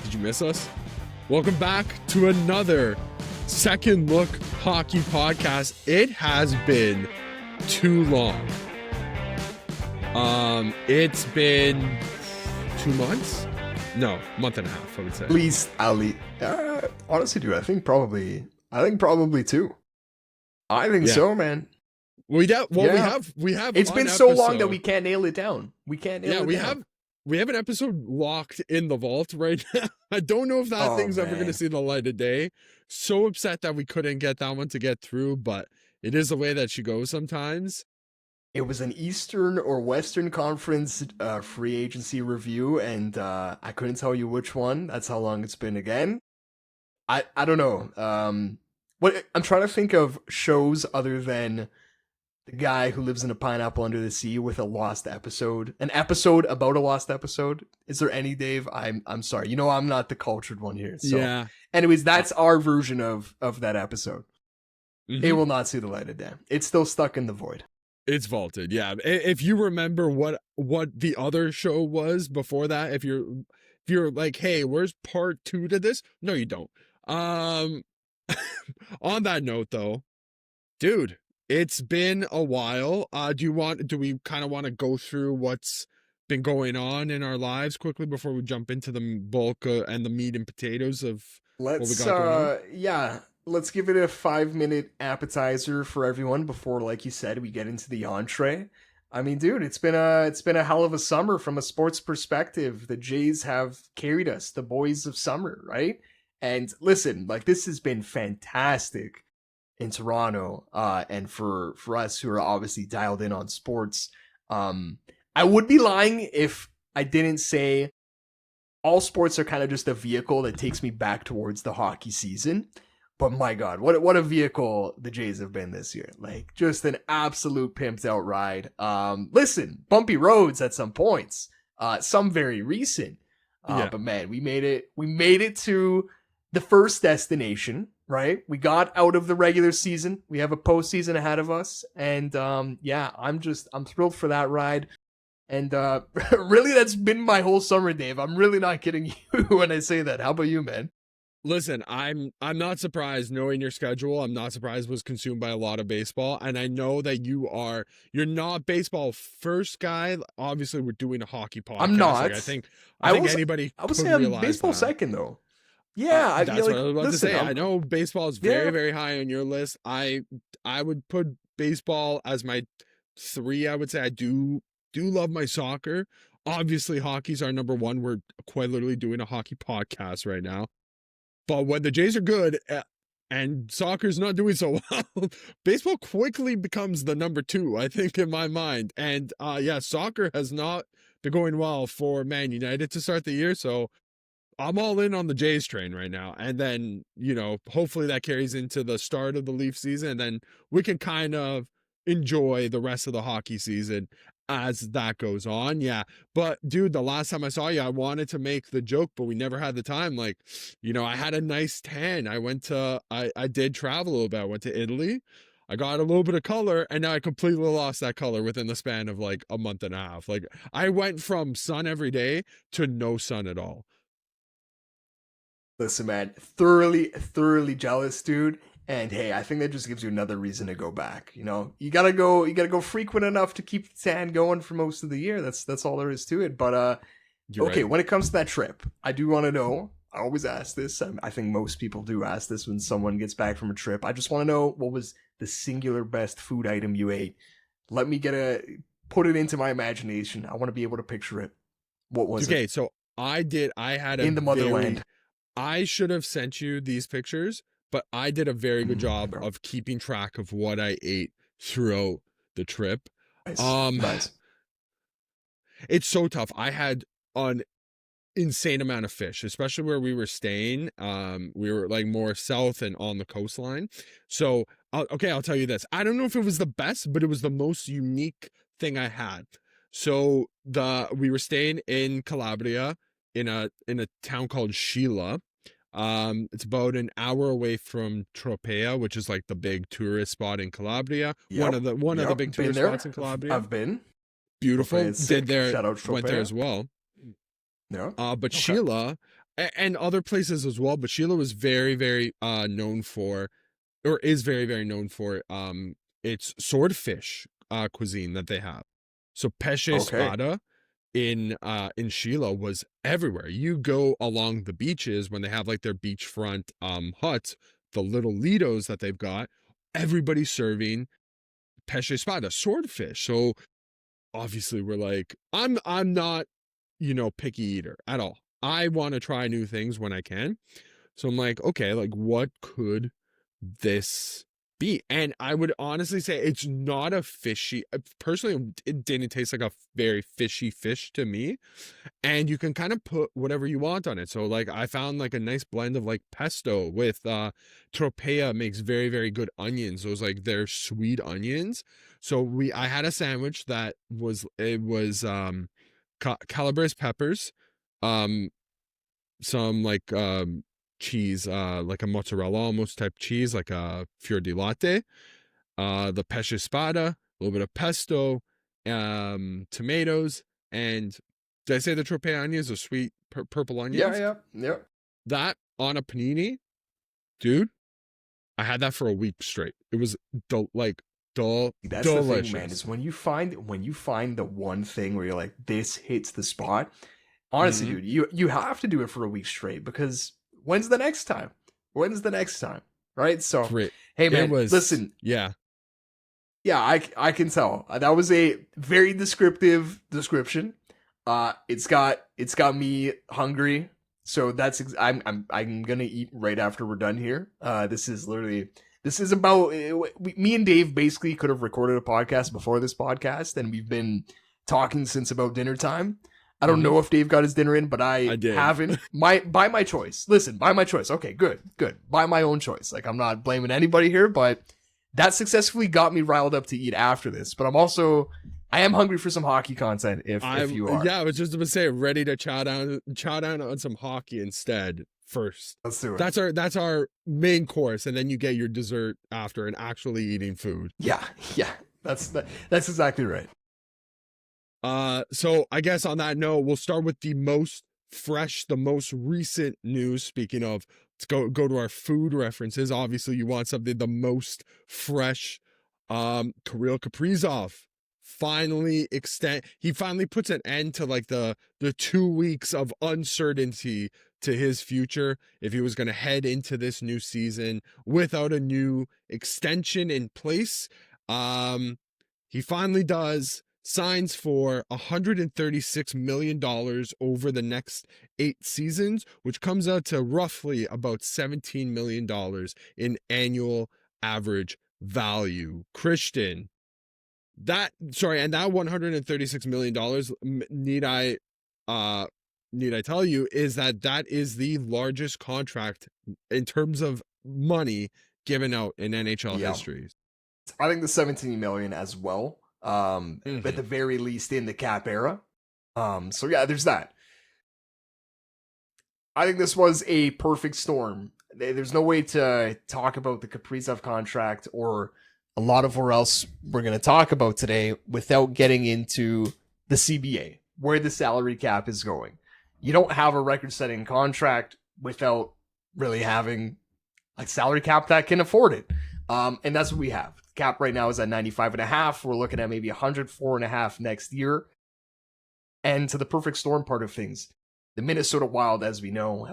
Did you miss us? Welcome back to another Second Look Hockey Podcast. It has been too long. It's been 2 months? No, month and a half, I would say. At least, honestly, dude, I think probably two. I think so, man. We have. It's been so long that we can't nail it down. We have an episode locked in the vault right now. I don't know if that thing's ever going to see the light of day. So upset that we couldn't get that one to get through, but it is the way that she goes sometimes. It was an Eastern or Western Conference free agency review, and I couldn't tell you which one. That's how long it's been again. I don't know. What I'm trying to think of shows other than The Guy Who Lives in a Pineapple Under the Sea with a lost episode. An episode about a lost episode. Is there any, Dave? I'm sorry. You know I'm not the cultured one here. So. Yeah. Anyways, that's our version of that episode. Mm-hmm. It will not see the light of day. It's still stuck in the void. It's vaulted, yeah. If you remember what the other show was before that, if you're like, hey, where's part 2 to this? No, you don't. On that note, though, dude, it's been a while. Do we kind of want to go through what's been going on in our lives quickly before we jump into the bulk and the meat and potatoes of what we got going on? Yeah. Let's give it a 5-minute appetizer for everyone before, like you said, we get into the entree. I mean, dude, it's been a hell of a summer from a sports perspective. The Jays have carried us, the boys of summer, right? And listen, like, this has been fantastic in Toronto, and for us who are obviously dialed in on sports. I would be lying if I didn't say all sports are kind of just a vehicle that takes me back towards the hockey season. But my God, what a vehicle the Jays have been this year. Like, just an absolute pimped out ride. Listen, bumpy roads at some points, some very recent. But man, we made it to the first destination, right? We got out of the regular season. We have a postseason ahead of us. And I'm thrilled for that ride. And really, that's been my whole summer, Dave. I'm really not kidding you when I say that. How about you, man? Listen, I'm not surprised knowing your schedule. I'm not surprised it was consumed by a lot of baseball. And I know that you're not baseball first guy. Obviously, we're doing a hockey podcast. I'm not. Like, I think anybody I would say I'm baseball second, though. Yeah, that's what I was about to say. I know baseball is very, very high on your list. I would put baseball as my 3. I would say I do love my soccer. Obviously, hockey's our number 1. We're quite literally doing a hockey podcast right now. But when the Jays are good and soccer's not doing so well, baseball quickly becomes the number 2, I think, in my mind. And soccer has not been going well for Man United to start the year. So I'm all in on the Jays train right now. And then, hopefully that carries into the start of the Leaf season. And then we can kind of enjoy the rest of the hockey season as that goes on. Yeah. But dude, the last time I saw you, I wanted to make the joke, but we never had the time. Like, I had a nice tan. I did travel a little bit. I went to Italy. I got a little bit of color, and now I completely lost that color within the span of like a month and a half. Like, I went from sun every day to no sun at all. Listen, man, thoroughly jealous, dude. And hey, I think that just gives you another reason to go back. You gotta go frequent enough to keep the tan going for most of the year. That's all there is to it. But okay, right. When it comes to that trip, I do want to know. I always ask this. I think most people do ask this when someone gets back from a trip. I just want to know, what was the singular best food item you ate? Let me put it into my imagination. I want to be able to picture it. What was it? Okay, so I had in the motherland. I should have sent you these pictures, but I did a very good job of keeping track of what I ate throughout the trip. Nice. It's so tough. I had an insane amount of fish, especially where we were staying. We were like more south and on the coastline. So, I'll tell you this. I don't know if it was the best, but it was the most unique thing I had. So we were staying in Calabria in a town called Sheila. It's about an hour away from Tropea, which is like the big tourist spot in Calabria. One of the big tourist spots in Calabria. I've been. Beautiful. Went there Shout out Tropea. as well. Yeah. But okay. Sheila, and other places as well, but Sheila was very, very known for, or is very, very known for its swordfish cuisine that they have. So pesce Okay. spada in Sheila was everywhere. You go along the beaches when they have like their beachfront huts, the little lidos that they've got, everybody's serving pesce spada, swordfish. So obviously we're like, I'm not, picky eater at all. I want to try new things when I can. So I'm like, okay, like what could this be? And I would honestly say it's not a fishy. Personally, it didn't taste like a very fishy fish to me. And you can kind of put whatever you want on it. So like I found like a nice blend of like pesto with Tropea makes very, very good onions. Those like they're sweet onions. So I had a sandwich that was calabrese peppers, um some like cheese, like a mozzarella almost type cheese, like a fior di latte, the pesce spada, a little bit of pesto, tomatoes, and did I say the tropea onions, the sweet purple onions? Yeah. That on a panini, dude. I had that for a week straight. It was That's the thing, man, delicious. is when you find the one thing where you're like, this hits the spot. Honestly, Mhm. dude, you have to do it for a week straight, because when's the next time? When's the next time? Right? So, Great. hey It man, was, listen, yeah. yeah, I can tell. That was a very descriptive description. It's got me hungry. So I'm gonna eat right after we're done here. This is about me and Dave basically could have recorded a podcast before this podcast, and we've been talking since about dinner time. I don't know if Dave got his dinner in, but I did. haven't. By my choice. Listen, by my choice. Okay, good. By my own choice. Like, I'm not blaming anybody here, but that successfully got me riled up to eat after this. But I am hungry for some hockey content. If you are, Yeah, I was just gonna say, ready to chow down on some hockey instead first. let's do it. That's our main course, and then you get your dessert after and actually eating food. Yeah. That's exactly right. So I guess on that note, we'll start with the most fresh, the most recent news. Speaking of, let's go to our food references. Obviously, you want something the most fresh. Kirill Kaprizov finally puts an end to like the 2 weeks of uncertainty to his future if he was going to head into this new season without a new extension in place. He finally does, signs for $136 million over the next 8 seasons, which comes out to roughly about $17 million in annual average value. Christian, and that $136 million, need I tell you, is that is the largest contract in terms of money given out in NHL history. I think the 17 million as well. At the very least in the cap era. So yeah, there's that. I think this was a perfect storm. There's no way to talk about the Kaprizov contract or a lot of what else we're going to talk about today without getting into the CBA, where the salary cap is going. You don't have a record-setting contract without really having a salary cap that can afford it. And that's what we have. Cap right now is at 95.5. We're looking at maybe 104.5 next year. And to the perfect storm part of things, the Minnesota Wild, as we know,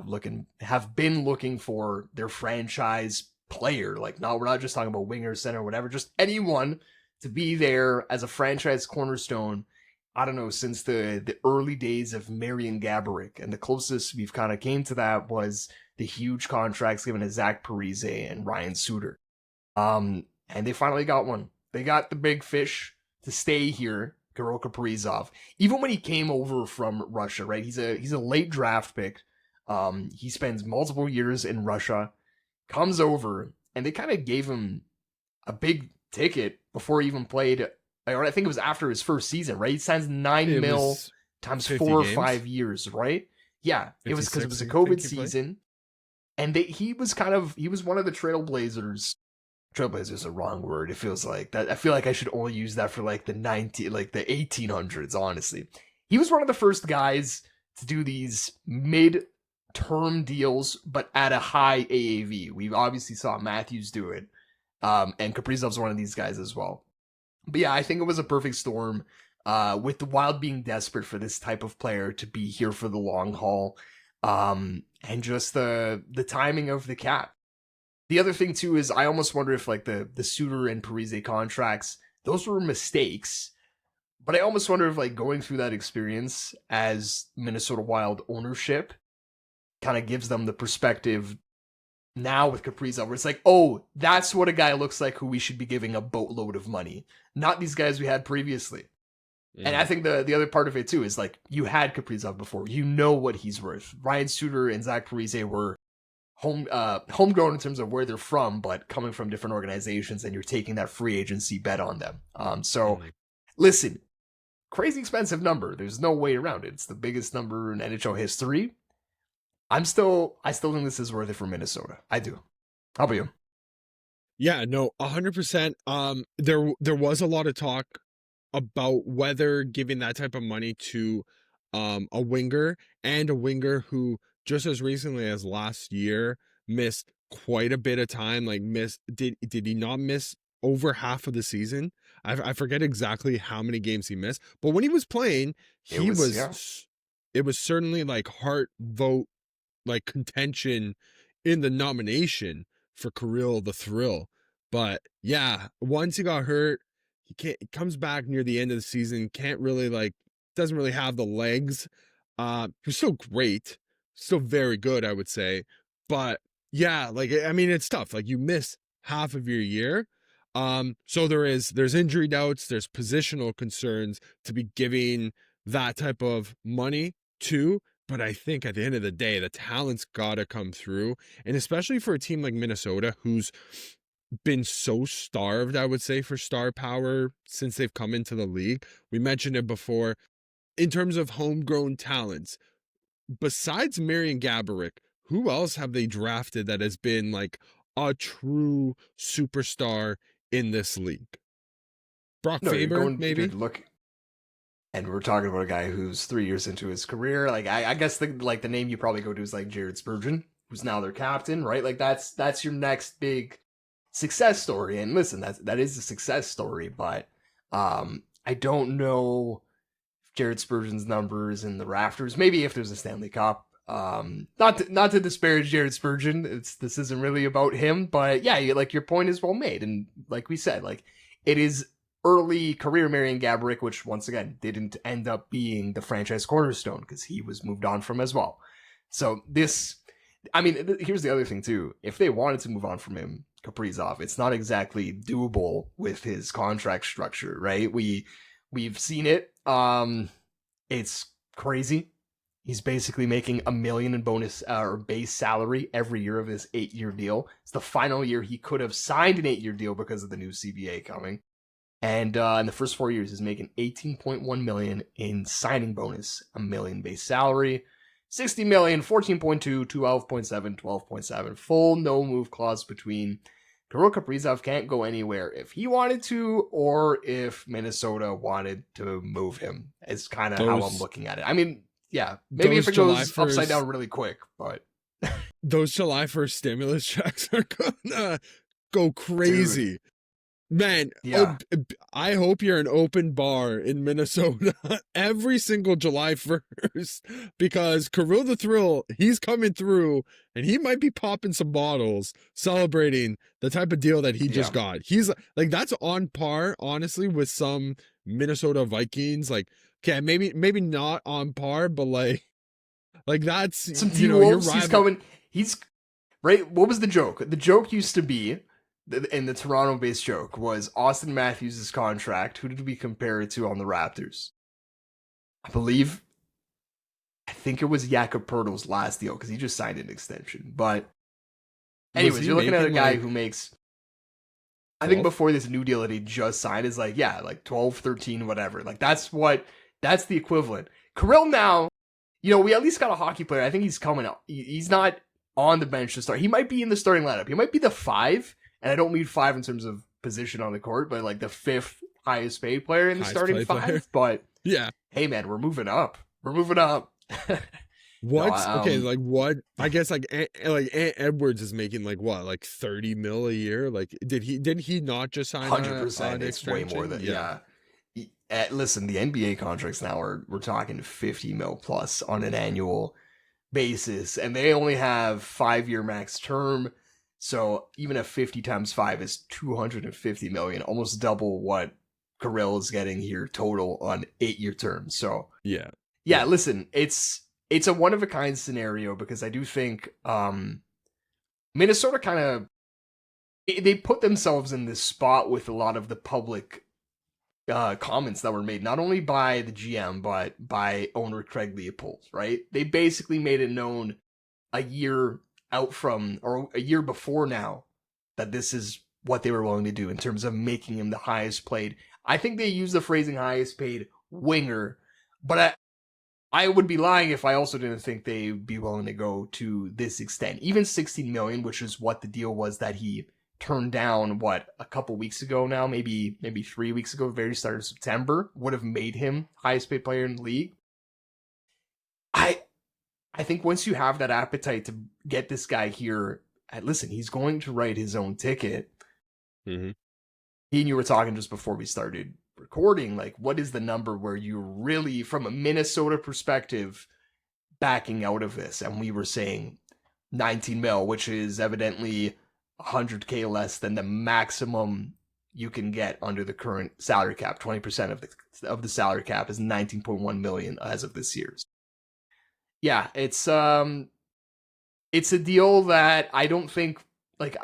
have been looking for their franchise player. Like, no, we're not just talking about winger, center, whatever, just anyone to be there as a franchise cornerstone. I don't know, since the early days of Marian Gaborik. And the closest we've kind of came to that was the huge contracts given to Zach Parise and Ryan Suter. And they finally got one. They got the big fish to stay here, Kirill Kaprizov. Even when he came over from Russia, right? He's a late draft pick. He spends multiple years in Russia, comes over, and they kind of gave him a big ticket before he even played. Or I think it was after his first season, right? He signs $9 million times 4 or 5 years, right? Yeah, it was because it was a COVID season, and he was one of the trailblazers. Trailblazers is a wrong word. It feels like that. I feel like I should only use that for like the 1800s. Honestly, he was one of the first guys to do these mid term deals, but at a high AAV. We obviously saw Matthews do it, and Kaprizov's one of these guys as well. But yeah, I think it was a perfect storm, with the Wild being desperate for this type of player to be here for the long haul, and just the timing of the cap. The other thing too is I almost wonder if like the Suter and Parise contracts, those were mistakes. But I almost wonder if like going through that experience as Minnesota Wild ownership kind of gives them the perspective now with Kaprizov, where it's like, oh, that's what a guy looks like who we should be giving a boatload of money, not these guys we had previously. And I think the other part of it too is like you had Kaprizov before, you know what he's worth. Ryan Suter and Zach Parise were homegrown in terms of where they're from, but coming from different organizations, and you're taking that free agency bet on them. Listen, crazy expensive number. There's no way around it. It's the biggest number in NHL history. I still think this is worth it for Minnesota. I do. How about you? Yeah, no, 100%. There was a lot of talk about whether giving that type of money to a winger, and a winger who just as recently as last year missed quite a bit of time. Like did he not miss over half of the season? I forget exactly how many games he missed, but when he was playing, it was certainly like heart vote, like contention in the nomination for Kirill the Thrill. But yeah, once he got hurt, he comes back near the end of the season, can't really doesn't really have the legs. He's still great, still very good, I would say. But yeah, like, I mean, it's tough. Like, you miss half of your year. So there's injury doubts, there's positional concerns to be giving that type of money to. But I think at the end of the day, the talent's got to come through. And especially for a team like Minnesota, who's been so starved, I would say, for star power since they've come into the league. We mentioned it before. In terms of homegrown talents, besides Marian Gaborik, who else have they drafted that has been like a true superstar in this league? Brock Faber, maybe? Look, and we're talking about a guy who's 3 years into his career. Like, I guess the name you probably go to is like Jared Spurgeon, who's now their captain, right? Like, that's your next big success story. And listen, that is a success story, but I don't know Jared Spurgeon's numbers in the rafters. Maybe if there's a Stanley Cup. Not to disparage Jared Spurgeon. This isn't really about him, but yeah, your point is well made. And like we said, like, it is early career Marian Gaborik, which once again didn't end up being the franchise cornerstone because he was moved on from as well. So here's the other thing too. If they wanted to move on from him, Kaprizov, it's not exactly doable with his contract structure, right? We've seen it. It's crazy. He's basically making $1 million in bonus or base salary every year of his 8-year deal. It's the final year he could have signed an 8-year deal because of the new CBA coming. And in the first 4 years, he's making $18.1 million in signing bonus, $1 million base salary, $60 million, 14.2, 12.7, 12.7, full no move clause between. Kirill Kaprizov can't go anywhere if he wanted to, or if Minnesota wanted to move him. It's kind of how I'm looking at it. I mean, yeah, maybe if it goes upside down really quick, but those July 1st stimulus checks are gonna go crazy. Dude. Man, yeah. I hope you're an open bar in Minnesota every single July 1st, because Kirill the Thrill, he's coming through, and he might be popping some bottles celebrating the type of deal that he just got. He's like, that's on par, honestly, with some Minnesota Vikings. Like, okay, maybe not on par, but like that's some T-Wolves. He's coming. He's right. What was the joke? The joke used to be, and the Toronto-based joke was Austin Matthews' contract. Who did we compare it to on the Raptors? I think it was Jakob Poeltl's last deal because he just signed an extension. But anyways, you're looking at a guy who makes, 12? I think before this new deal that he just signed is like 12, 13, whatever. Like that's the equivalent. Kirill now, we at least got a hockey player. I think he's coming up. He's not on the bench to start. He might be in the starting lineup. He might be the 5. And I don't mean 5 in terms of position on the court, but like the 5th highest paid player in the starting 5. But yeah, hey man, we're moving up. No, What's okay? Like what? I guess like Edwards is making like what, like 30 mil a year. Like did he not just sign a 100%. an It's way more extension? than, Yeah, yeah. Listen, the NBA contracts now we're talking 50 mil plus on an annual basis, and they only have 5 year max term. So even a 50 times 5 is 250 million, almost double what Kirill is getting here total on 8 year terms. So yeah, yeah, yeah, listen, it's a one of a kind scenario because I do think Minnesota kind of they put themselves in this spot with a lot of the public comments that were made, not only by the GM but by owner Craig Leopold. Right? They basically made it known a year out from, or a year before now, that this is what they were willing to do in terms of making him the highest paid. I think they use the phrasing highest paid winger, but I would be lying if I also didn't think they'd be willing to go to this extent. Even 16 million, which is what the deal was that he turned down, what, a couple weeks ago now, maybe 3 weeks ago, very start of September, would have made him highest paid player in the league. I think once you have that appetite to get this guy here, listen, he's going to write his own ticket. mm-hmm. He and you were talking just before we started recording, like, what is the number where you really, from a Minnesota perspective, backing out of this? And we were saying 19 mil, which is evidently 100K less than the maximum you can get under the current salary cap. 20% of the salary cap is 19.1 million as of this year. Yeah, it's a deal that I don't think, like,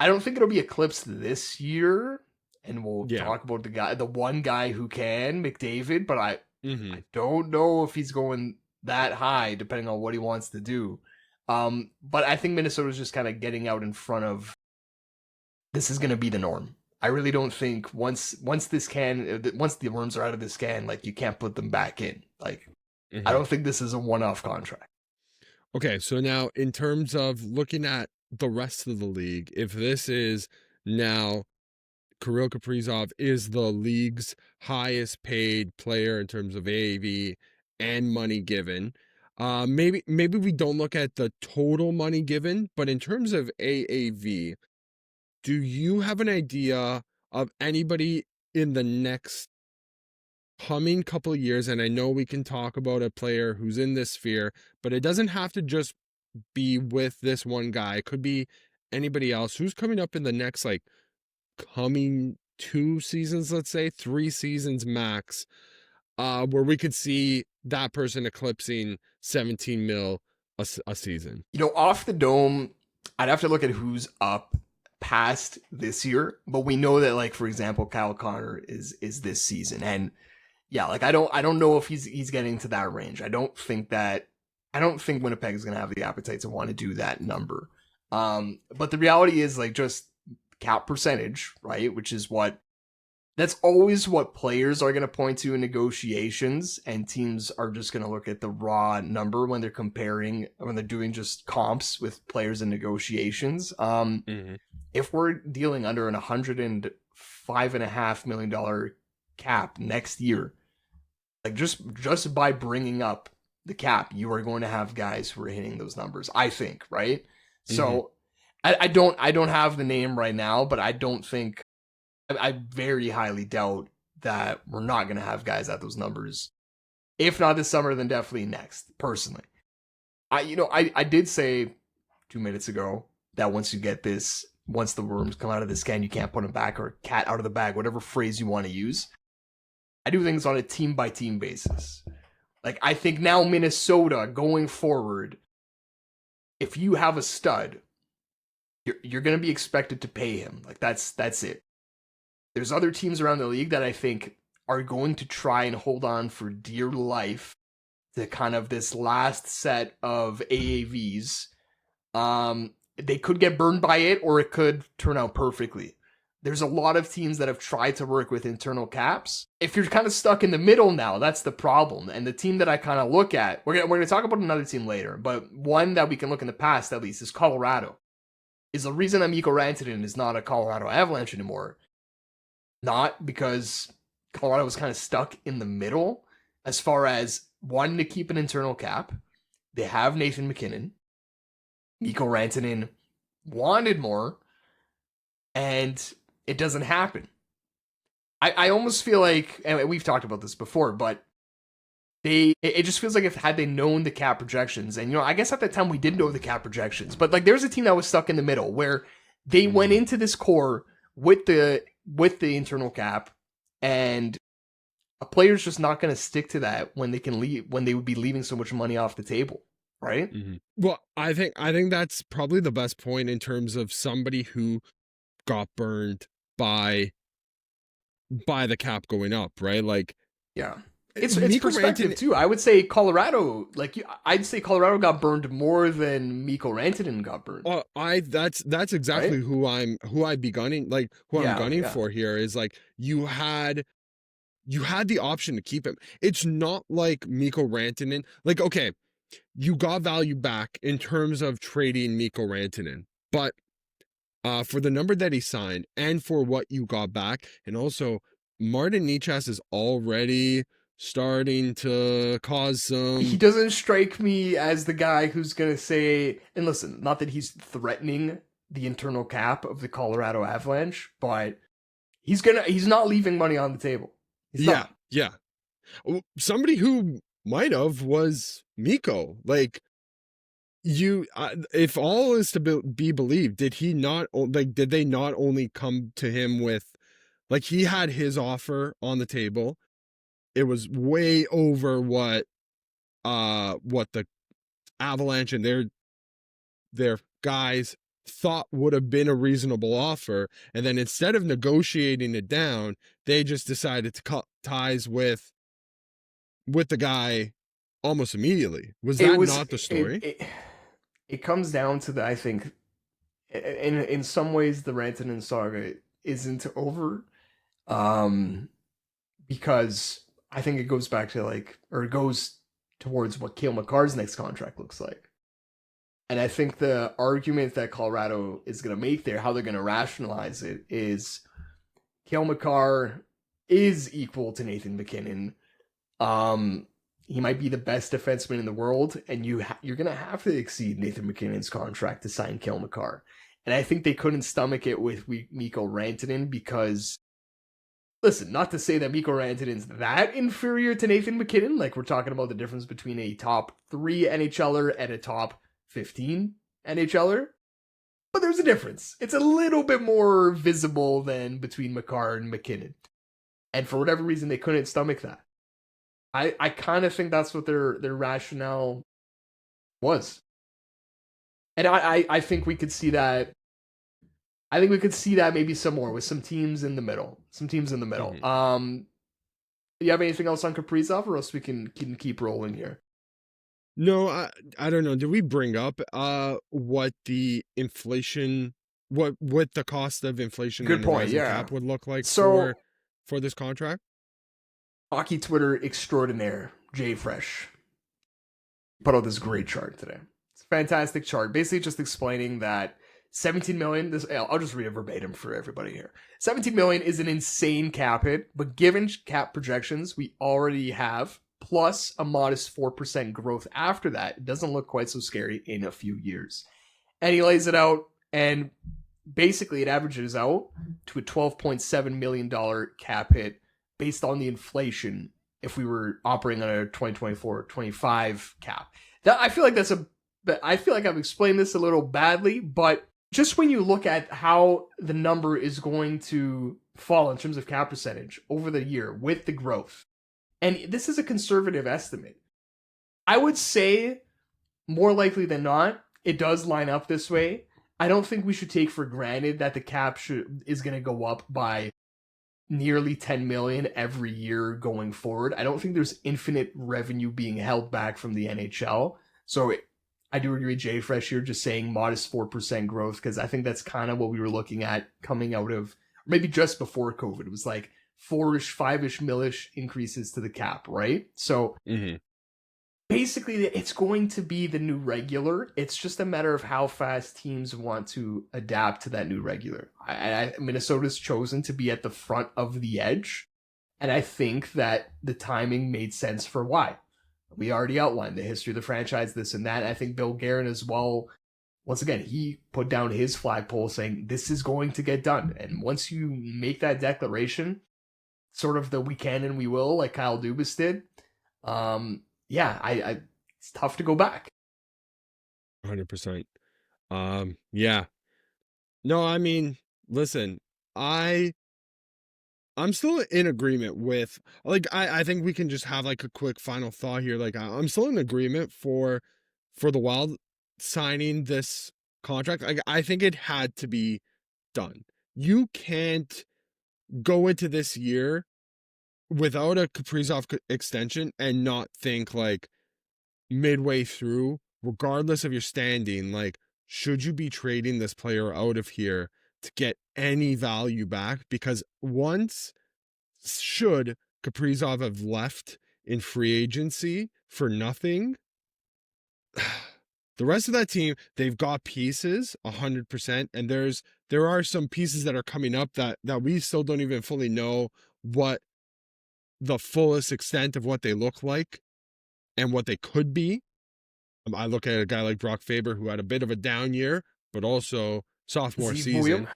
I don't think it'll be eclipsed this year, and we'll Yeah. talk about the one guy who can, McDavid, but Mm-hmm. I don't know if he's going that high, depending on what he wants to do. But I think Minnesota's just kind of getting out in front of, this is going to be the norm. I really don't think once the worms are out of this can, like, you can't put them back in. Like, Mm-hmm. I don't think this is a one-off contract. Okay, so now in terms of looking at the rest of the league, if this is now Kirill Kaprizov is the league's highest paid player in terms of AAV and money given. Maybe we don't look at the total money given, but in terms of AAV, do you have an idea of anybody in the next coming couple of years? And I know we can talk about a player who's in this sphere, but it doesn't have to just be with this one guy. It could be anybody else who's coming up in the next, like, coming 2 seasons, let's say 3 seasons max, where we could see that person eclipsing 17 mil a season. Off the dome, I'd have to look at who's up past this year, but we know that, like, for example, Kyle Connor is this season, and yeah, like, I don't know if he's getting to that range. I don't think Winnipeg is going to have the appetite to want to do that number. But the reality is, like, just cap percentage, right? Which is that's always what players are going to point to in negotiations, and teams are just going to look at the raw number when they're doing just comps with players in negotiations. Mm-hmm. If we're dealing under an $105.5 million cap next year, like, just by bringing up the cap, you are going to have guys who are hitting those numbers, I think, right? Mm-hmm. So I don't have the name right now, but I don't think, I very highly doubt that we're not going to have guys at those numbers. If not this summer, then definitely next, personally. I did say 2 minutes ago that once the worms come out of this can, you can't put them back, or cat out of the bag, whatever phrase you want to use. I do things on a team by team basis. Like, I think now Minnesota going forward, if you have a stud, you're going to be expected to pay him. Like, that's it. There's other teams around the league that I think are going to try and hold on for dear life to kind of this last set of AAVs. They could get burned by it, or it could turn out perfectly. There's a lot of teams that have tried to work with internal caps. If you're kind of stuck in the middle now, that's the problem. And the team that I kind of look at, we're going to talk about another team later, but one that we can look in the past, at least, is Colorado. Is the reason Mikko Rantanen is not a Colorado Avalanche anymore, not because Colorado was kind of stuck in the middle as far as wanting to keep an internal cap, They have Nathan McKinnon. Mikko Rantanen wanted more, and it doesn't happen. I almost feel like, and we've talked about this before, but it just feels like if had they known the cap projections, and I guess at that time we did know the cap projections, but like there's a team that was stuck in the middle where they went into this core with the internal cap, and a player's just not going to stick to that when they can leave, when they would be leaving so much money off the table, right? Well, I think that's probably the best point in terms of somebody who got burned by the cap going up, right? Like, yeah, it's perspective too. I would say Colorado, I'd say Colorado got burned more than Mikko Rantanen got burned. Well, that's exactly right? who I'd be gunning, like who I'm gunning for here is like you had the option to keep him. It's not like Mikko Rantanen, like, okay, you got value back in terms of trading Mikko Rantanen, but for the number that he signed and for what you got back, and also Martin Necas is already starting to cause some... He doesn't strike me as the guy who's going to say, and listen, not that he's threatening the internal cap of the Colorado Avalanche, but he's not leaving money on the table. Yeah. Somebody who might have was Mikko. Like, if all is to be believed, did they not only come to him with, like, he had his offer on the table. It was way over what the Avalanche and their guys thought would have been a reasonable offer, and then instead of negotiating it down, they just decided to cut ties with the guy almost immediately. Was that not the story? It comes down to I think in some ways the Rantanen saga isn't over, because I think it goes back to it goes towards what Cale Makar's next contract looks like. And I think the argument that Colorado is going to make there, how they're going to rationalize it, is Cale Makar is equal to Nathan McKinnon. He might be the best defenseman in the world, and you're going to have to exceed Nathan McKinnon's contract to sign Cale Makar. And I think they couldn't stomach it with Mikko Rantanen because, listen, not to say that Mikko Rantanen's that inferior to Nathan McKinnon. Like, we're talking about the difference between a top 3 NHLer and a top 15 NHLer. But there's a difference. It's a little bit more visible than between Makar and McKinnon. And for whatever reason, they couldn't stomach that. I kind of think that's what their rationale was. And I think we could see that. I think we could see that maybe some more with some teams in the middle. Mm-hmm. Do you have anything else on Kaprizov, or else we can keep rolling here? No, I don't know. Did we bring up what the inflation, what the cost of inflation Good point, yeah, cap would look like for this contract? Hockey Twitter extraordinaire Jay Fresh put out this great chart today. It's a fantastic chart, basically just explaining that 17 million. I'll just read it verbatim for everybody here. 17 million is an insane cap hit, but given cap projections we already have, plus a modest 4% growth after that, it doesn't look quite so scary in a few years. And he lays it out, and basically it averages out to a $12.7 million cap hit based on the inflation if we were operating on a 2024-25 cap. I feel like I've explained this a little badly, but just when you look at how the number is going to fall in terms of cap percentage over the year with the growth, and this is a conservative estimate, I would say more likely than not, it does line up this way. I don't think we should take for granted that the cap is going to go up by nearly 10 million every year going forward. I don't think there's infinite revenue being held back from the NHL. So I do agree with Jay Fresh here just saying modest 4% growth, because I think that's kind of what we were looking at coming out of, maybe just before COVID. It was like 4-ish, 5-ish millish increases to the cap, right? So basically it's going to be the new regular. It's just a matter of how fast teams want to adapt to that new regular. Minnesota's chosen to be at the front of the edge, and I think that the timing made sense for why. We already outlined the history of the franchise, this and that. I think Bill Guerin as well, once again, he put down his flagpole saying this is going to get done. And once you make that declaration, sort of the we can and we will, like Kyle Dubas did, I it's tough to go back. 100%. Yeah. No, I mean, listen, I I'm still in agreement with, like, I think we can just have like a quick final thought here. Like, I'm still in agreement for the Wild signing this contract. Like, I think it had to be done. You can't go into this year without a Kaprizov extension and not think like midway through, regardless of your standing, like, should you be trading this player out of here to get any value back? Because once, should Kaprizov have left in free agency for nothing, the rest of that team, they've got pieces 100%, and there are some pieces that are coming up that we still don't even fully know what the fullest extent of what they look like and what they could be. I look at a guy like Brock Faber, who had a bit of a down year, but also sophomore season.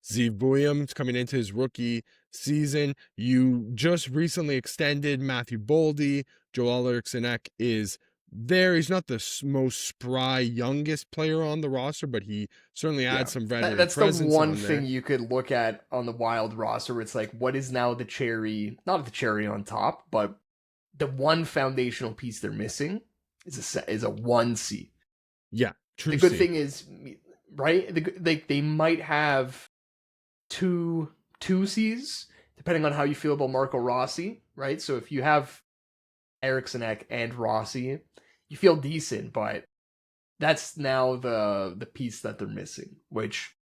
Zeev Buium's coming into his rookie season. You just recently extended Matthew Boldy. Joel Eriksson is there. He's not the most spry youngest player on the roster, but he certainly adds some veteran that's presence. That's the one thing you could look at on the Wild roster where it's like, what is now the cherry, not the cherry on top, but the one foundational piece they're missing is a 1C. Yeah, true. The good thing is, right, they might have two C's, depending on how you feel about Marco Rossi, right? So if you have Eriksson and Rossi, you feel decent, but that's now the piece that they're missing, which,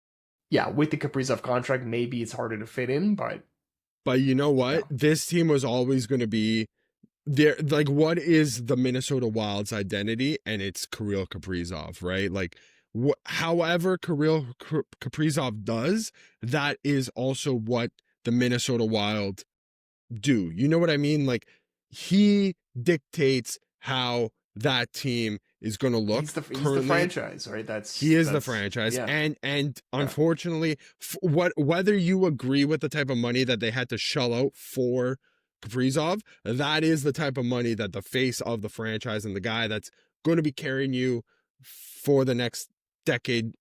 yeah, with the Kaprizov contract, maybe it's harder to fit in, but you know what? Yeah. This team was always going to be there. Like, what is the Minnesota Wild's identity? And it's Kirill Kaprizov, right? Like, however Kirill Kaprizov does, that is also what the Minnesota Wild do. You know what I mean? Like, he dictates how that team is going to look. He's the franchise, right? He is the franchise. Yeah. And unfortunately, whether you agree with the type of money that they had to shell out for Kaprizov, that is the type of money that the face of the franchise and the guy that's going to be carrying you for the next decade,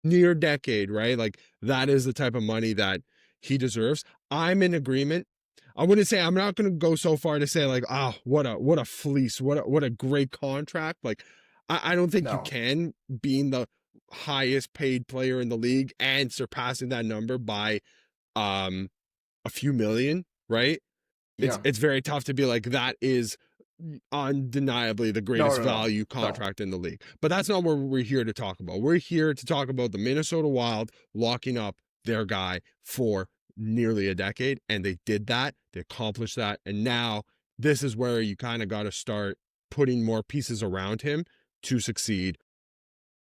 near decade, right? Like, that is the type of money that he deserves. I'm in agreement. I wouldn't say, I'm not going to go so far to say like, what a fleece, what a great contract. Like, I don't think you can, being the highest paid player in the league and surpassing that number by a few million, right? It's very tough to be like, that is undeniably the greatest value contract in the league. But that's not what we're here to talk about. We're here to talk about the Minnesota Wild locking up their guy for nearly a decade, and they did that. They accomplished that, and now this is where you kind of got to start putting more pieces around him to succeed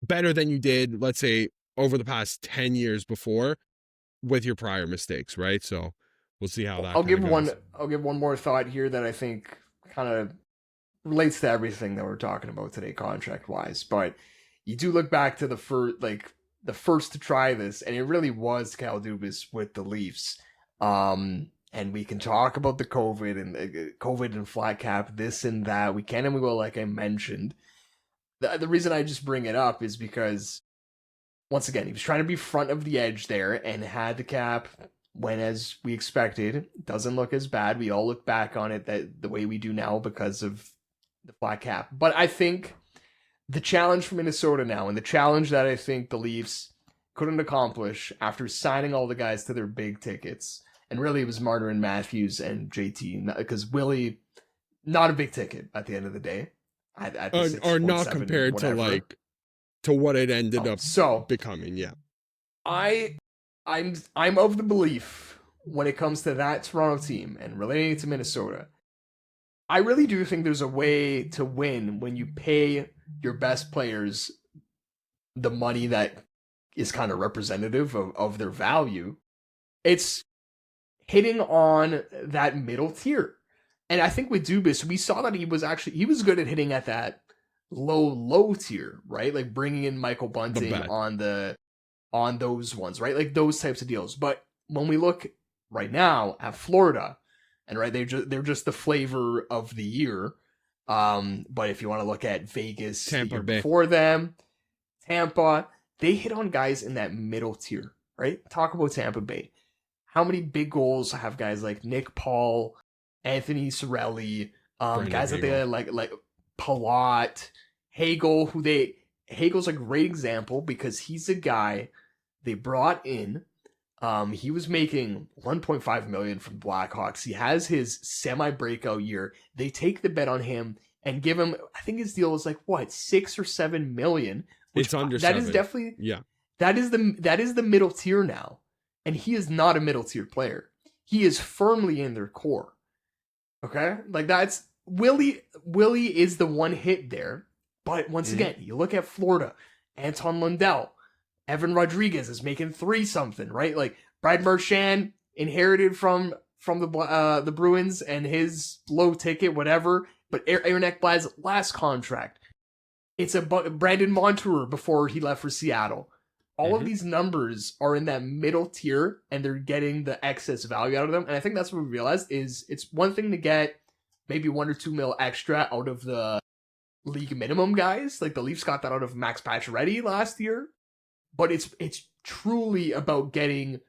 better than you did, let's say, over the past 10 years before with your prior mistakes, right? So we'll see how that I'll give one more thought here that I think kind of relates to everything that we're talking about today, contract wise. But you do look back to the first to try this, and it really was Kyle Dubas with the Leafs. And we can talk about the COVID and flat cap, this and that. We can and we will, like I mentioned. The reason I just bring it up is because, once again, he was trying to be front of the edge there and had the cap when, as we expected, it doesn't look as bad. We all look back on it the way we do now because of the flat cap. But I think the challenge for Minnesota now, and the challenge that I think the Leafs couldn't accomplish after signing all the guys to their big tickets, and really it was Marner and Matthews and JT, because Willie, not a big ticket at the end of the day. Or not compared to like to what it ended up becoming. Yeah, I'm of the belief when it comes to that Toronto team and relating to Minnesota, I really do think there's a way to win when you pay your best players the money that is kind of representative of their value. It's hitting on that middle tier. And I think with Dubas, we saw that he was good at hitting at that low tier, right? Like bringing in Michael Bunting on those ones, right? Like those types of deals. But when we look right now at Florida, and right, they're just the flavor of the year. But if you want to look at Vegas, Tampa the year Bay. before them, Tampa, they hit on guys in that middle tier, right? Talk about Tampa Bay. How many big goals have guys like Nick Paul, Anthony Cirelli, guys that they like Palat, Hagel, Hagel's a great example because he's a guy they brought in. He was making $1.5 million from Blackhawks. He has his semi-breakout year. They take the bet on him and give him, I think his deal was like what, $6 or $7 million. It's under that 7. is definitely yeah. That is the middle tier now, and he is not a middle tier player. He is firmly in their core. Okay, like that's Willie. Willie is the one hit there, but once again, you look at Florida, Anton Lundell. Evan Rodriguez is making 3 something, right? Like Brad Marchand inherited from the Bruins and his low ticket, whatever. But Aaron Ekblad's last contract, it's a Brandon Montour before he left for Seattle. All of these numbers are in that middle tier, and they're getting the excess value out of them. And I think that's what we realized is it's one thing to get maybe 1 or 2 mil extra out of the league minimum guys, like the Leafs got that out of Max Pacioretty last year. But it's truly about getting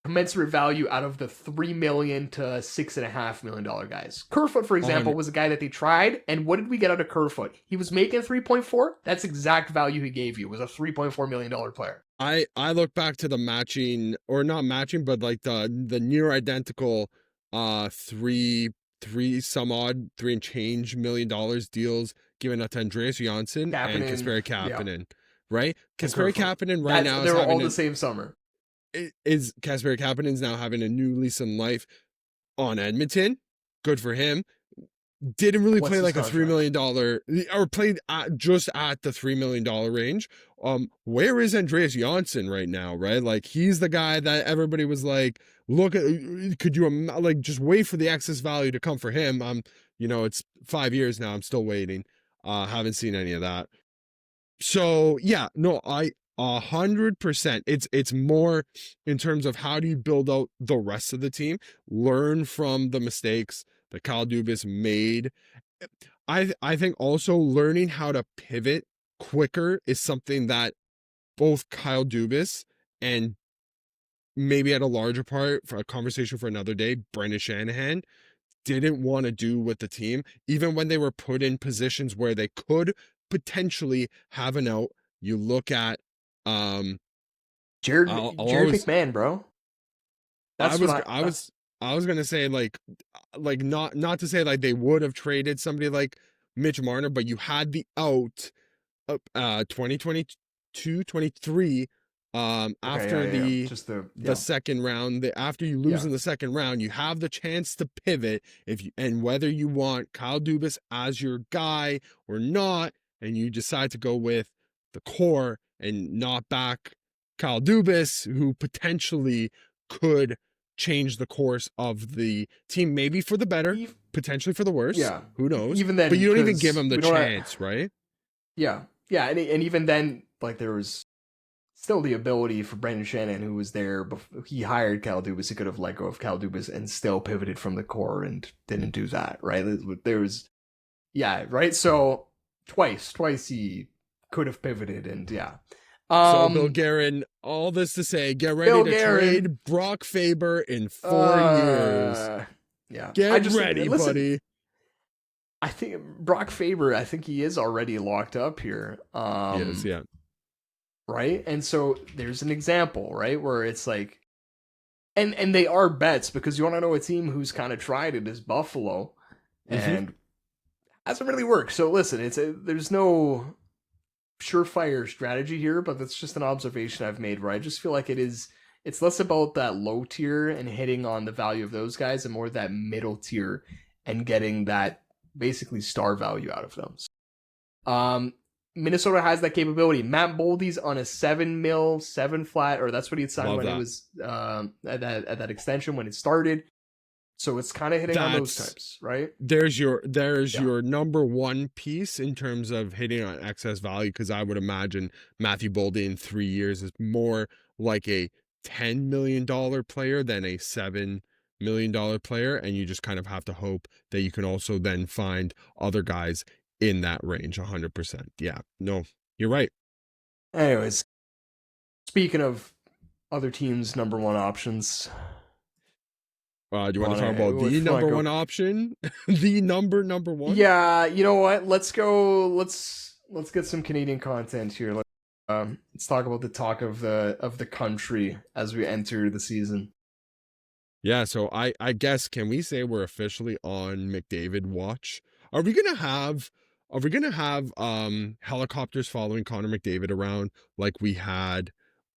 commensurate value out of the $3 million to $6.5 million guys. Kerfoot, for example, was a guy that they tried, and what did we get out of Kerfoot? He was making 3.4. That's exact value he gave you. Was a $3.4 million player. I look back to the matching, or not matching, but like the near identical three and change $3 million deals given out to Andreas Janssen and Kasperi Kapanen. Yeah. Right? Kasperi Kapanen now they were all the same summer. Is Kasperi Kapanen's now having a new lease on life on Edmonton. Good for him. Didn't really play like contract? $3 million, or played just at the $3 million range. Where is Andreas Janssen right now, right? Like, he's the guy that everybody was like, look at, could you, like, just wait for the excess value to come for him? It's 5 years now. I'm still waiting. Haven't seen any of that. So yeah, no, 100%. It's more in terms of how do you build out the rest of the team, learn from the mistakes that Kyle Dubas made. I think also learning how to pivot quicker is something that both Kyle Dubas and maybe at a larger part for a conversation for another day, Brendan Shanahan didn't want to do with the team, even when they were put in positions where they could potentially have an out. You look at Jared McMahon, bro. That's I was gonna say like not to say like they would have traded somebody like Mitch Marner, but you had the out 2022, 23 after the second round. After you lose in the second round, you have the chance to pivot and whether you want Kyle Dubas as your guy or not, and you decide to go with the core and not back Kyle Dubas, who potentially could change the course of the team, maybe for the better, potentially for the worse. Yeah, who knows? Even then, but you don't even give him the chance, right? Yeah, and even then, like, there was still the ability for Brendan Shanahan, who was there before he hired Kyle Dubas. He could have let go of Kyle Dubas and still pivoted from the core, and didn't do that, right? There was, right. So twice he could have pivoted, and so Bill Guerin, all this to say, get ready to trade Brock Faber in 4 years. Yeah, get ready, buddy. I think Brock Faber, I think he is already locked up here. He is, yeah. Right, and so there's an example, right, where it's like, and they are bets, because you want to know a team who's kind of tried it is Buffalo, and hasn't really worked. So listen, there's no surefire strategy here, but that's just an observation I've made where I just feel like it's less about that low tier and hitting on the value of those guys and more that middle tier and getting that basically star value out of them. Minnesota has that capability. Matt Boldy's on a 7 mil, 7 flat, or that's what he had signed when it was at that extension when it started. So it's kind of hitting on those That's types, right? there's your Yeah. number one piece in terms of hitting on excess value, because I would imagine Matthew Boldy in 3 years is more like a $10 million player than a $7 million player, and you just kind of have to hope that you can also then find other guys in that range. 100%. Yeah, no, you're right. Anyways, speaking of other teams' number one options, Do you want to talk about the if you wanna number go. one option? The number one? Yeah, you know what? Let's go. Let's get some Canadian content here. Let's talk about the talk of the country as we enter the season. Yeah, so I guess, can we say we're officially on McDavid watch? Are we gonna have helicopters following Connor McDavid around like we had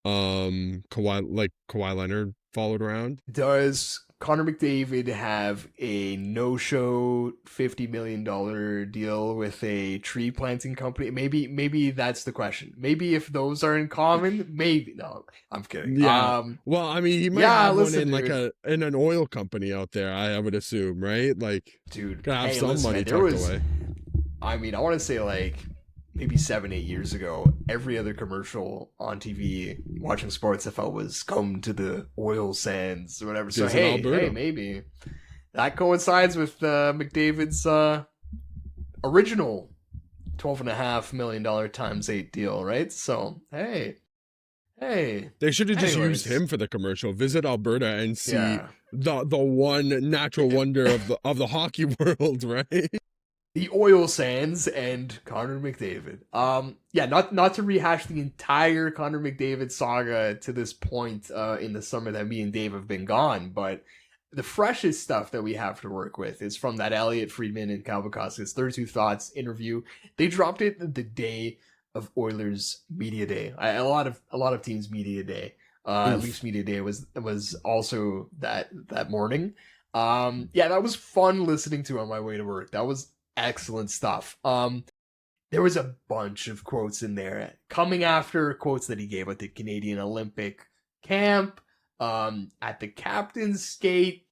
Kawhi Leonard followed around? Does Connor McDavid have a no-show $50 million deal with a tree planting company? Maybe that's the question. Maybe if those are in common, maybe. No, I'm kidding. Yeah. Well, I mean, he might Yeah, have one listen, in like dude. in an oil company out there, I would assume, right? Like, Dude, gonna have hey, some listen, money man, there tucked was, away. I mean, I want to say like maybe 7, 8 years ago, every other commercial on TV watching sports I felt was come to the oil sands or whatever. So Is in hey, Alberta. maybe that coincides with McDavid's original $12.5 million ×8 deal, right? So hey. They should have just used Anyways, him for the commercial. Visit Alberta and see yeah. the one natural wonder of the hockey world, right? The oil sands and Connor McDavid. Yeah, not to rehash the entire Connor McDavid saga to this point in the summer that me and Dave have been gone, but the freshest stuff that we have to work with is from that Elliot Friedman and Cal Bukowski's 32 Thoughts interview. They dropped it the day of Oilers Media Day. A lot of teams Media Day. Leafs Media Day was also that morning. Yeah, that was fun listening to on my way to work. That was excellent stuff. There was a bunch of quotes in there coming after quotes that he gave at the Canadian Olympic camp, at the captain's skate,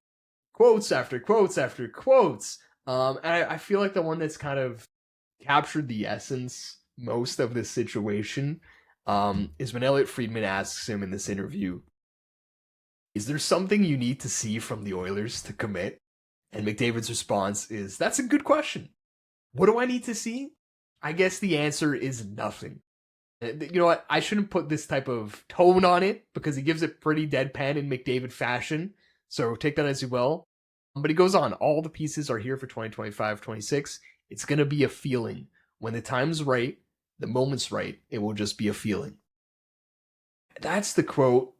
quotes after quotes after quotes. And I feel like the one that's kind of captured the essence most of this situation is when Elliot Friedman asks him in this interview, is there something you need to see from the Oilers to commit? And McDavid's response is, that's a good question. What do I need to see? I guess the answer is nothing. You know what? I shouldn't put this type of tone on it because he gives it pretty deadpan in McDavid fashion. So take that as you will. But he goes on. All the pieces are here for 2025-26. It's going to be a feeling. When the time's right, the moment's right, it will just be a feeling. That's the quote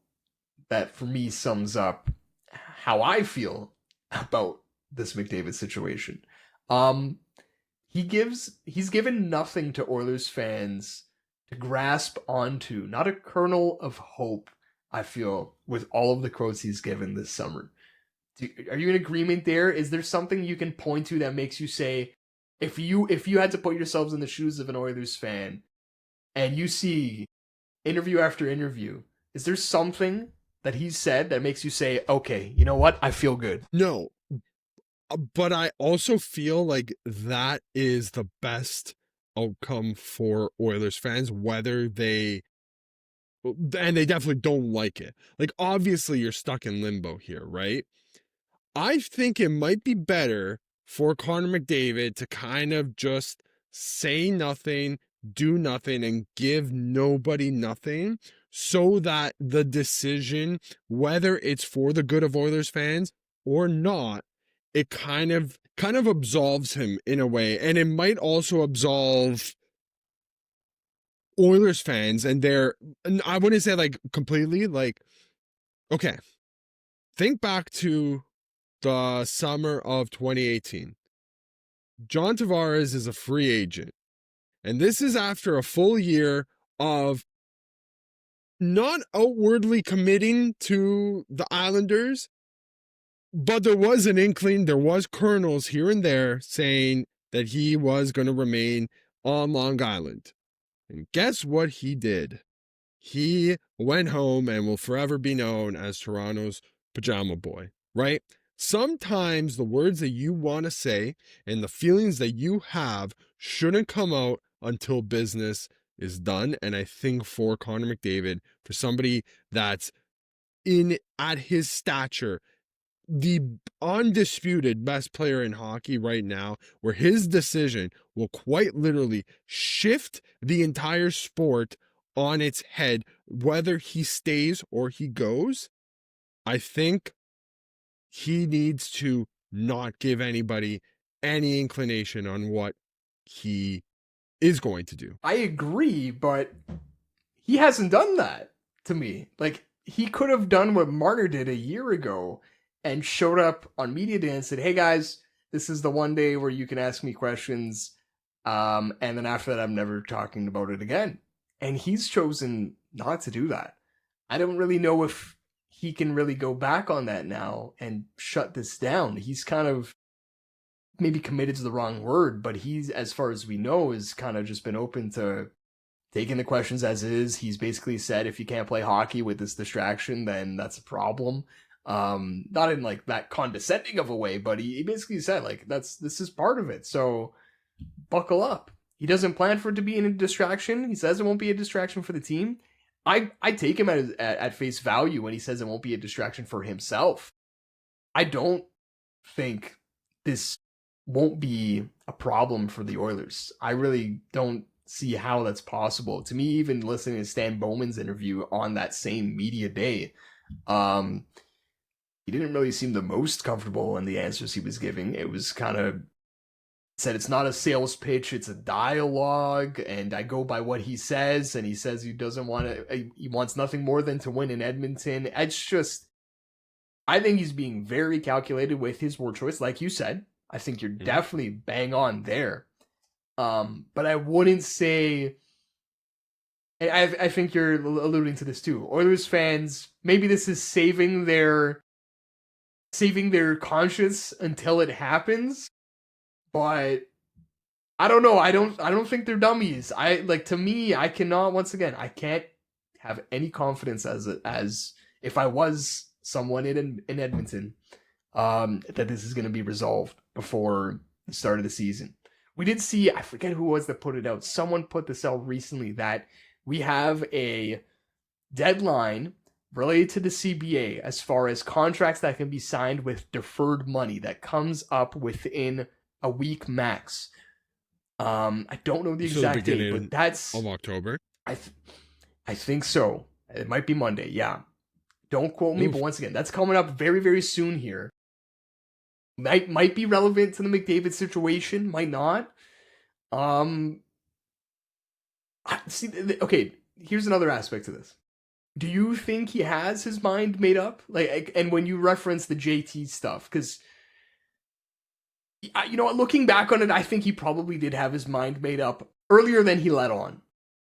that for me sums up how I feel about this McDavid situation. He's given nothing to Oilers fans to grasp onto, not a kernel of hope, I feel, with all of the quotes he's given this summer. Are you in agreement there? Is there something you can point to that makes you say, if you had to put yourselves in the shoes of an Oilers fan and you see interview after interview, is there something that he's said that makes you say, okay, you know what? I feel good. No, but I also feel like that is the best outcome for Oilers fans, whether they, and they definitely don't like it. Like, obviously you're stuck in limbo here, right? I think it might be better for Connor McDavid to kind of just say nothing, do nothing, and give nobody nothing, so that the decision, whether it's for the good of Oilers fans or not, it kind of absolves him in a way. And it might also absolve Oilers fans and I wouldn't say like completely, like, okay, think back to the summer of 2018. John Tavares is a free agent. And this is after a full year of not outwardly committing to the Islanders, but there was an inkling, there was kernels here and there saying that he was going to remain on Long Island. And guess what he did? He went home and will forever be known as Toronto's pajama boy, right? sometimes the words that you want to say and the feelings that you have shouldn't come out until business is done. And I think for Connor McDavid, for somebody that's in at his stature, the undisputed best player in hockey right now, where his decision will quite literally shift the entire sport on its head, whether he stays or he goes, I think he needs to not give anybody any inclination on what he is going to do. I agree, but he hasn't done that to me. Like, he could have done what Marner did a year ago and showed up on media day and said, hey guys, this is the one day where you can ask me questions. And then after that, I'm never talking about it again. And he's chosen not to do that. I don't really know if he can really go back on that now and shut this down. He's kind of, maybe committed to the wrong word, but he's, as far as we know, is kind of just been open to taking the questions as is. He's basically said, if you can't play hockey with this distraction, then that's a problem. Not in like that condescending of a way, but he basically said, like, this is part of it. So buckle up. He doesn't plan for it to be a distraction. He says it won't be a distraction for the team. I take him at face value when he says it won't be a distraction for himself. I don't think this won't be a problem for the Oilers. I really don't see how that's possible. To me, even listening to Stan Bowman's interview on that same media day, he didn't really seem the most comfortable in the answers he was giving. It was kind of said it's not a sales pitch, it's a dialogue, and I go by what he says, and he says he doesn't want to, he wants nothing more than to win in Edmonton. It's just, I think he's being very calculated with his word choice, like you said. I think you're definitely bang on there. But I wouldn't say, I think you're alluding to this too. Oilers fans, maybe this is saving their conscience until it happens. But I don't know. I don't think they're dummies. To me, I cannot, once again, I can't have any confidence as if I was someone in Edmonton, that this is going to be resolved before the start of the season. We did see, I forget who it was that put it out. Someone put this out recently that we have a deadline related to the CBA as far as contracts that can be signed with deferred money that comes up within a week max. I don't know the exact date, but that's of October. I think so. It might be Monday. Yeah. Don't quote me, but once again, that's coming up very, very soon here. Might be relevant to the McDavid situation, might not. See, okay, here's another aspect to this. Do you think he has his mind made up? Like, and when you reference the JT stuff, because you know what, looking back on it, I think he probably did have his mind made up earlier than he let on.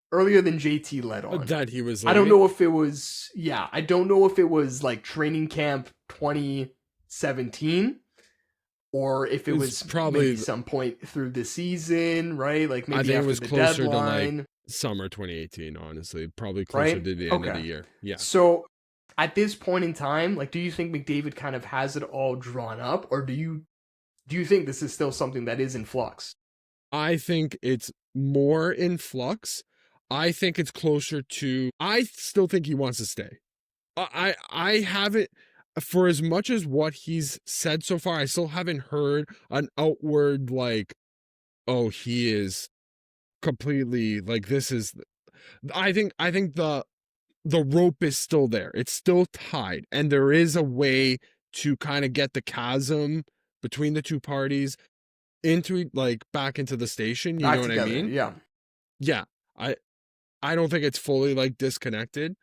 Earlier than JT let on. That he was. I don't know if it was. Yeah, I don't know if it was like training camp 2017, or if it was probably maybe some point through the season, right? Like maybe I think after it was closer deadline. To like summer 2018. Honestly, probably closer to the end of the year. Yeah. So at this point in time, like, do you think McDavid kind of has it all drawn up, or do you think this is still something that is in flux? I think it's more in flux. I think it's closer to, I still think he wants to stay. I haven't, for as much as what he's said so far, I still haven't heard an outward, like, oh, he is completely, like, this is, I think the rope is still there. It's still tied. And there is a way to kind of get the chasm between the two parties into, like, back into the station. You know what I mean? Yeah. Yeah. I don't think it's fully, like, disconnected.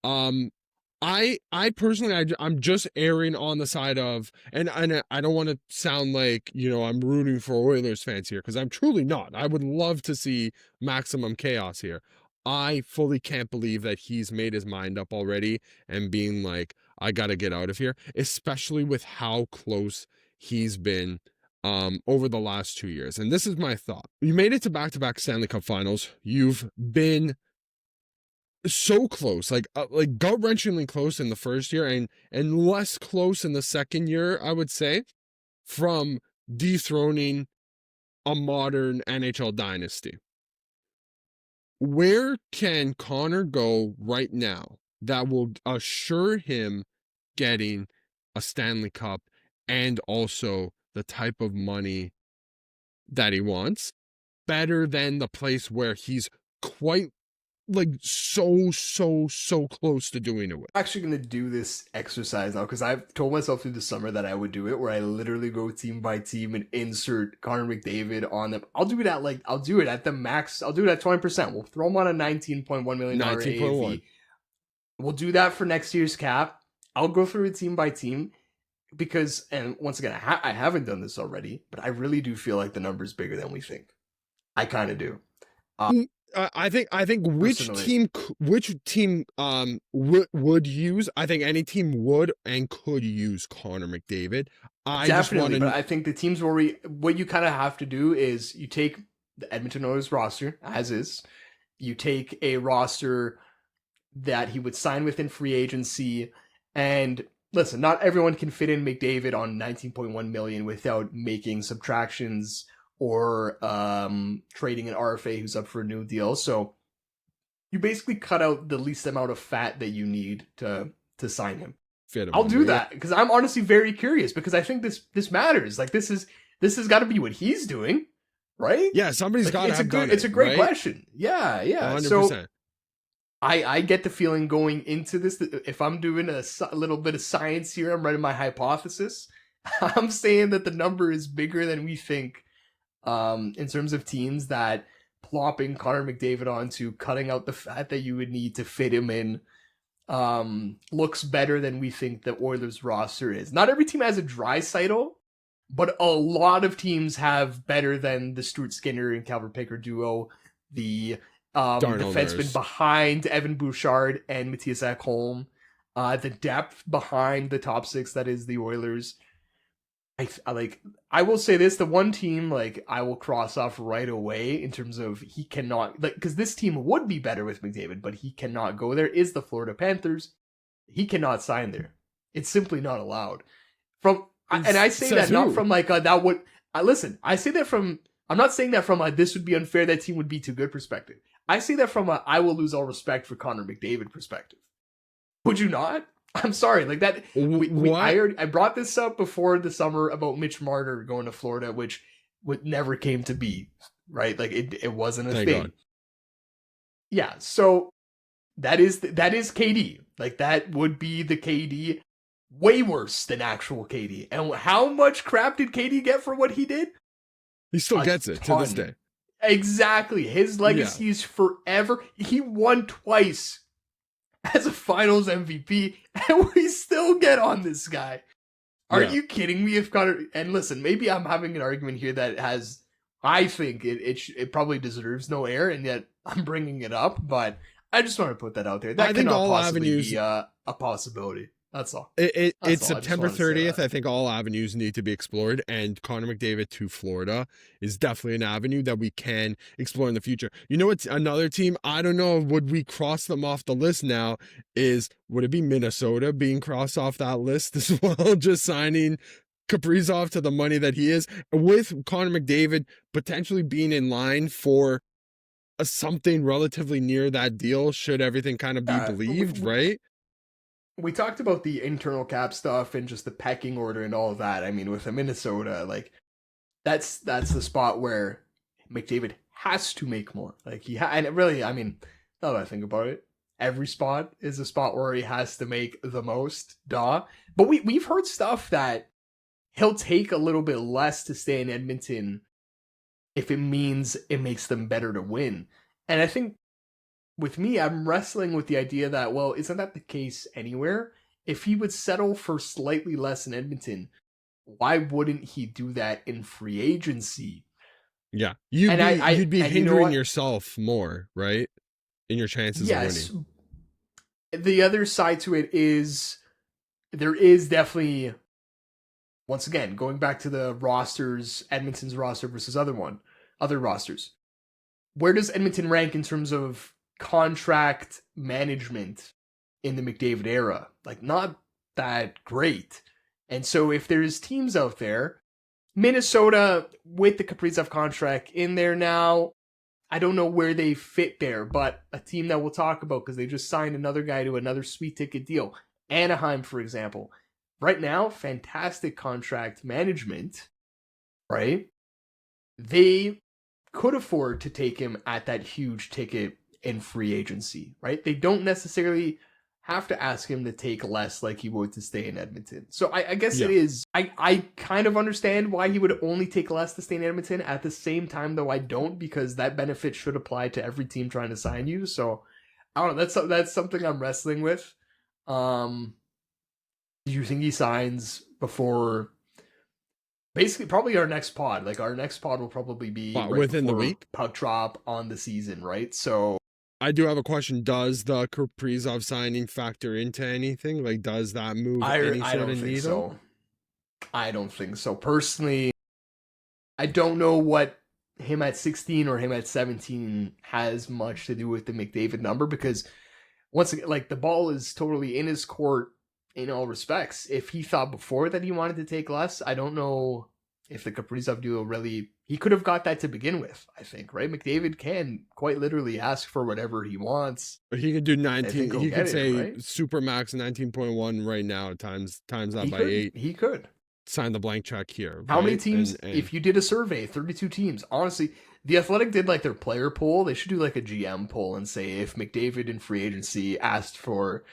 I personally, I'm just erring on the side of, and I don't want to sound like, you know, I'm rooting for Oilers fans here, because I'm truly not. I would love to see maximum chaos here. I fully can't believe that he's made his mind up already and being like, I got to get out of here, especially with how close he's been over the last 2 years. And this is my thought. You made it to back-to-back Stanley Cup finals. You've been so close, like gut-wrenchingly close in the first year, and less close in the second year, I would say, from dethroning a modern NHL dynasty. Where can Connor go right now that will assure him getting a Stanley Cup and also the type of money that he wants, better than the place where he's quite like so close to doing it with? I'm actually going to do this exercise now because I've told myself through the summer that I would do it, where I literally go team by team and insert Connor McDavid on them. I'll do it at the max. I'll do it at 20%. We'll throw him on a $19.1 million AAV. We'll do that for next year's cap. I'll go through it team by team because, and once again, I haven't done this already, but I really do feel like the number's bigger than we think. I kind of do. I think which team would use, I think any team would and could use Connor McDavid. Definitely, but I think the teams where what you kind of have to do is you take the Edmonton Oilers roster as is, you take a roster that he would sign within free agency, and listen, not everyone can fit in McDavid on 19.1 million without making subtractions or trading an RFA who's up for a new deal. So you basically cut out the least amount of fat that you need to sign him. I'll do that because I'm honestly very curious, because I think this matters. Like this has got to be what he's doing, right? Yeah, somebody's got to have done it. It's a great right? question. Yeah. 100%. So I get the feeling going into this that if I'm doing a little bit of science here, I'm writing my hypothesis. I'm saying that the number is bigger than we think. In terms of teams that plopping Connor McDavid onto, cutting out the fat that you would need to fit him in, looks better than we think the Oilers roster is. Not every team has a Draisaitl, but a lot of teams have better than the Stuart Skinner and Calvert Picker duo, the defenseman behind Evan Bouchard and Matthias Ekholm, the depth behind the top six that is the Oilers. I will say this, the one team I will cross off right away in terms of he cannot, because this team would be better with McDavid, but he cannot go there, is the Florida Panthers. He cannot sign there. It's simply not allowed. And I say that not from that would, I say that from, I'm not saying that from this would be unfair, that team would be too good perspective. I say that from I will lose all respect for Connor McDavid perspective. Would you not? I'm sorry, that. I brought this up before the summer about Mitch Marner going to Florida, which never came to be, right? It wasn't a thing. God. Yeah, so that is KD. That would be the KD, way worse than actual KD. And how much crap did KD get for what he did? He still gets it to this day. Exactly. His legacy is forever. He won twice as a finals MVP, and we still get on this guy. Are you kidding me? If Connor, and listen, maybe I'm having an argument here that has, I think it probably deserves no air, and yet I'm bringing it up, but I just want to put that out there. That I think all avenues be a possibility. That's all. It's September 30th. I think all avenues need to be explored, and Connor McDavid to Florida is definitely an avenue that we can explore in the future. You know what's another team? I don't know. Would we cross them off the list now? Would it be Minnesota being crossed off that list as well? Just signing Kaprizov to the money that he is, with Connor McDavid potentially being in line for something relatively near that deal, should everything kind of be believed, right? We talked about the internal cap stuff and just the pecking order and all of that. I mean, with the Minnesota, that's the spot where McDavid has to make more. And really, I mean, now that I think about it, every spot is a spot where he has to make the most. But we've heard stuff that he'll take a little bit less to stay in Edmonton if it means it makes them better to win. And I think, with me, I'm wrestling with the idea that, well, isn't that the case anywhere? If he would settle for slightly less in Edmonton, why wouldn't he do that in free agency? Yeah. You'd be hindering yourself more, right? In your chances of winning. The other side to it is, there is definitely, once again, going back to the rosters, Edmonton's roster versus other rosters. Where does Edmonton rank in terms of contract management in the McDavid era. Like, not that great. And so if there's teams out there, Minnesota with the Kaprizov contract in there now, I don't know where they fit there, but a team that we'll talk about because they just signed another guy to another sweet ticket deal. Anaheim, for example. Right now, fantastic contract management, right? They could afford to take him at that huge ticket in free agency, right? They don't necessarily have to ask him to take less like he would to stay in Edmonton. So I guess it is, I kind of understand why he would only take less to stay in Edmonton. At the same time, though, I don't, because that benefit should apply to every team trying to sign you. So I don't know. That's something I'm wrestling with. Do you think he signs before basically probably our next pod? Like, our next pod will probably be right within the week, puck drop on the season, right? So I do have a question. Does the Kaprizov signing factor into anything? Like, does that move any sort of needle? So. I don't think so. Personally, I don't know what him at 16 or him at 17 has much to do with the McDavid number, because once again, like, the ball is totally in his court in all respects. If he thought before that he wanted to take less, I don't know if the Kaprizov deal really, he could have got that to begin with, I think, right? McDavid can quite literally ask for whatever he wants. He could do 19. He could say right? Supermax 19.1 right now, times that by 8. He could sign the blank check here. How many teams, and if you did a survey, 32 teams, honestly, the Athletic did like their player poll. They should do like a GM poll and say, if McDavid in free agency asked for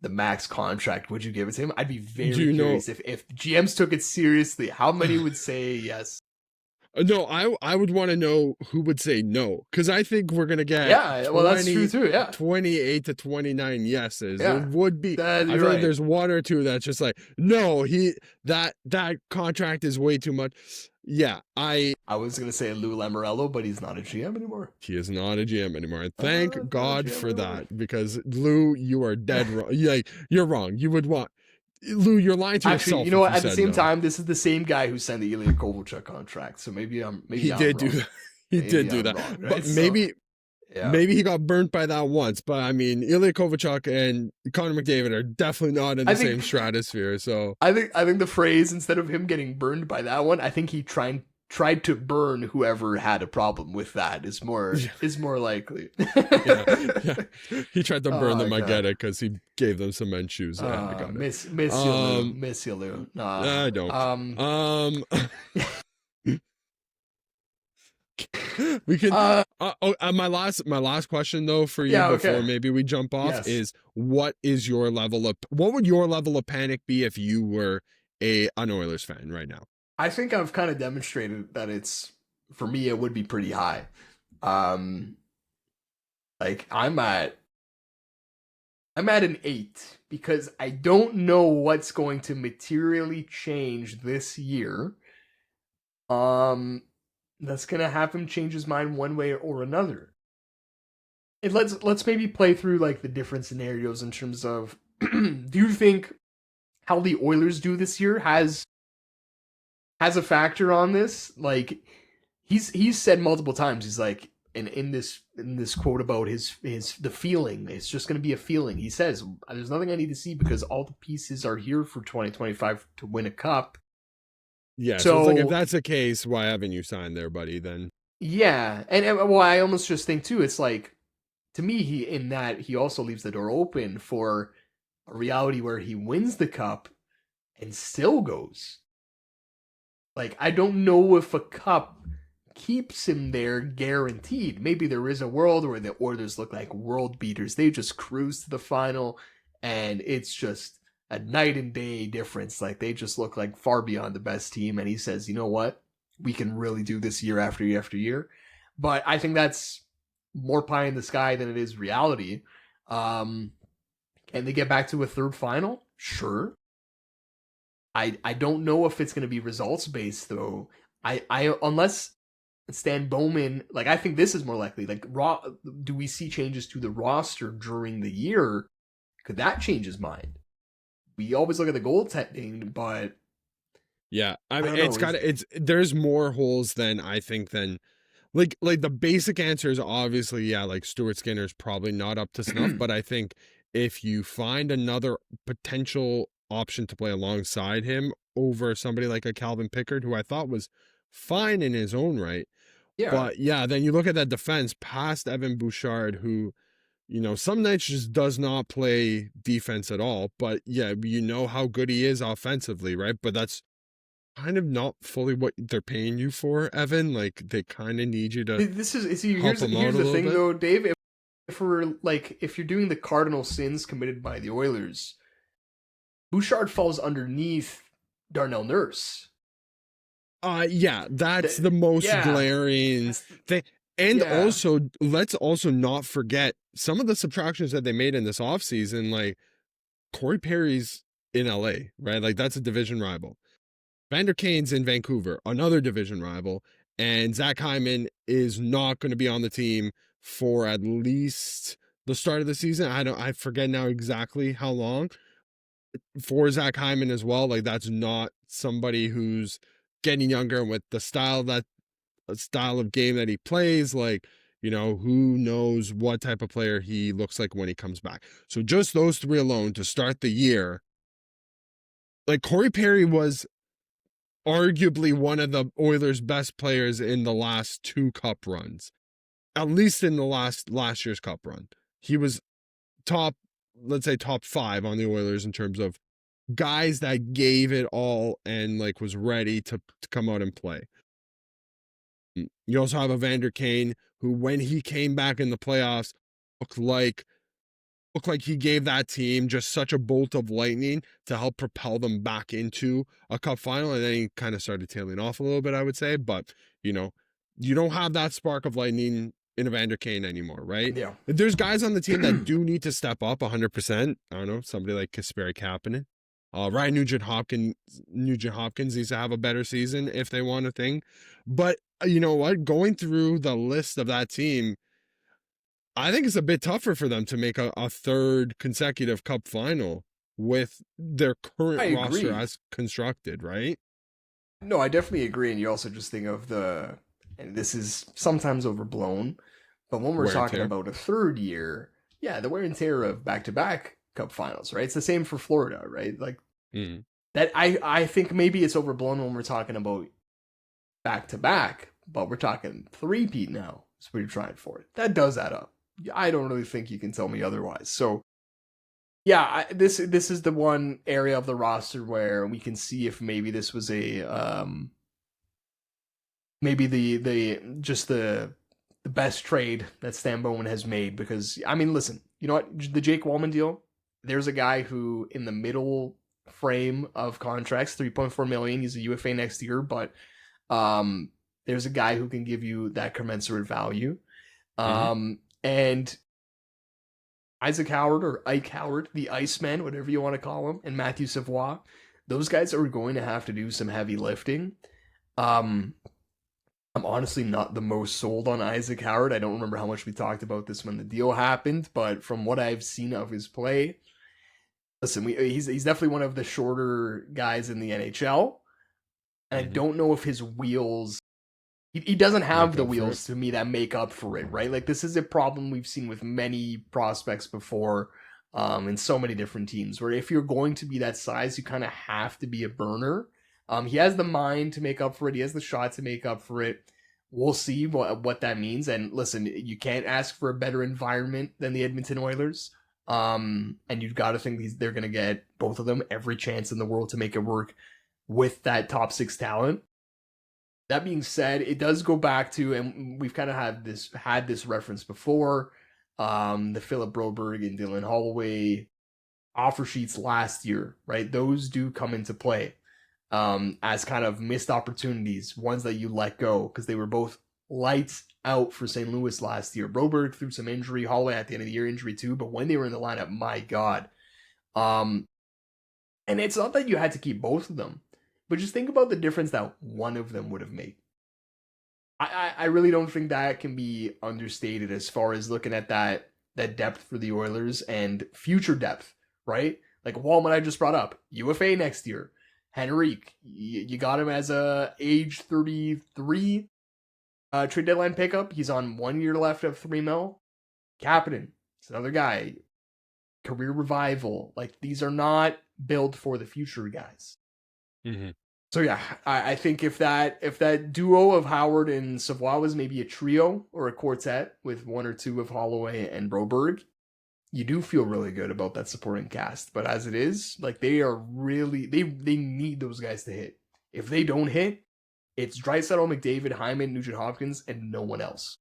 the max contract, would you give it to him? I'd be very curious if GMs took it seriously, how many would say yes? No, I would want to know who would say no, because I think we're gonna get that's true too. 28 to 29 yeses. Yeah. It would be. I feel like there's one or two that's just like, no, that contract is way too much. Yeah, I was gonna say Lou Lamoriello, but he's not a GM anymore. He is not a GM anymore. Thank God for that, because Lou, you are dead wrong. Like, you're wrong. You would want. Lou, you're lying to yourself. Actually, you know what? At the same time, this is the same guy who signed the Ilya Kovalchuk contract. So maybe he did do that. He did do that. Wrong, right? But maybe he got burnt by that once. But I mean, Ilya Kovalchuk and Connor McDavid are definitely not in the same stratosphere. So I think the phrase, instead of him getting burned by that one, I think he tried to burn whoever had a problem with that is more likely. He tried to burn them. I get it, because he gave them cement shoes. I got it. Miss you, Lou. I don't. We can. My last question though for you before maybe we jump off is, what would your level of panic be if you were an Oilers fan right now? I think I've kind of demonstrated that for me, it would be pretty high. Like, I'm at an 8, because I don't know what's going to materially change this year. That's going to have him change his mind one way or another. And let's maybe play through like the different scenarios in terms of, do you think how the Oilers do this year has a factor on this? Like, he's said multiple times, he's like, in this quote about the feeling, it's just going to be a feeling. He says, there's nothing I need to see because all the pieces are here for 2025 to win a cup. Yeah, so it's like, if that's the case, why haven't you signed there, buddy? Then yeah, and well, I almost just think too, it's like, to me, he also leaves the door open for a reality where he wins the cup and still goes. Like, I don't know if a cup keeps him there guaranteed. Maybe there is a world where the Oilers look like world beaters. They just cruise to the final, and it's just a night and day difference. Like, they just look like far beyond the best team, and he says, you know what? We can really do this year after year after year. But I think that's more pie in the sky than it is reality. Can they get back to a third final? Sure. I don't know if it's going to be results based though. I unless Stan Bowman, like, I think this is more likely. Like, do we see changes to the roster during the year? Could that change his mind? We always look at the goaltending, but yeah, I mean, there's more holes than I think than like the basic answer is obviously, yeah, like Stuart Skinner's probably not up to snuff, but I think if you find another potential option to play alongside him over somebody like a Calvin Pickard, who I thought was fine in his own right. Yeah. But yeah, then you look at that defense past Evan Bouchard, who, some nights just does not play defense at all. But yeah, you know how good he is offensively, right? But that's kind of not fully what they're paying you for, Evan. Like, they kind of need you to This is see, help here's him out here's a the little thing bit. though, Dave. If we're like if you're doing the cardinal sins committed by the Oilers, Bouchard falls underneath Darnell Nurse. Yeah, that's Th- the most yeah, glaring that's thing. And yeah. also, let's also not forget some of the subtractions that they made in this offseason. Like, Corey Perry's in LA, right? Like, that's a division rival. Vander Kane's in Vancouver, another division rival. And Zach Hyman is not going to be on the team for at least the start of the season. I forget now exactly how long. For Zach Hyman as well, like, that's not somebody who's getting younger, and with the style of game that he plays, like, who knows what type of player he looks like when he comes back. So just those three alone to start the year, like, Corey Perry was arguably one of the Oilers' best players in the last two cup runs, at least in the last year's cup run. He was top, let's say top 5 on the Oilers in terms of guys that gave it all and, like, was ready to come out and play. You also have Evander Kane, who, when he came back in the playoffs, looked like he gave that team just such a bolt of lightning to help propel them back into a cup final. And then he kind of started tailing off a little bit, I would say. But, you don't have that spark of lightning in Evander Kane anymore, right? Yeah. There's guys on the team that do need to step up 100%. I don't know, somebody like Kasperi Kapanen. Ryan Nugent-Hopkins needs to have a better season if they want a thing. But you know what? Going through the list of that team, I think it's a bit tougher for them to make a third consecutive cup final with their I current roster agree. as constructed, right? No, I definitely agree. And you also just think of and this is sometimes overblown, but when we're Wear and talking tear. about a third year, yeah, the wear and tear of back to back cup finals, right? It's the same for Florida, right? Like Mm. that, I think maybe it's overblown when we're talking about back to back, but we're talking three-peat now. That's what you're trying for. That does add up. I don't really think you can tell me otherwise. So yeah, this is the one area of the roster where we can see if maybe this was a maybe the best trade that Stan Bowman has made. Because I mean, listen, you know what, the Jake Wallman deal. There's a guy who in the middle frame of contracts, 3.4 million. He's a UFA next year, but um, there's a guy who can give you that commensurate value. Hmm. And Isaac Howard or Ike Howard, the Iceman, whatever you want to call him, and Matthew Savoie, those guys are going to have to do some heavy lifting. Um, I'm honestly not the most sold on Isaac Howard. I don't remember how much we talked about this when the deal happened, but from what I've seen of his play, listen, he's definitely one of the shorter guys in the NHL, and I Hmm. don't know if his wheels he doesn't have Make the up for it. wheels to me that make up for it, right? Like this is a problem we've seen with many prospects before, in so many different teams. Where if you're going to be that size, you kind of have to be a burner. He has the mind to make up for it. He has the shot to make up for it. We'll see what that means. And listen, you can't ask for a better environment than the Edmonton Oilers. And you've got to think they're going to get both of them every chance in the world to make it work with that top 6 talent. That being said, it does go back to, and we've kind of had this reference before, the Philip Broberg and Dylan Holloway offer sheets last year, right? Those do come into play as kind of missed opportunities, ones that you let go because they were both lights out for St. Louis last year. Broberg through some injury, Holloway at the end of the year injury too, but when they were in the lineup, my God. Um, and it's not that you had to keep both of them, but just think about the difference that one of them would have made. I really don't think that can be understated as far as looking at that depth for the Oilers and future depth, right? Like Wallman I just brought up, UFA next year. Henrique, you got him as a age 33. Trade deadline pickup. He's on 1 year left of $3 million. Kapanen, it's another guy. Career revival. Like, these are not built for the future guys. Mm-hmm. So yeah, I think if that duo of Howard and Savoie was maybe a trio or a quartet with one or two of Holloway and Broberg, you do feel really good about that supporting cast. But as it is, like, they are really they need those guys to hit. If they don't hit, it's Draisaitl, McDavid, Hyman, Nugent Hopkins, and no one else.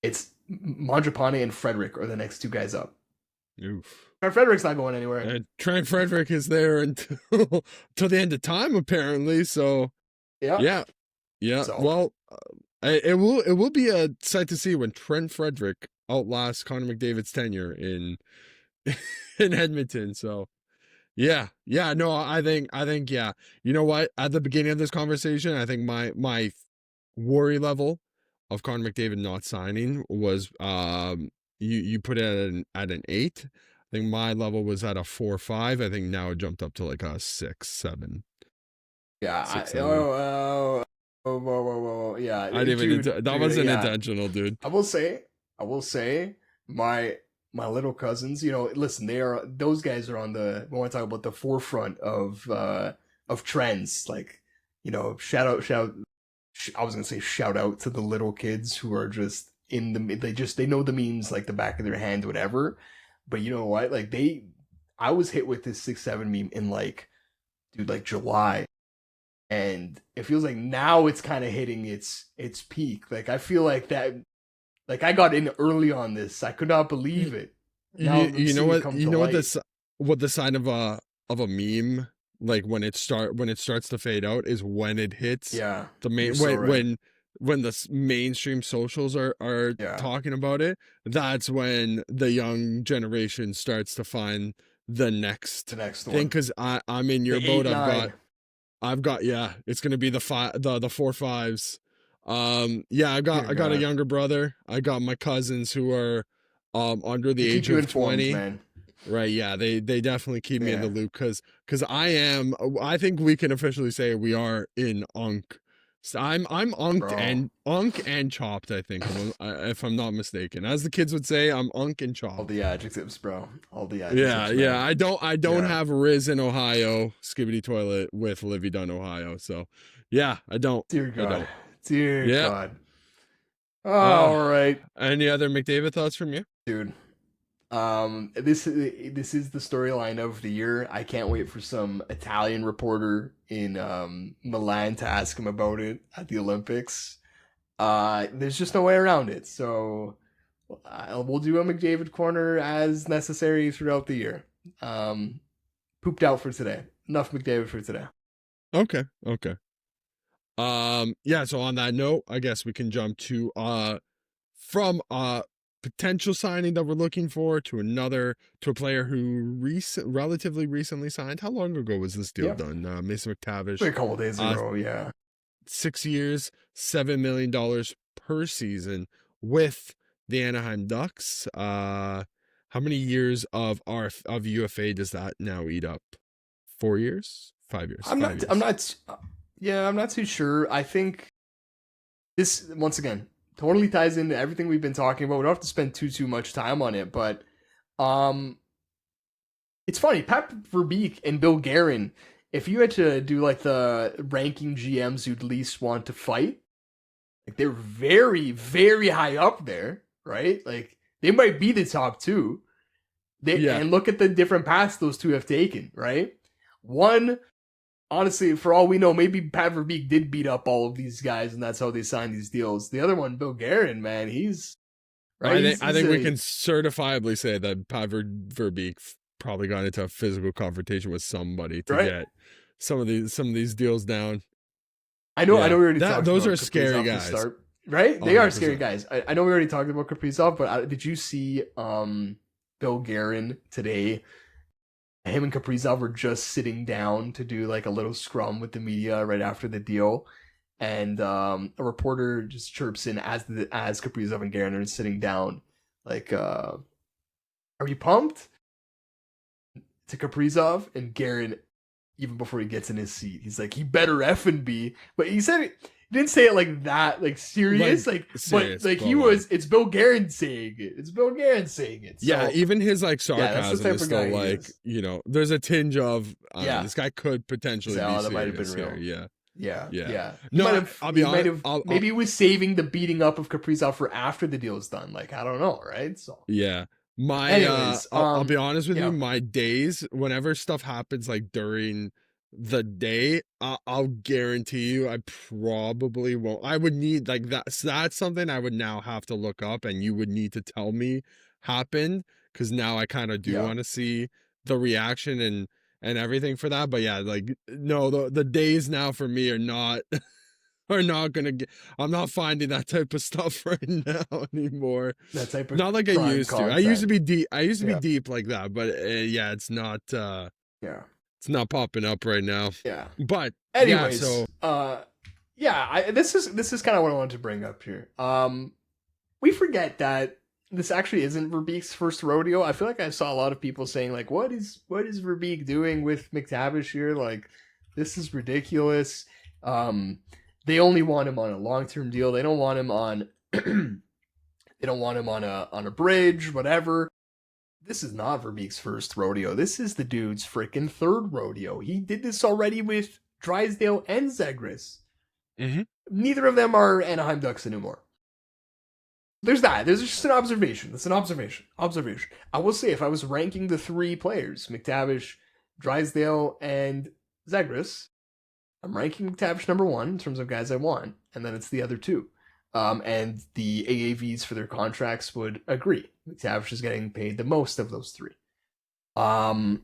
It's Mangiapane and Frederick are the next two guys up. Oof. Frederick's not going anywhere. Trent Frederick is there until the end of time, apparently. So yeah. So. Well, it will be a sight to see when Trent Frederick outlasts Connor McDavid's tenure in Edmonton. So yeah. No, I think yeah. You know what? At the beginning of this conversation, I think my worry level of Connor McDavid not signing was you put it at an 8. I think my level was at a 4 or 5. I think now it jumped up to like a 6, 7. Yeah. 6, 7. Whoa. Yeah. I didn't even that wasn't intentional, dude. I will say my little cousins, listen, those guys are on we want to talk about the forefront of trends. Like, shout out I was gonna say shout out to the little kids who are just they know the memes like the back of their hand, whatever. But you know what? Like, I was hit with this 6-7 meme in like July, and it feels like now it's kind of hitting its peak. Like, I feel like that, like, I got in early on this. I could not believe it. Now you know what the sign of a meme, like when it starts to fade out, is when it hits the main when the mainstream socials are talking about it. That's when the young generation starts to find the next thing. Because I'm in your boat. I've got it's gonna be the 4 5s. I got a younger brother. I got my cousins who are under the age of 20. Man. Right, yeah, they definitely keep me in the loop because I think we can officially say we are in Unk. So I'm unk and chopped, I think, if I'm not mistaken. As the kids would say, I'm unk and chopped. All the adjectives, bro. All the adjectives. Yeah. I don't have Riz in Ohio, Skibbity Toilet with Livy Dunn, Ohio. So yeah, I don't. Dear God. Dear God. All right. Any other McDavid thoughts from you? Dude. This is the storyline of the year. I can't wait for some Italian reporter in Milan to ask him about it at the Olympics. There's just no way around it. So we'll do a McDavid corner as necessary throughout the year. Pooped out for today. Enough McDavid for today. Okay. So on that note, I guess we can jump to from potential signing that we're looking for to a player who relatively recently signed. How long ago was this deal done? Mason McTavish. A couple days ago, 6 years, $7 million per season with the Anaheim Ducks. How many years of UFA does that now eat up? 4 years? 5 years? I'm not too sure. I think this, once again, totally ties into everything we've been talking about. We don't have to spend too much time on it, but it's funny. Pat Verbeek and Bill Guerin, if you had to do like the ranking GMs you'd least want to fight, like, they're very, very high up there, right? Like, they might be the top two. And look at the different paths those two have taken, right? One, honestly, for all we know, maybe Pat Verbeek did beat up all of these guys, and that's how they signed these deals. The other one, Bill Guerin, man, he's right. I think we can certifiably say that Pat Verbeek probably got into a physical confrontation with somebody to get some of these deals down. I know. We already talked about those are scary guys, right? They are scary guys. I know we already talked about Kaprizov, but did you see Bill Guerin today? Him and Kaprizov were just sitting down to do like a little scrum with the media right after the deal, and a reporter just chirps in as Kaprizov and Guerin are sitting down, like, "Are you pumped?" To Kaprizov, and Guerin, even before he gets in his seat, he's like, "He better effing be." But he said He didn't say it like that, like serious, serious, but he was. It's Bill Guerin saying it. It's Bill Guerin saying it. So, yeah, even his like sarcasm type is of still guy he like, is. you know, there's a tinge of Yeah. this guy could potentially be that might have been serious real. here. Yeah. Yeah. He No, might have. I'll be He might honest. have. Maybe he was saving the beating up of Kaprizov for after the deal is done. Like, I don't know, right? So Yeah. Anyways, I'll be honest with yeah. you, my days, whenever stuff happens like during the day, I'll guarantee you I probably won't. I would need like that's something I would now have to look up, and you would need to tell me happened, because now I kind of do Yeah. want to see the reaction and everything for that. But yeah, like no, the days now for me are not are not gonna get. I'm not finding that type of stuff right now anymore. That type of Not like I crime used to. I content. used to be deep. I used to Yeah. be deep like that, but yeah, it's not. Yeah. It's not popping up right now. Yeah. But Anyways, yeah, so this is kind of what I wanted to bring up here. We forget that this actually isn't Verbeek's first rodeo. I feel like I saw a lot of people saying like, what is Verbeek doing with McTavish here? Like, this is ridiculous. They only want him on a long-term deal. They don't want him on they don't want him on a bridge, whatever. This is not Verbeek's first rodeo. This is the dude's freaking third rodeo. He did this already with Drysdale and Zegras. Mm-hmm. Neither of them are Anaheim Ducks anymore. There's that. There's just an observation. That's an observation. I will say, if I was ranking the three players, McTavish, Drysdale, and Zegras, I'm ranking McTavish number one in terms of guys I want, and then it's the other two. And the AAVs for their contracts would agree. McTavish is getting paid the most of those three. So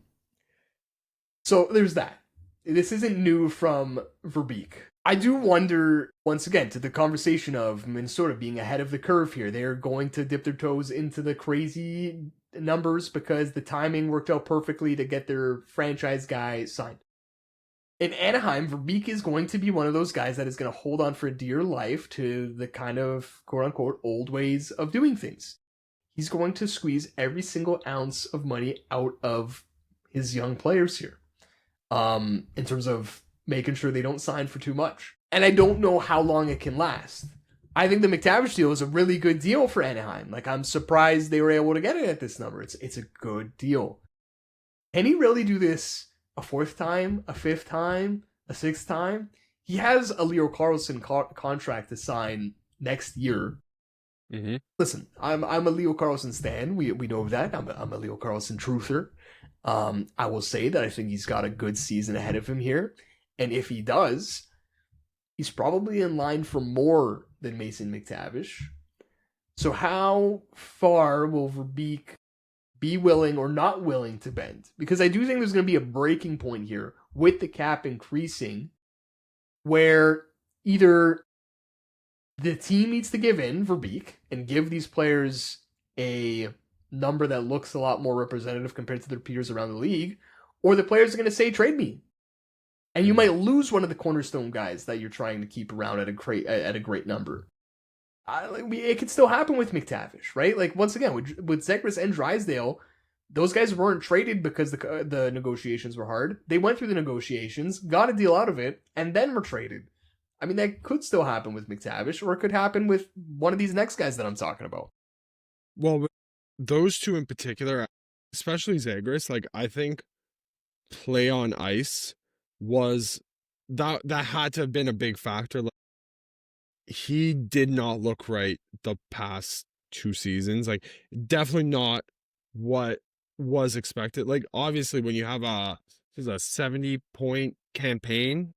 there's that. This isn't new from Verbeek. I do wonder, once again, to the conversation of Minnesota being ahead of the curve here. They're going to dip their toes into the crazy numbers because the timing worked out perfectly to get their franchise guy signed. In Anaheim, Verbeek is going to be one of those guys that is going to hold on for dear life to the kind of quote-unquote old ways of doing things. He's going to squeeze every single ounce of money out of his young players here, in terms of making sure they don't sign for too much. And I don't know how long it can last. I think the McTavish deal is a really good deal for Anaheim. Like, I'm surprised they were able to get it at this number. It's a good deal. Can he really do this a fourth time, a fifth time, a sixth time? He has a Leo Carlsson contract to sign next year. Mm-hmm. Listen, I'm a Leo Carlsson stan. We know that. I'm a Leo Carlsson truther. I will say that I think he's got a good season ahead of him here. And if he does, he's probably in line for more than Mason McTavish. So how far will Verbeek be willing or not willing to bend? Because I do think there's going to be a breaking point here with the cap increasing where either the team needs to give in, Verbeek, and give these players a number that looks a lot more representative compared to their peers around the league, or the players are going to say, trade me. And you might lose one of the cornerstone guys that you're trying to keep around at a great number. It could still happen with McTavish, right? Like, once again, with Zegras and Drysdale, those guys weren't traded because the negotiations were hard. They went through the negotiations, got a deal out of it, and then were traded. I mean, that could still happen with McTavish, or it could happen with one of these next guys that I'm talking about. Well, those two in particular, especially Zegras, like, I think play on ice was that had to have been a big factor. Like, he did not look right the past two seasons. Like, definitely not what was expected. Like, obviously, when you have a 70-point campaign,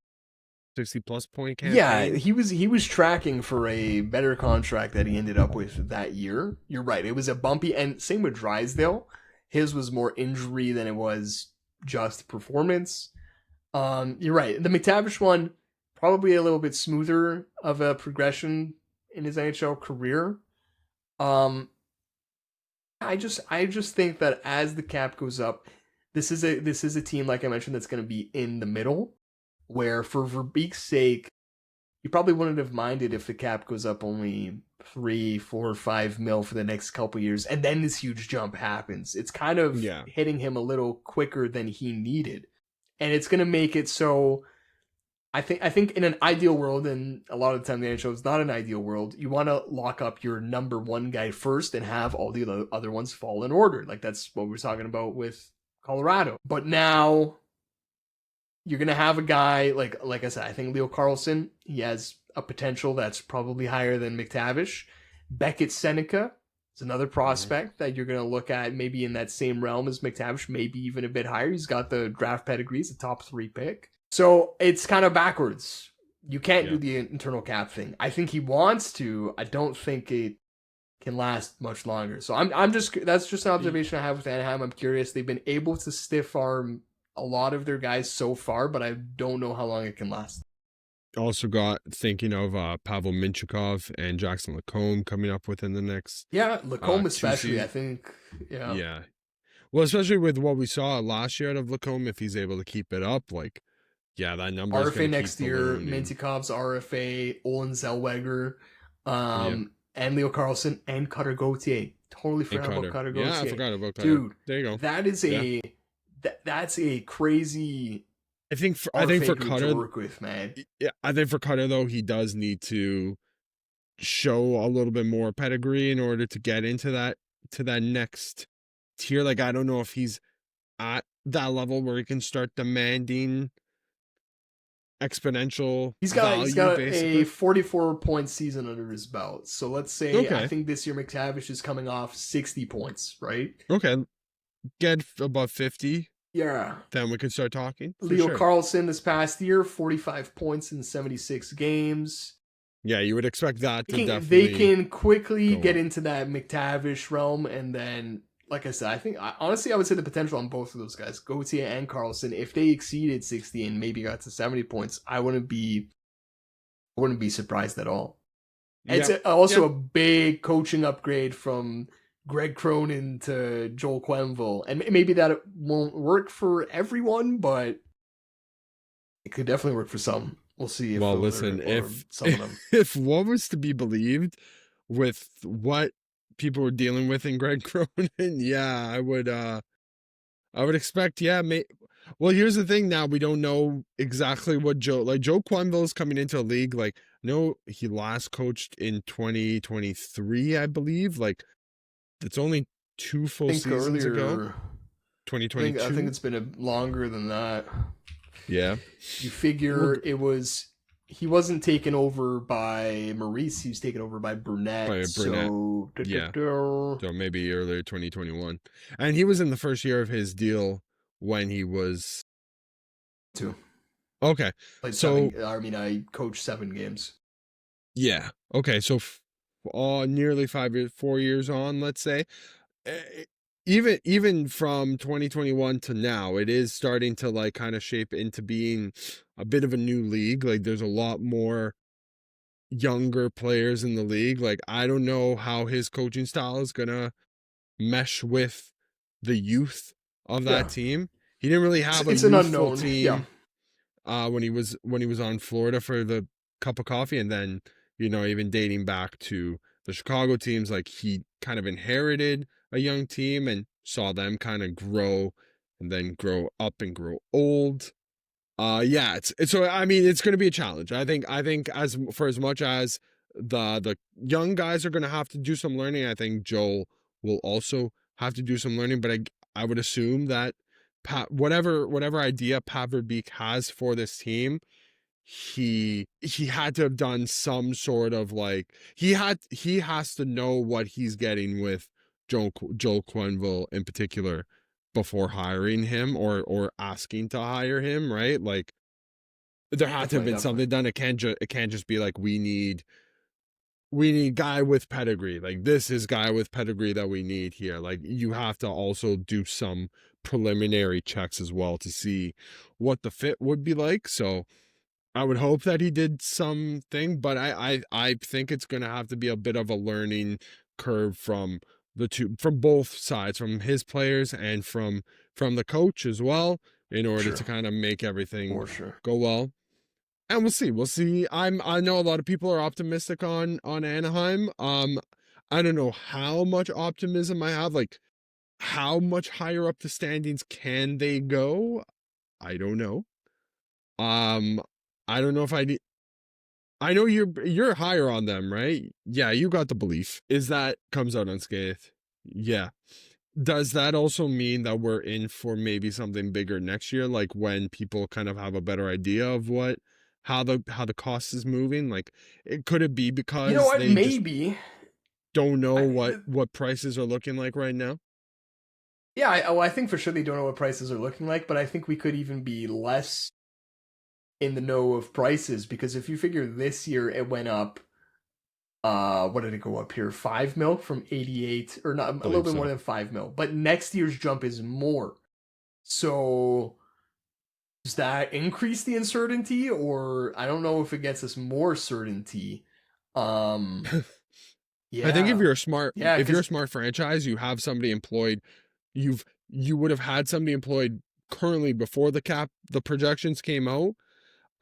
60+ point campaign. Yeah, he was tracking for a better contract that he ended up with that year. You're right. It was a bumpy, and same with Drysdale. His was more injury than it was just performance. You're right. The McTavish one, probably a little bit smoother of a progression in his NHL career. I just think that as the cap goes up, this is a team, like I mentioned, that's going to be in the middle, where for Verbeek's sake, you probably wouldn't have minded if the cap goes up only 3, 4, 5 mil for the next couple years, and then this huge jump happens. It's kind of hitting him a little quicker than he needed. And it's going to make it so I think in an ideal world, and a lot of the time the NHL is not an ideal world, you want to lock up your number one guy first and have all the other ones fall in order. Like that's what we're talking about with Colorado. But now you're gonna have a guy like I said, I think Leo Carlsson, he has a potential that's probably higher than McTavish. Beckett Seneca is another prospect that you're gonna look at maybe in that same realm as McTavish, maybe even a bit higher. He's got the draft pedigree, he's a top 3 pick. So it's kind of backwards. You can't do the internal cap thing. I think he wants to. I don't think it can last much longer. So I'm just that's just an observation I have with Anaheim. I'm curious. They've been able to stiff arm a lot of their guys so far, but I don't know how long it can last. Also got thinking of Pavel Minchikov and Jackson Lacombe coming up within the next. Yeah, Lacombe especially. I think. Yeah. Yeah. Well, especially with what we saw last year out of Lacombe, if he's able to keep it up, like, yeah, that number is RFA next year, Mintikov's RFA, Olin Zellweger, and Leo Carlsson, and Cutter Gauthier. Totally forgot about Cutter Gauthier. Yeah, I forgot about Cutter. Dude, there you go. That is that's a crazy. I think for Cutter to work with, man. Yeah, I think for Cutter though, he does need to show a little bit more pedigree in order to get into that next tier. Like, I don't know if he's at that level where he can start demanding exponential he's got basically. A 44-point season under his belt. So let's say I think this year McTavish is coming off 60 points, right? Okay. Get above 50. Yeah. Then we can start talking. Leo Carlsson this past year, 45 points in 76 games. Yeah, you would expect that to definitely. They can quickly get into that McTavish realm, and then, like I said, I think honestly I would say the potential on both of those guys, Gauthier and Carlsson, if they exceeded 60 and maybe got to 70 points, I wouldn't be surprised at all. Yeah. It's also a big coaching upgrade from Greg Cronin to Joel Quenneville, and maybe that won't work for everyone, but it could definitely work for some. We'll see. Well, listen, if what was to be believed with what people were dealing with in Greg Cronin, yeah, I would expect, yeah. Well, here's the thing. Now we don't know exactly what Joe Quenneville is coming into a league. Like, no, he last coached in 2023, I believe. Like, it's only 2 full seasons ago. 2022. I think it's been longer than that. Yeah. You figure he wasn't taken over by Maurice, he was taken over by Brunette. So, yeah. So maybe earlier 2021. And he was in the first year of his deal when he was 2. Okay. I coached 7 games. Yeah. Okay. So nearly 4 years on, let's say. Even from 2021 to now, it is starting to like kind of shape into being a bit of a new league. Like, there's a lot more younger players in the league. Like, I don't know how his coaching style is gonna mesh with the youth of that team. He didn't really have a youthful team when he was on Florida for the cup of coffee, and then, you know, even dating back to the Chicago teams, like, he kind of inherited a young team and saw them kind of grow and then grow up and grow old. Yeah, it's so, I mean, it's going to be a challenge. I think as much as the young guys are going to have to do some learning, I think Joel will also have to do some learning, but I would assume that whatever idea Pat Verbeek has for this team, he had to have done some sort of, like, he has to know what he's getting with Joel Quenneville in particular before hiring him or asking to hire him, right? Like, there had to have been something done. It can't just be like, we need guy with pedigree. Like, this is guy with pedigree that we need here. Like, you have to also do some preliminary checks as well to see what the fit would be like. So I would hope that he did something, but I think it's going to have to be a bit of a learning curve from both sides, from his players and from the coach as well, in order to kind of make everything go well. And we'll see. I know a lot of people are optimistic on Anaheim. I don't know how much optimism I have. Like, how much higher up the standings can they go? I don't know. I don't know if I need. I know you're higher on them, right? Yeah, you got the belief. Is that comes out unscathed? Yeah. Does that also mean that we're in for maybe something bigger next year, like when people kind of have a better idea of how the cost is moving? Like, could it be You know because what? they just Maybe. don't know I, what prices are looking like right now? yeah, I think for sure they don't know what prices are looking like, but I think we could even be less in the know of prices because if you figure this year it went up, what did it go up here? 5 mil from 88, or not, a little Believe bit more so. than 5 mil, but next year's jump is more. So does that increase the uncertainty, or I don't know if it gets us more certainty. Um, I think yeah, yeah, if you're a because smart franchise, you have somebody employed. You would have had somebody employed currently before the projections came out,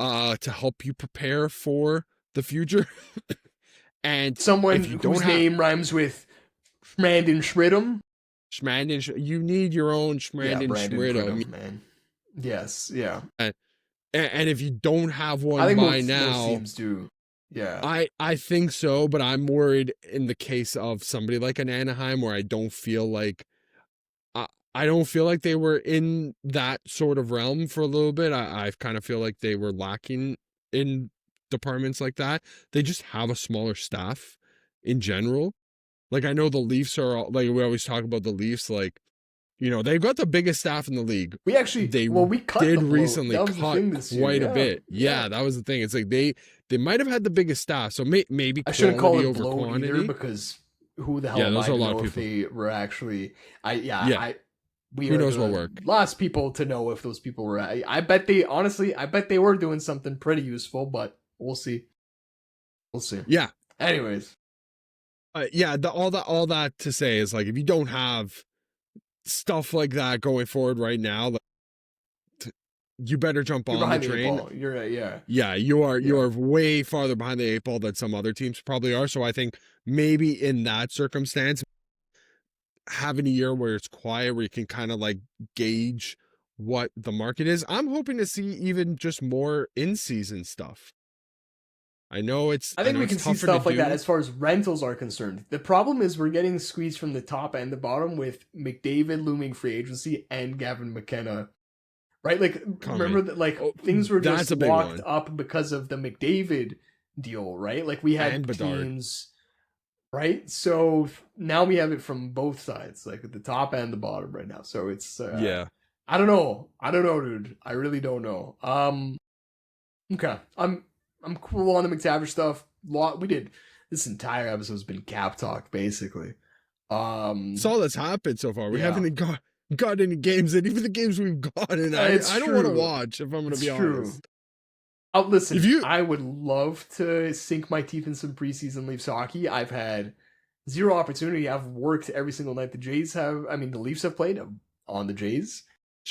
to help you prepare for the future. And someone if you don't whose have name rhymes with Brandon Schmidum. Schmanden, you need your own Yeah, Schmanden Brandon Schmidt. Schmidum, man. Yes, yeah. And if you don't have I one think by most now, teams do. Yeah. I think so, but I'm worried in the case of somebody like an Anaheim where I don't feel like they were in that sort of realm for a little bit. I kind of feel like they were lacking in departments like that. They just have a smaller staff in general. Like I know the Leafs are like we always talk about the Leafs, like, they've got the biggest staff in the league. We actually, They well, we cut the did bloat. recently That was the cut thing this year. quite a Yeah, bit. yeah. Yeah, that was the thing. It's like they might have had the biggest staff, so maybe I shouldn't call quality it over bloat either quantity. because who the hell Yeah, am those I are a to lot of know if people. they were actually? Yeah, We who are knows what the work? last people to know if those people were. I bet they honestly, I bet they were doing something pretty useful, but we'll see. We'll see. Yeah, Anyways, yeah. All that to say is like if you don't have stuff like that going forward right now, like, you better jump you're on the behind the eight train. ball. You're right. Yeah, Yeah, you yeah. are way farther behind the eight ball than some other teams probably are. So I think maybe in that circumstance, having a year where it's quiet, where you can kind of like gauge what the market is. I'm hoping to see even just more in season stuff. I I think know we it's can see tougher to stuff like that do. as far as rentals are concerned. The problem is we're getting squeezed from the top and the bottom with McDavid looming free agency and Gavin McKenna. Right? Like Coming. remember that like Oh, things were just that's a big locked one. up because of the McDavid deal, right? Like we And had Bedard. teams, right? So now we have it from both sides, like at the top and the bottom right now. So it's Yeah. I don't know. I don't know, dude. I really don't know. Okay. I'm cool on the McTavish stuff. We did this entire episode's been cap talk basically. That's all that's happened so far. We Yeah. haven't got any games, and even the games we've gotten, It's I don't want to true. watch, if I'm gonna It's be true. honest. Oh, If listen, you I would love to sink my teeth in some preseason Leafs hockey. I've had zero opportunity. I've worked every single night the Jays have. I mean, the Leafs have played on the Jays,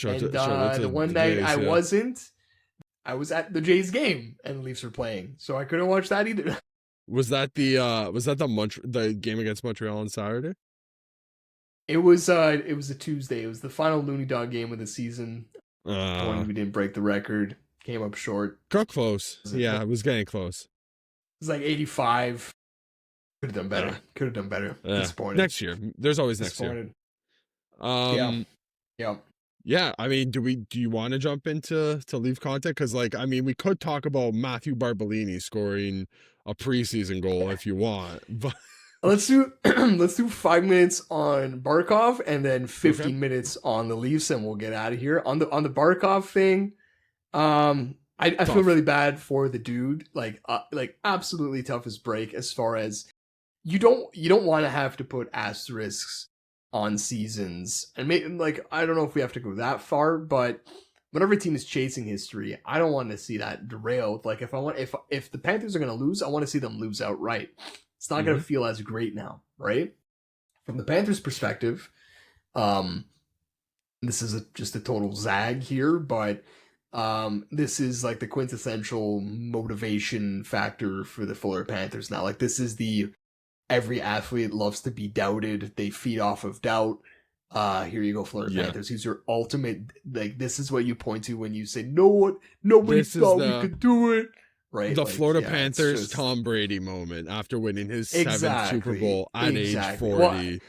and shout out to the one the night I Jays, yeah. wasn't, I was at the Jays game and the Leafs were playing, so I couldn't watch that either. Was that the game against Montreal on Saturday? It was a Tuesday. It was the final Looney Dog game of the season. One we didn't break the record. Came up short. Got close. It Yeah, it was getting close. was like 85. Could have done better. Could have done better. Disappointed. Next year. There's always next year. Yeah. Yeah. Yeah, I mean, do you want to jump into Leaf content? Because like, I mean, we could talk about Matthew Barbalini scoring a preseason goal if you want, but Let's do 5 minutes on Barkov and then 15 okay. minutes on the Leafs, and we'll get out of here. On the Barkov thing, I feel really bad for the dude. Like absolutely toughest break as far as you don't want to have to put asterisks on seasons, and like I don't know if we have to go that far, but whenever a team is chasing history, I don't want to see that derailed. Like if the Panthers are going to lose, I want to see them lose outright. It's not going to feel as great now, right? From the Panthers' perspective, this is just a total zag here, but this is like the quintessential motivation factor for the Florida Panthers now. Like this is every athlete loves to be doubted. They feed off of doubt. Here you go, Florida Yeah. Panthers. He's your ultimate, like, this is what you point to when you say, nobody This is thought we could do it. Right? The Like, Florida yeah, it's Panthers just- Tom Brady moment after winning his seventh Super Exactly, Bowl at age exactly.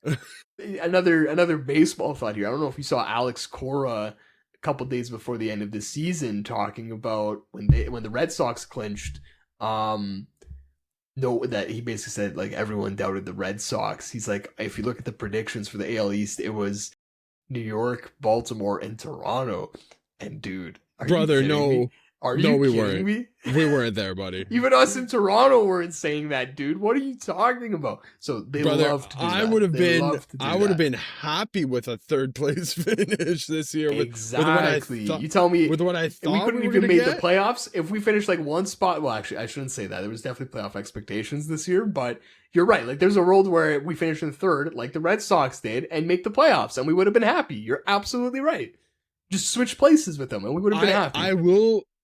40. Another baseball thought here. I don't know if you saw Alex Cora a couple days before the end of the season talking about when the Red Sox clinched. No, that he basically said like everyone doubted the Red Sox. He's like, if you look at the predictions for the AL East, it was New York, Baltimore, and Toronto. And dude, Brother, no. Me? Are no, you we kidding weren't. me? We weren't there, buddy. Even us in Toronto weren't saying that, dude. What are you talking about? So they love to do that. I would have been happy with a third place finish this year. Exactly. With what you tell me with what I thought we couldn't we even make get? the playoffs if we finished like one spot. Well, actually, I shouldn't say that. There was definitely playoff expectations this year, but you're right. Like, there's a world where we finish in third, like the Red Sox did, and make the playoffs, and we would have been happy. You're absolutely right. Just switch places with them, and we would have been happy.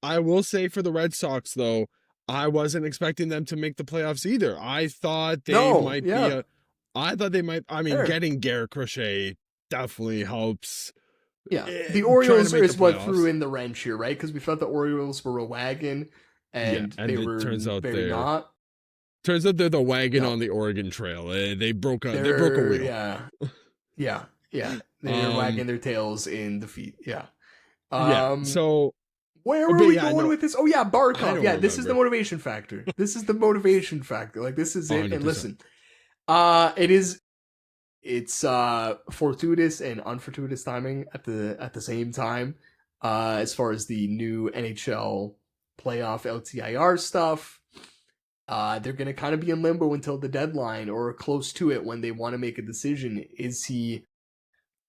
I will say for the Red Sox, though, I wasn't expecting them to make the playoffs either. I thought they might be I thought they might. I mean, getting Garrett Crochet definitely helps. Yeah, the Orioles is what threw in the wrench here, right? Because we thought the Orioles were a wagon, and they were not. Turns out they're the wagon on the Oregon Trail. They broke a wheel. Yeah. They're wagging their tails in defeat. Yeah. So where were we going with this? Oh yeah, Barkov. Yeah, this is the motivation factor. This is the motivation factor. Like, this is it. 100%. And listen, it's fortuitous and unfortuitous timing at the same time. As far as the new NHL playoff LTIR stuff, they're gonna kind of be in limbo until the deadline or close to it when they want to make a decision. Is he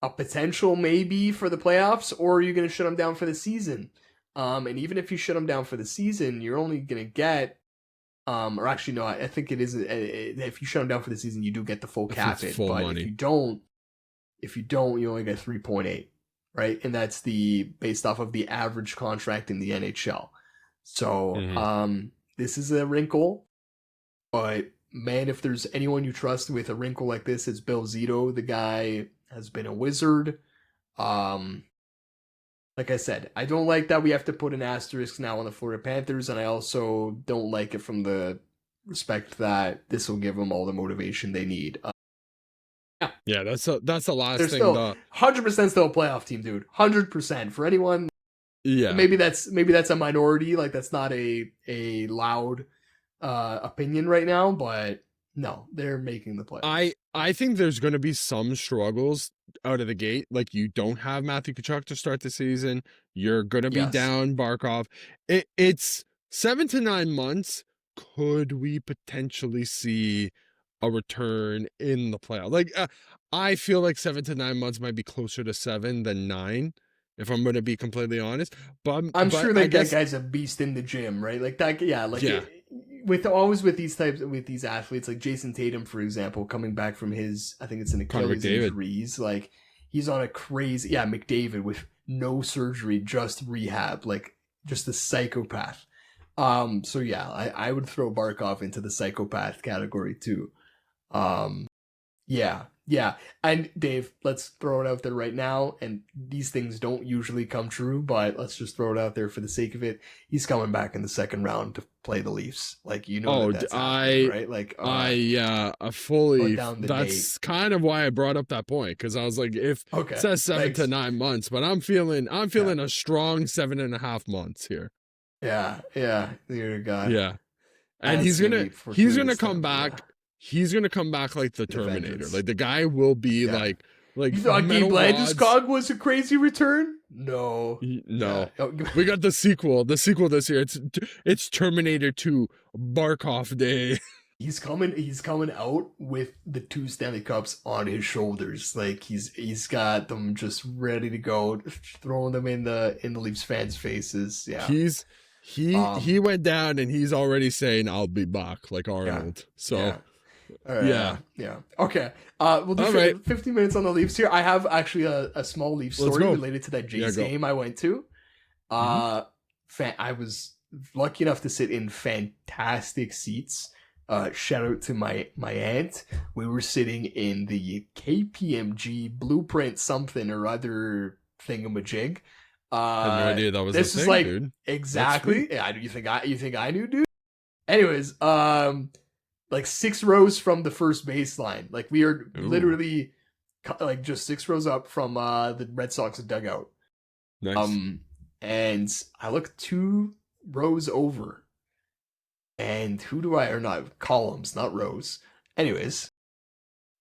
a potential maybe for the playoffs, or are you gonna shut him down for the season? And even if you shut him down for the season, you're only gonna get, or actually no, I think it is. If you shut him down for the season, you do get the full cap hit. But money. if you don't, you only get 3.8, right? And that's based off of the average contract in the NHL. So, this is a wrinkle, but man, if there's anyone you trust with a wrinkle like this, it's Bill Zito. The guy has been a wizard. Like I said, I don't like that we have to put an asterisk now on the Florida Panthers, and I also don't like it from the respect that this will give them all the motivation they need. Yeah, that's the last thing. Still 100% still a playoff team, dude. 100% for anyone. Yeah, maybe that's a minority. Like, that's not a loud opinion right now, but no, they're making the playoffs. I think there's going to be some struggles out of the gate. Like, you don't have Matthew Tkachuk to start the season. You're going to be down Barkov. It's 7 to 9 months. Could we potentially see a return in the playoff? Like, I feel like 7 to 9 months might be closer to 7 than 9, if I'm going to be completely honest. But I'm sure that guy's a beast in the gym, right? Like that. Yeah. Like, with these athletes, like Jason Tatum, for example, coming back from his, I think it's an Achilles injuries, like, he's on a crazy, McDavid with no surgery, just rehab, like, just a psychopath. So yeah, I would throw Barkov into the psychopath category too. Yeah. And Dave, let's throw it out there right now. And these things don't usually come true, but let's just throw it out there for the sake of it. He's coming back in the second round to play the Leafs. Like, that's right? Like, fully. That's kind of why I brought up that point, because I was like, if it says 7 to 9 months, but I'm feeling a strong 7.5 months here. Yeah. Dear God. Yeah. And he's gonna come back. Yeah. He's gonna come back like the Terminator. Vengeance. Like, the guy will be like. You thought Gabe Landeskog was a crazy return? No. We got the sequel. The sequel this year. It's Terminator 2 Barkov Day. He's coming out with the 2 Stanley Cups on his shoulders. Like, he's got them just ready to go, throwing them in the Leafs fans' faces. Yeah. He went down and he's already saying, "I'll be back," like Arnold. So. Yeah. Okay. We'll do 15 minutes on the Leafs here. I have actually a small Leaf story related to that Jays game I went to. I was lucky enough to sit in fantastic seats shout out to my aunt. We were sitting in the KPMG Blueprint something or other thingamajig. I had no idea that was this a is thing, like dude. exactly. Yeah, you think I knew, dude? Anyways, like 6 rows from the first baseline. Like we are literally like just 6 rows up from the Red Sox dugout. Nice. And I look 2 rows over. And who do I, or not, columns, not rows. Anyways,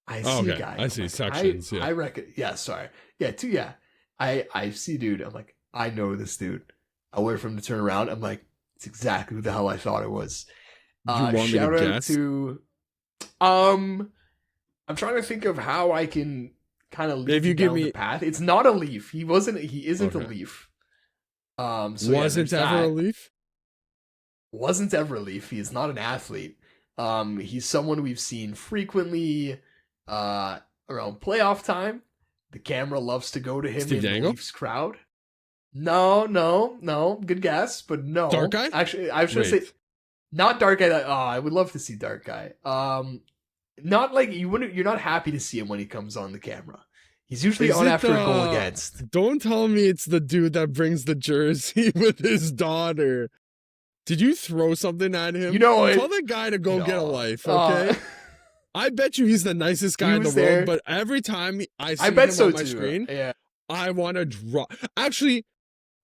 I see a guy. I see sections. I reckon, yeah, sorry. Yeah, I see dude. I'm like, I know this dude. I wait for him to turn around. I'm like, it's exactly who the hell I thought it was. You want me shout to out guess? to, I'm trying to think of how I can kind of lead you down the path. It's not a Leaf. He isn't a Leaf. So wasn't ever a Leaf? Wasn't ever a Leaf. He is not an athlete. He's someone we've seen frequently around playoff time. The camera loves to go to him in the Leafs crowd. No. Good guess, but no. Dark guy? Actually, I was going to say not dark guy. I would love to see dark guy. Not like you're not happy to see him when he comes on the camera. He's usually on after a goal against. Don't tell me it's the dude that brings the jersey with his daughter. Did you throw something at him? Tell that guy to go get a life, okay? I bet you he's the nicest guy in the world, but every time I see him on my screen, I want to drop. Actually,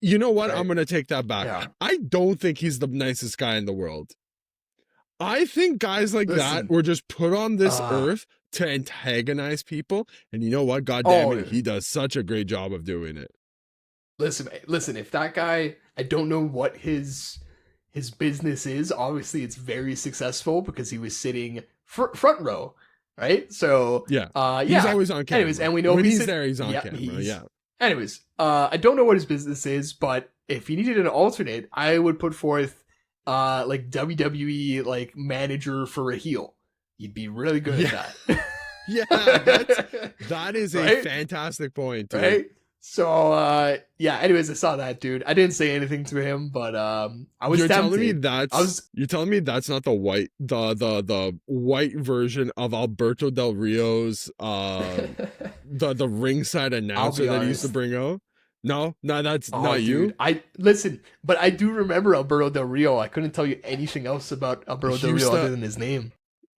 you know what? Right. I'm going to take that back. Yeah. I don't think he's the nicest guy in the world. I think guys like that were just put on this earth to antagonize people. And you know what? God damn it, he does such a great job of doing it. Listen, if that guy, I don't know what his business is. Obviously, it's very successful because he was sitting front row, right? So he's always on camera. Anyways, and we know when he's there, he's on camera. Anyways, I don't know what his business is, but if he needed an alternate, I would put forth like WWE like manager for a heel. You'd be really good at that. that is a fantastic point, dude. Right? So anyways, I saw that dude. I didn't say anything to him, but I was You're tempted. You're telling me that's not the white version of Alberto Del Rio's the ringside announcer that he used to bring out? No, that's not you. But I do remember Alberto Del Rio. I couldn't tell you anything else about Alberto Del Rio other than his name.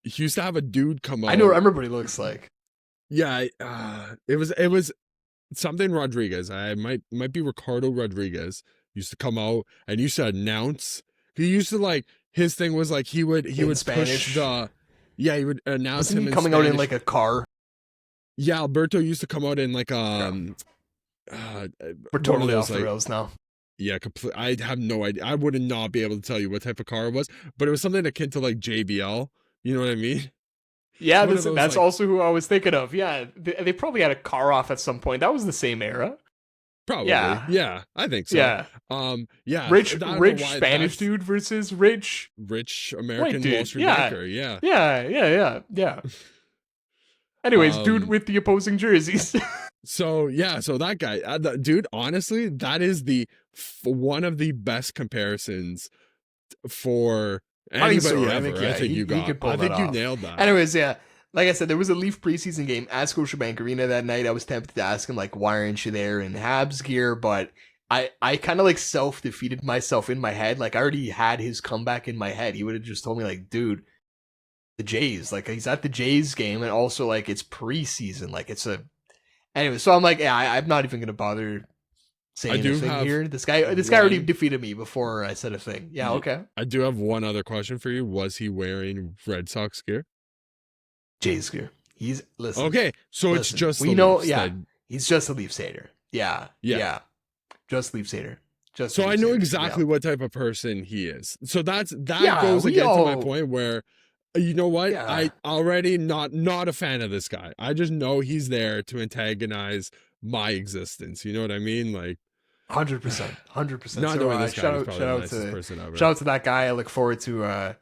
He used to have a dude come out. I remember what he looks like. Yeah, it was something Rodriguez. I might be Ricardo Rodriguez. Used to come out and used to announce. He used to like his thing was like he would Spanish. push he would announce Wasn't him he coming Spanish. Out in like a car. Yeah, Alberto used to come out in like we're totally off the rails now. Yeah, I have no idea. I would not be able to tell you what type of car it was, but it was something akin to like JBL. You know what I mean? Yeah, that's also who I was thinking of. Yeah, they probably had a car off at some point. That was the same era. Probably. Yeah, I think so. Yeah. Rich Spanish dude versus rich American Wall Street banker. Yeah. Anyways, dude with the opposing jerseys. So that guy, dude, honestly, that is one of the best comparisons for anybody ever. I think you nailed that. Anyways, like I said, there was a Leaf preseason game at Scotiabank Arena that night. I was tempted to ask him, like, why aren't you there in Habs gear? But I kind of like self-defeated myself in my head. Like, I already had his comeback in my head. He would have just told me, like, dude, the Jays, like, he's at the Jays game, and also, like, it's preseason. Like, it's a... Anyway, so I'm like, I'm not even going to bother saying anything here. This guy already defeated me before I said a thing. Yeah, okay. I do have one other question for you. Was he wearing Red Sox gear? Jays gear. Okay, so it's just we know. He's just a Leafs hater. Yeah. Just Leafs hater. So I know exactly what type of person he is. So that goes again to my point where, you know what? Yeah. I already not a fan of this guy. I just know he's there to antagonize my existence. You know what I mean? Like 100%. Not knowing this guy is probably the nicest person ever. Shout out to that guy. I look forward to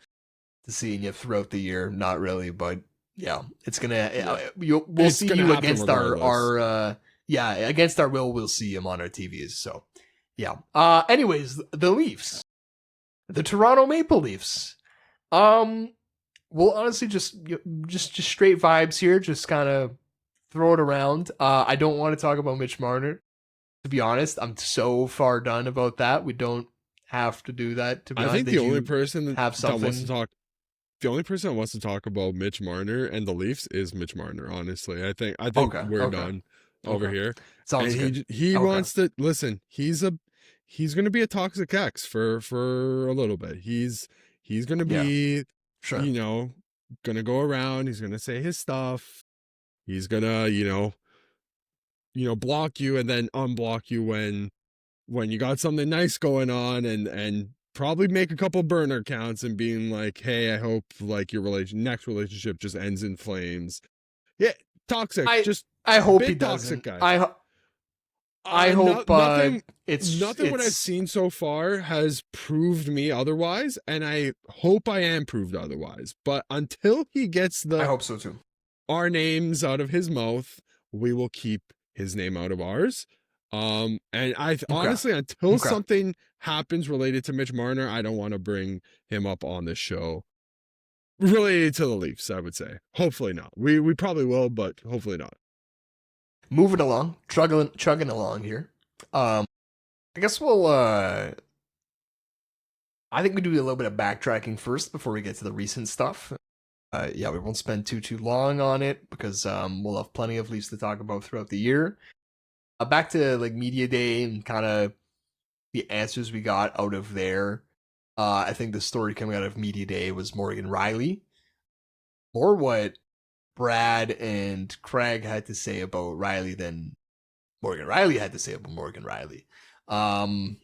seeing you throughout the year. Not really, but yeah, it's gonna. We'll see you against our against our will. We'll see him on our TVs. So yeah. Anyways, the Leafs, the Toronto Maple Leafs. We'll honestly just straight vibes here. Just kind of throw it around. I don't want to talk about Mitch Marner. To be honest, I'm so far done about that. We don't have to do that. To be I honest, think did the only you person have that wants to something? talk, the only person that wants to talk about Mitch Marner and the Leafs is Mitch Marner. Honestly, I think Okay, we're okay, done over okay. here, Sounds and good. he Okay, wants to listen. He's going to be a toxic ex for a little bit. He's going to yeah, be, sure. you know, going to go around. He's going to say his stuff. He's gonna, block you and then unblock you when you got something nice going on, and probably make a couple burner accounts and being like, hey, I hope like your next relationship just ends in flames. Yeah, toxic, I just I hope he big toxic doesn't. guy. I No, hope nothing what I've seen so far has proved me otherwise, and I hope I am proved otherwise. But until he gets I the hope so too. our names out of his mouth, we will keep his name out of ours. And Okay, honestly, until okay. something happens related to Mitch Marner, I don't want to bring him up on this show related to the Leafs. I would say, hopefully not. We probably will, but hopefully not. Moving along, chugging along here. I guess we'll. I think we do a little bit of backtracking first before we get to the recent stuff. Yeah, we won't spend too long on it because we'll have plenty of Leafs to talk about throughout the year. Back to like media day and kind of the answers we got out of there. I think the story coming out of media day was Morgan Riley, more what Brad and Craig had to say about Riley than Morgan Riley had to say about Morgan Riley. Um,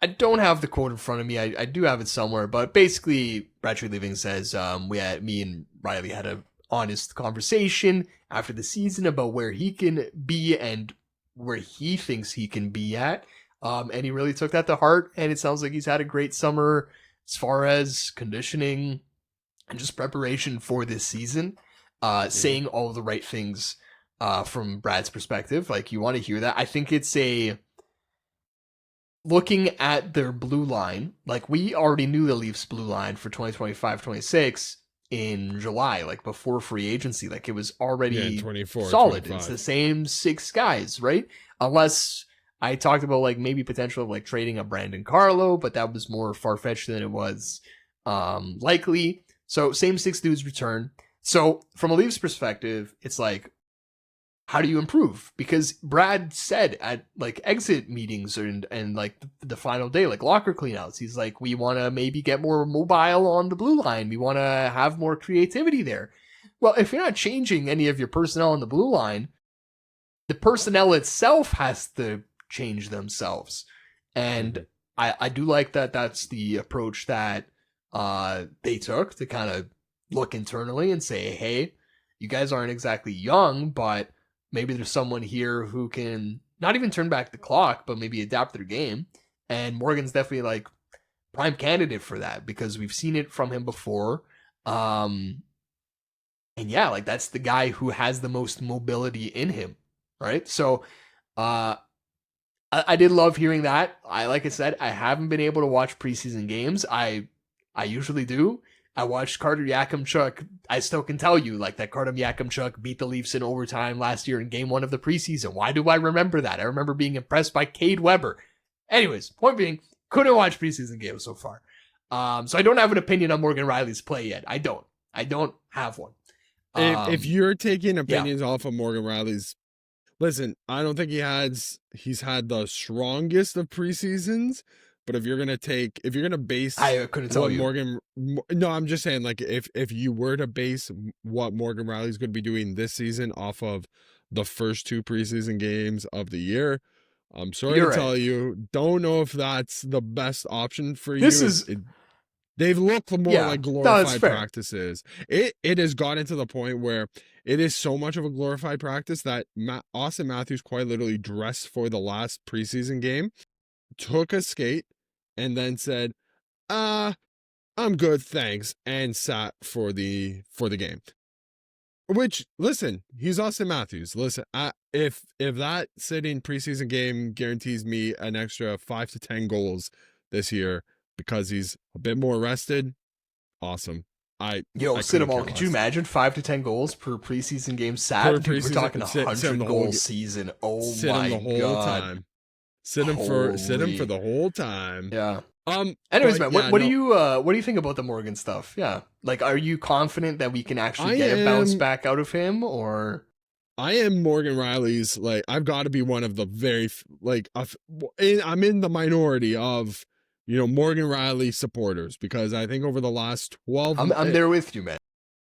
I don't have the quote in front of me. I do have it somewhere, but basically, Brad Living says me and Riley had a honest conversation after the season about where he can be and where he thinks he can be at. And he really took that to heart. And it sounds like he's had a great summer as far as conditioning and just preparation for this season. Mhm. Saying all the right things from Brad's perspective. Like, you want to hear that. I think it's a looking at their blue line, like we already knew the Leafs blue line for 2025-26 in July, like before free agency. Like it was Yeah, in already 24, solid. It's the 25. same six guys, right? Unless I talked about like maybe potential of like trading a Brandon Carlo, but that was more far fetched than it was likely. So same six dudes return. So from a Leafs perspective, it's like, how do you improve? Because Brad said at like exit meetings and like the final day, like locker cleanouts, he's like, we want to maybe get more mobile on the blue line. We want to have more creativity there. Well, if you're not changing any of your personnel on the blue line, the personnel itself has to change themselves. And Mhm. I do like that that's the approach that they took to kind of look internally and say, hey, you guys aren't exactly young, but maybe there's someone here who can not even turn back the clock, but maybe adapt their game. And Morgan's definitely like prime candidate for that because we've seen it from him before. Um, and yeah, like that's the guy who has the most mobility in him, right? So uh, I did love hearing that. Like I said, I haven't been able to watch preseason games. I usually do. I watched Carter Yakimchuk. I still can tell you like that Carter Yakimchuk beat the Leafs in overtime last year in Game 1 of the preseason. Why do I remember that? I remember being impressed by Cade Weber. Anyways, point being, couldn't watch preseason games so far. So I don't have an opinion on Morgan Riley's play yet. I don't. I don't have one. If Um, you're taking yeah, opinions off of Morgan Riley's, listen, I don't think he's had the strongest of preseasons, but if you're gonna base I couldn't tell what you. No, I'm just saying, like, if you were to base what Morgan Riley's going to be doing this season off of the first two preseason games of the year, I'm sorry to You're right. tell you, don't know if that's the best option for This you. is They've looked more yeah. like No, it's glorified fair. practices. It has gotten to the point where it is so much of a glorified practice that Austin Matthews quite literally dressed for the last preseason game, took a skate, and then said, "Uh, I'm good, thanks," and sat for the game. Which, listen, he's Austin Matthews. Listen, if that sitting preseason game guarantees me an extra 5 to 10 goals this year because he's a bit more rested, awesome. Yo, I couldn't Cinnamal, care could you less. imagine 5 to 10 goals per preseason game Per sat? Dude, we're talking preseason, a sit him 100 the whole goal season. Oh sit him my the whole god. time. Sit him for Holy. the whole time. Yeah. Anyways, But man, yeah, what do no, you think about the Morgan stuff? Yeah. Like, are you confident that we can actually I get a bounce am back out of him, or I am Morgan Riley's, like, I've got to be one of the I'm in the minority of, Morgan Riley supporters, because I think over the last 12, I'm there with you, man.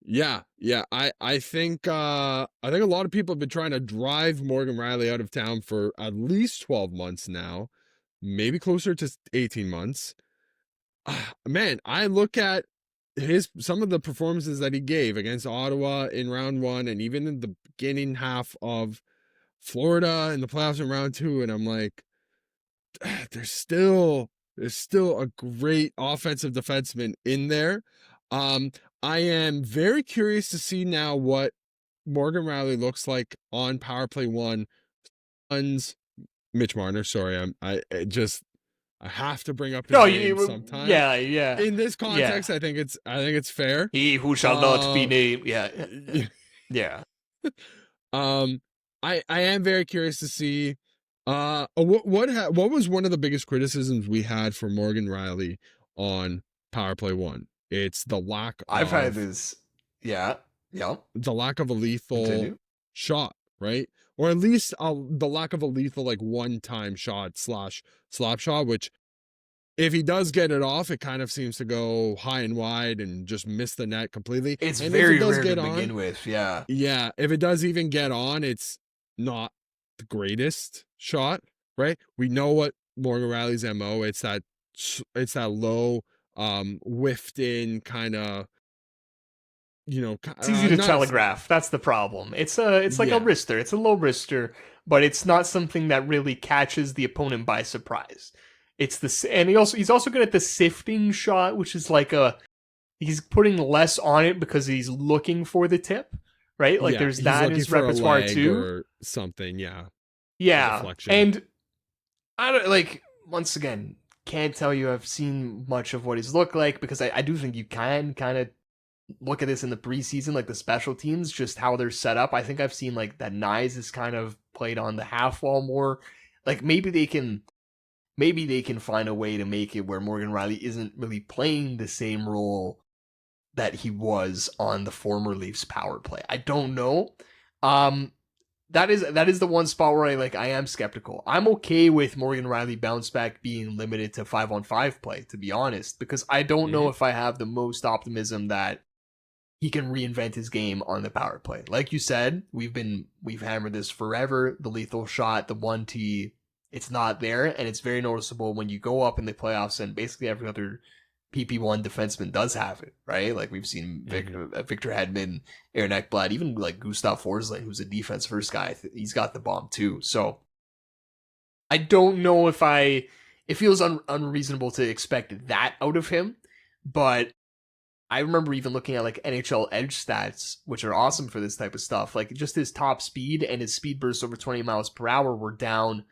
yeah, yeah, I think a lot of people have been trying to drive Morgan Riley out of town for at least 12 months now, maybe closer to 18 months. Man, I look at some of the performances that he gave against Ottawa in round one, and even in the beginning half of Florida in the playoffs in round two, and I'm like, there's still a great offensive defenseman in there. I am very curious to see now what Morgan Riley looks like on power play one. Suns, Mitch Marner. Sorry, I have to bring up his No, name sometime. yeah, yeah, In this yeah. context, I think it's fair. He who shall not be named. Yeah, yeah. um, I am very curious to see. What was one of the biggest criticisms we had for Morgan Riley on power play one? It's the lack I've had of this. Yeah, yeah. a lethal Continue. shot, right? Or at least the lack of a lethal, like, one-time shot / slap shot, which, if he does get it off, it kind of seems to go high and wide and just miss the net completely. It's And if it very does rare to get on, begin with. Yeah. yeah, if it does even get on, it's not the greatest shot, right? We know what Morgan Riley's MO. It's that low, whiffed in kind of, It's easy to not a, telegraph. That's the problem. It's like a yeah, wrister. It's a low wrister, but it's not something that really catches the opponent by surprise. And he's also good at the sifting shot, which is like he's putting less on it because he's looking for the tip, right? Like, yeah. there's He's that in looking his for a repertoire leg too. or something, yeah, a Yeah, deflection. and I don't like. Once again, can't tell you I've seen much of what he's looked like, because I do think you can kind of look at this in the preseason, like the special teams, just how they're set up. I think I've seen like that Nyes is kind of played on the half wall more. Like, maybe they can find a way to make it where Morgan Riley isn't really playing the same role that he was on the former Leafs power play. I don't know. Um, that is the one spot where I am skeptical. I'm okay with Morgan Riley bounce back being limited to 5-on-5 play, to be honest, because I don't know Mhm. if I have the most optimism that he can reinvent his game on the power play. Like you said, we've hammered this forever. The lethal shot, the 1T, it's not there, and it's very noticeable when you go up in the playoffs, and basically every other PP1 defenseman does have it, right? Like, we've seen Victor Hedman, Aaron Ekblad, even like Gustav Forsling, who's a defense first guy. He's got the bomb too. So I don't know if it feels unreasonable to expect that out of him, but I remember even looking at like NHL edge stats, which are awesome for this type of stuff. Like, just his top speed and his speed bursts over 20 miles per hour were down,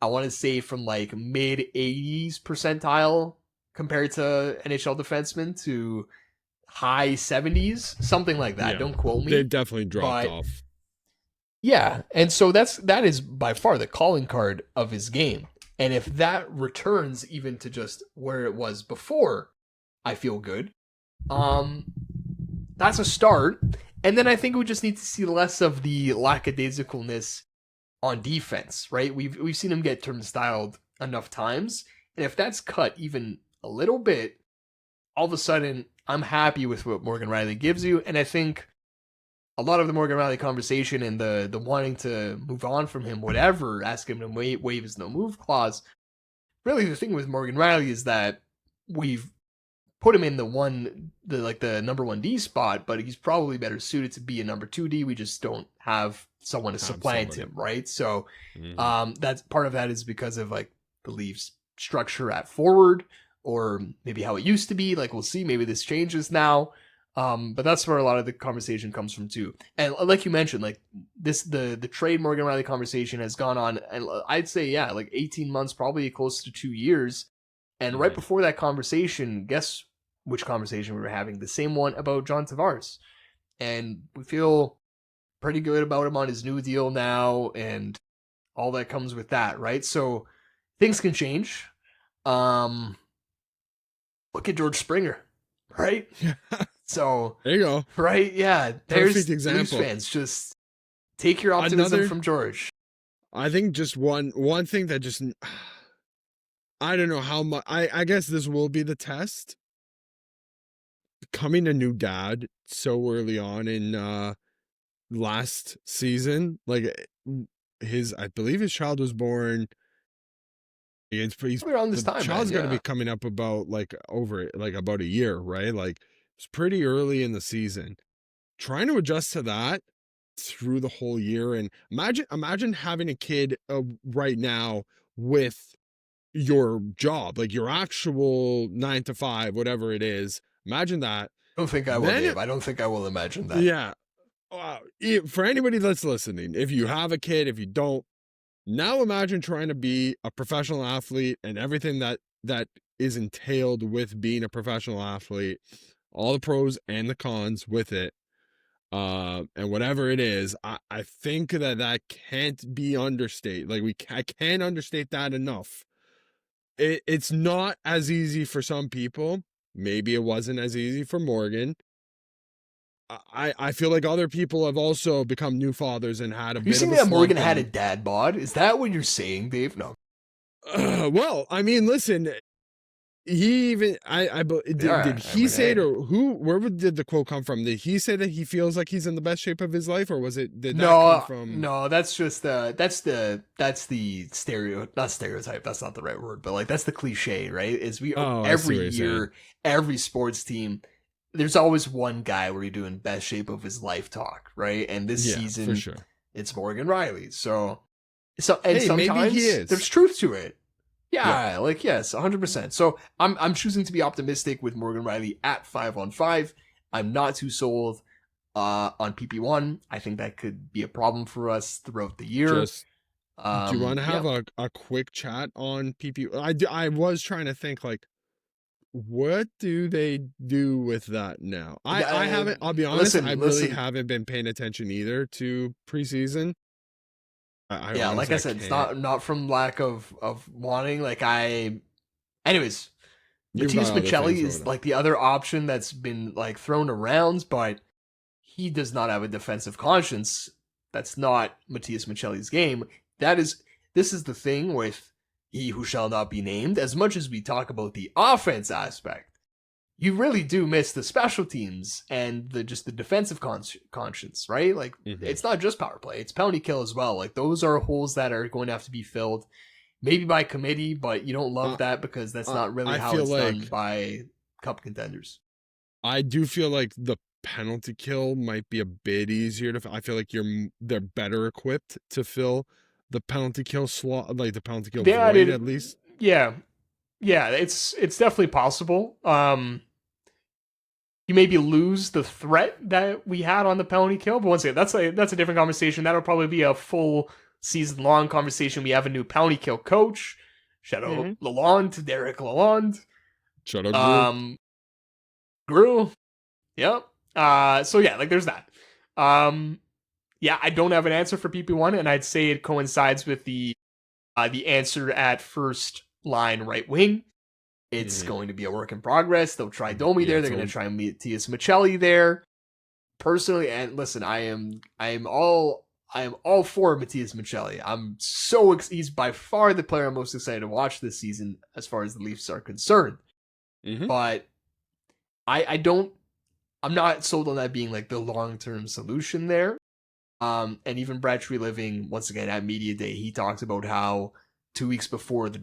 I want to say, from like mid 80s percentile compared to NHL defensemen to high 70s, something like that. Yeah, Don't quote me. they've definitely dropped But off. yeah, and so that is by far the calling card of his game. And if that returns even to just where it was before, I feel good. That's a start. And then I think we just need to see less of the lackadaisicalness on defense, right? We've seen him get turnstiled enough times, and if that's cut even a little bit, all of a sudden I'm happy with what Morgan Riley gives you. And I think a lot of the Morgan Riley conversation and the wanting to move on from him, whatever, ask him to waive his no move clause. Really, the thing with Morgan Riley is that we've put him in the number 1D spot, but he's probably better suited to be a number 2D. We just don't have someone to supplant him, right? So that's part of that is because of like the Leafs structure at forward, or maybe how it used to be. Like, we'll see, maybe this changes now. But that's where a lot of the conversation comes from too. And like you mentioned, like the trade Morgan Riley conversation has gone on, and I'd say, yeah, like 18 months, probably close to 2 years. And right before that conversation, guess which conversation we were having, the same one about John Tavares. And we feel pretty good about him on his new deal now and all that comes with that, right? So things can change. Look at George Springer, right? So there you go. Right? Yeah. There's Perfect example. Leafs fans, just take your optimism from George. I think just one thing that just, I don't know how much, I guess this will be the test. Becoming a new dad so early on in last season, like I believe his child was born. He's around this time. Child's got to be coming up about about a year, right? Like it's pretty early in the season. Trying to adjust to that through the whole year, and imagine having a kid right now with your job, like your actual 9 to 5, whatever it is. Imagine that. I don't think I will, Dave. I don't think I will imagine that. Yeah. For anybody that's listening, if you have a kid, if you don't, now imagine trying to be a professional athlete and everything that is entailed with being a professional athlete, all the pros and the cons with it. And whatever it is, I think that can't be understated. Like I can't understate that enough. It's not as easy for some people. Maybe it wasn't as easy for Morgan. I feel like other people have also become new fathers and had a bit of a slump. You saying that Morgan had a dad bod? Is that what you're saying, Dave? No. Well, I mean, listen, he even did he say it, or where did the quote come from? Did he say that he feels like he's in the best shape of his life, or was it that come from? No, that's just that's the stereotype. That's not the right word, but like that's the cliche, right? Is every year, every sports team, there's always one guy where you're doing best shape of his life talk, right? And this season, for sure, it's Morgan Riley. So and sometimes maybe he is. There's truth to it. Yeah, like yes, 100%. So I'm choosing to be optimistic with Morgan Riley at 5-on-5. I'm not too sold on PP1. I think that could be a problem for us throughout the year. Do you want to have a quick chat on PP? I was trying to think, like, what do they do with that now? I haven't. I'll be honest. I really haven't been paying attention either to preseason. Like I said, it's not from lack of wanting. Anyways, Matias Maccelli is like the other option that's been like thrown around, but he does not have a defensive conscience. That's not Matias Maccelli's game. This is the thing with he who shall not be named. As much as we talk about the offense aspect, you really do miss the special teams and the defensive conscience, right? Like It's not just power play; it's penalty kill as well. Like those are holes that are going to have to be filled, maybe by committee, but you don't love that because that's not really how it's done by cup contenders. I do feel like the penalty kill might be a bit easier to. I feel like they're better equipped to fill the penalty kill slot, like the penalty kill void at least. Yeah, it's definitely possible. You maybe lose the threat that we had on the penalty kill, but once again, that's a different conversation. That'll probably be a full season long conversation. We have a new penalty kill coach, shout out Lalonde, Derek Lalonde. Shout out Gru. Yep. So yeah, like there's that. I don't have an answer for PP1, and I'd say it coincides with the answer at first line right wing. It's going to be a work in progress. They'll try Domi there. They're going to try Matias Maccelli there. Personally, and listen, I am all for Matias Maccelli. I'm so he's by far the player I'm most excited to watch this season as far as the Leafs are concerned. But I'm not sold on that being like the long-term solution there. And even Brad Treliving, once again at Media Day, he talked about how 2 weeks before the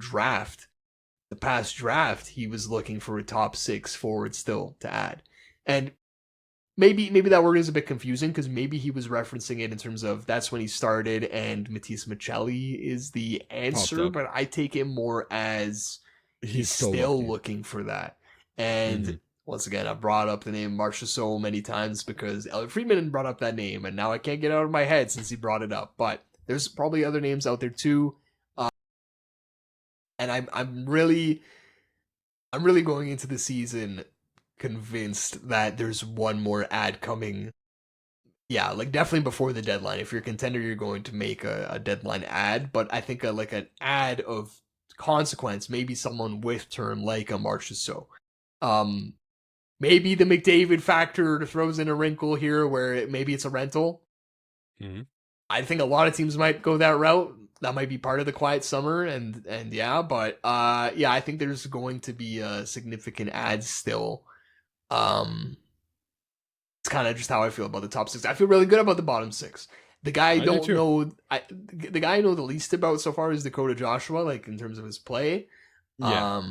past draft, he was looking for a top 6 forward still to add. And maybe that word is a bit confusing because maybe he was referencing it in terms of that's when he started and Matias Maccelli is the answer, but I take it more as he's still looking for that. And once again, I've brought up the name Marcia so many times because Elliot Friedman brought up that name, and now I can't get it out of my head since he brought it up. But there's probably other names out there too. And I'm really going into the season convinced that there's one more ad coming. Yeah, like definitely before the deadline. If you're a contender, you're going to make a deadline ad, but I think like an ad of consequence, maybe someone with term like a Marchessault. Maybe the McDavid factor throws in a wrinkle here where maybe it's a rental. Mm-hmm. I think a lot of teams might go that route. That might be part of the quiet summer, and yeah, but yeah, I think there's going to be a significant ad still. It's kind of just how I feel about the top six. I feel really good about the bottom six. The guy I don't know, the guy I know the least about so far is Dakota Joshua, like in terms of his play. Yeah.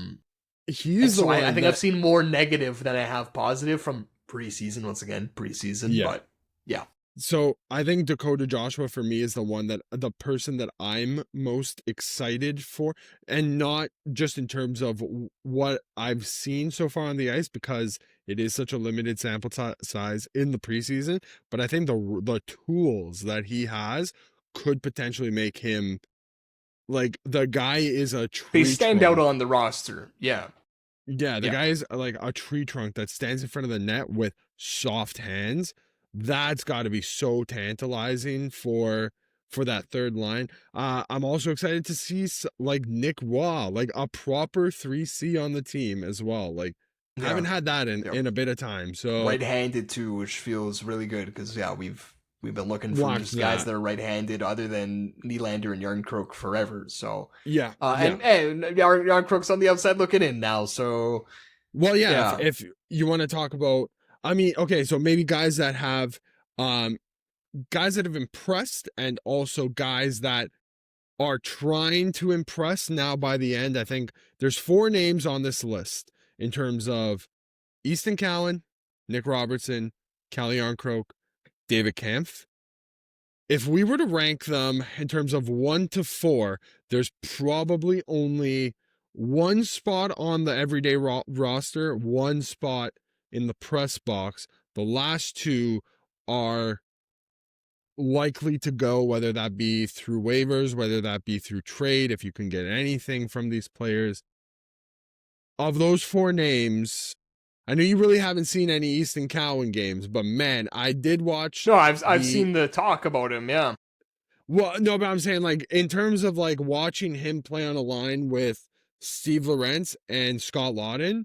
He's the one. I think I've seen more negative than I have positive from preseason. Once again, preseason. Yeah. But yeah. So I think Dakota Joshua for me is the person that I'm most excited for, and not just in terms of what I've seen so far on the ice, because it is such a limited sample size in the preseason, but I think the tools that he has could potentially make him, like, the guy is a tree They stand trunk. out on the roster. Yeah. Yeah, the guy is like a tree trunk that stands in front of the net with soft hands. That's got to be so tantalizing for that third line. I'm also excited to see like Nick Waugh, like a proper 3C on the team as well. Like, haven't had that in a bit of time. So right-handed too, which feels really good because we've been looking for just guys that are right-handed other than Nylander and Järnkrok forever. So and Järnkrok's on the outside looking in now. So if you want to talk about, I mean, okay, so maybe guys that have impressed, and also guys that are trying to impress now by the end. I think there's 4 names on this list in terms of Easton Cowan, Nick Robertson, Calle Järnkrok, David Kampf. If we were to rank them in terms of 1 to 4, there's probably only 1 spot on the everyday roster, 1 spot in the press box. The last 2 are likely to go, whether that be through waivers, whether that be through trade, if you can get anything from these players. Of those 4 names, I know you really haven't seen any Easton Cowan games, but man, I did watch. No, I've seen the talk about him. Yeah. Well, no, but I'm saying, like, in terms of like watching him play on a line with Steve Lorentz and Scott Laughton.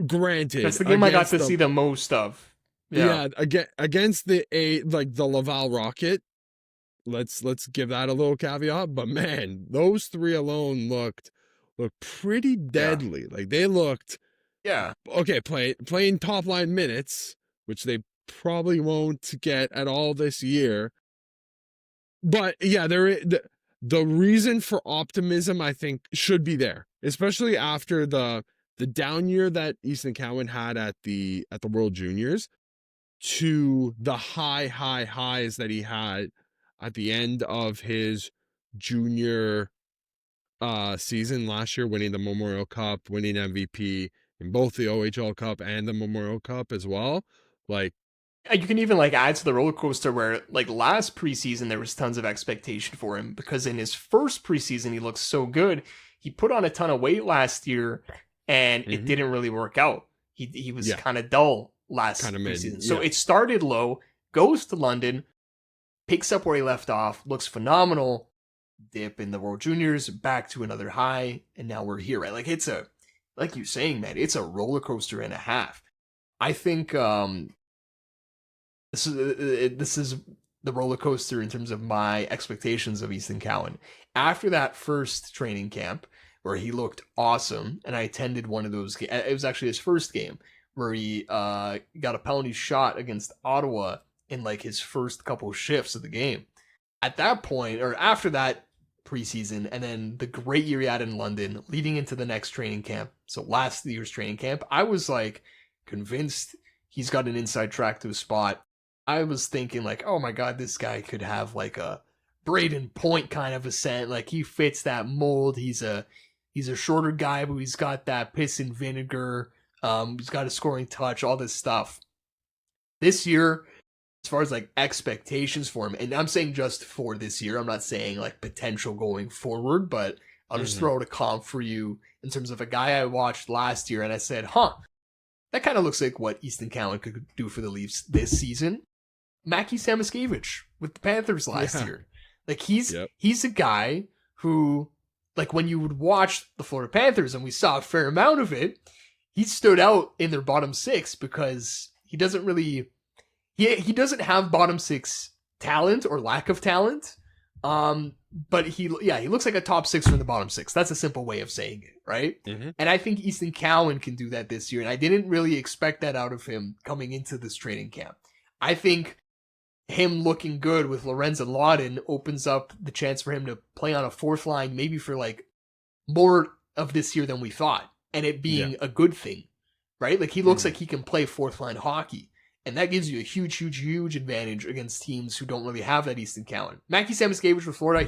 Granted, that's the game I got to see the most of. Yeah, against the Laval Rocket. Let's give that a little caveat. But man, those 3 alone looked pretty deadly. Yeah. Like, they looked okay, playing top line minutes, which they probably won't get at all this year. But yeah, the reason for optimism, I think, should be there, especially after the down year that Easton Cowan had at the World Juniors, to the highs that he had at the end of his junior season last year, winning the Memorial Cup, winning MVP in both the OHL Cup and the Memorial Cup as well. Like, you can even like add to the roller coaster where like last preseason there was tons of expectation for him because in his first preseason he looked so good. He put on a ton of weight last year and it didn't really work out. He was kind of dull last preseason. So it started low, goes to London, picks up where he left off, looks phenomenal, dip in the World Juniors, back to another high, and now we're here, right? Like, it's like you're saying, man, it's a roller coaster and a half. I think this is the roller coaster in terms of my expectations of Easton Cowan. After that first training camp where he looked awesome, and I attended one of those, it was actually his first game, where he got a penalty shot against Ottawa in like his first couple shifts of the game. At that point, or after that preseason, and then the great year he had in London, leading into the next training camp, so last year's training camp, I was like convinced he's got an inside track to a spot. I was thinking like, oh my God, this guy could have like a Braden Point kind of ascent. Like, he fits that mold. He's a shorter guy, but he's got that piss and vinegar. He's got a scoring touch, all this stuff. This year, as far as like expectations for him, and I'm saying just for this year, I'm not saying like potential going forward, but I'll just throw out a comp for you in terms of a guy I watched last year and I said, That kind of looks like what Easton Cowan could do for the Leafs this season. Mackie Samoskevich with the Panthers last year. Like he's a guy who, like when you would watch the Florida Panthers, and we saw a fair amount of it, he stood out in their bottom six because he doesn't really, he doesn't have bottom six talent or lack of talent. But he looks like a top six from the bottom six. That's a simple way of saying it, right? Mm-hmm. And I think Easton Cowan can do that this year. And I didn't really expect that out of him coming into this training camp. I think him looking good with Lorenz and Lawton opens up the chance for him to play on a fourth line, maybe for like more of this year than we thought. And it being a good thing, right? Like he looks like he can play fourth line hockey. And that gives you a huge advantage against teams who don't really have that Easton Cowan. Mackie Samoskevich with Florida,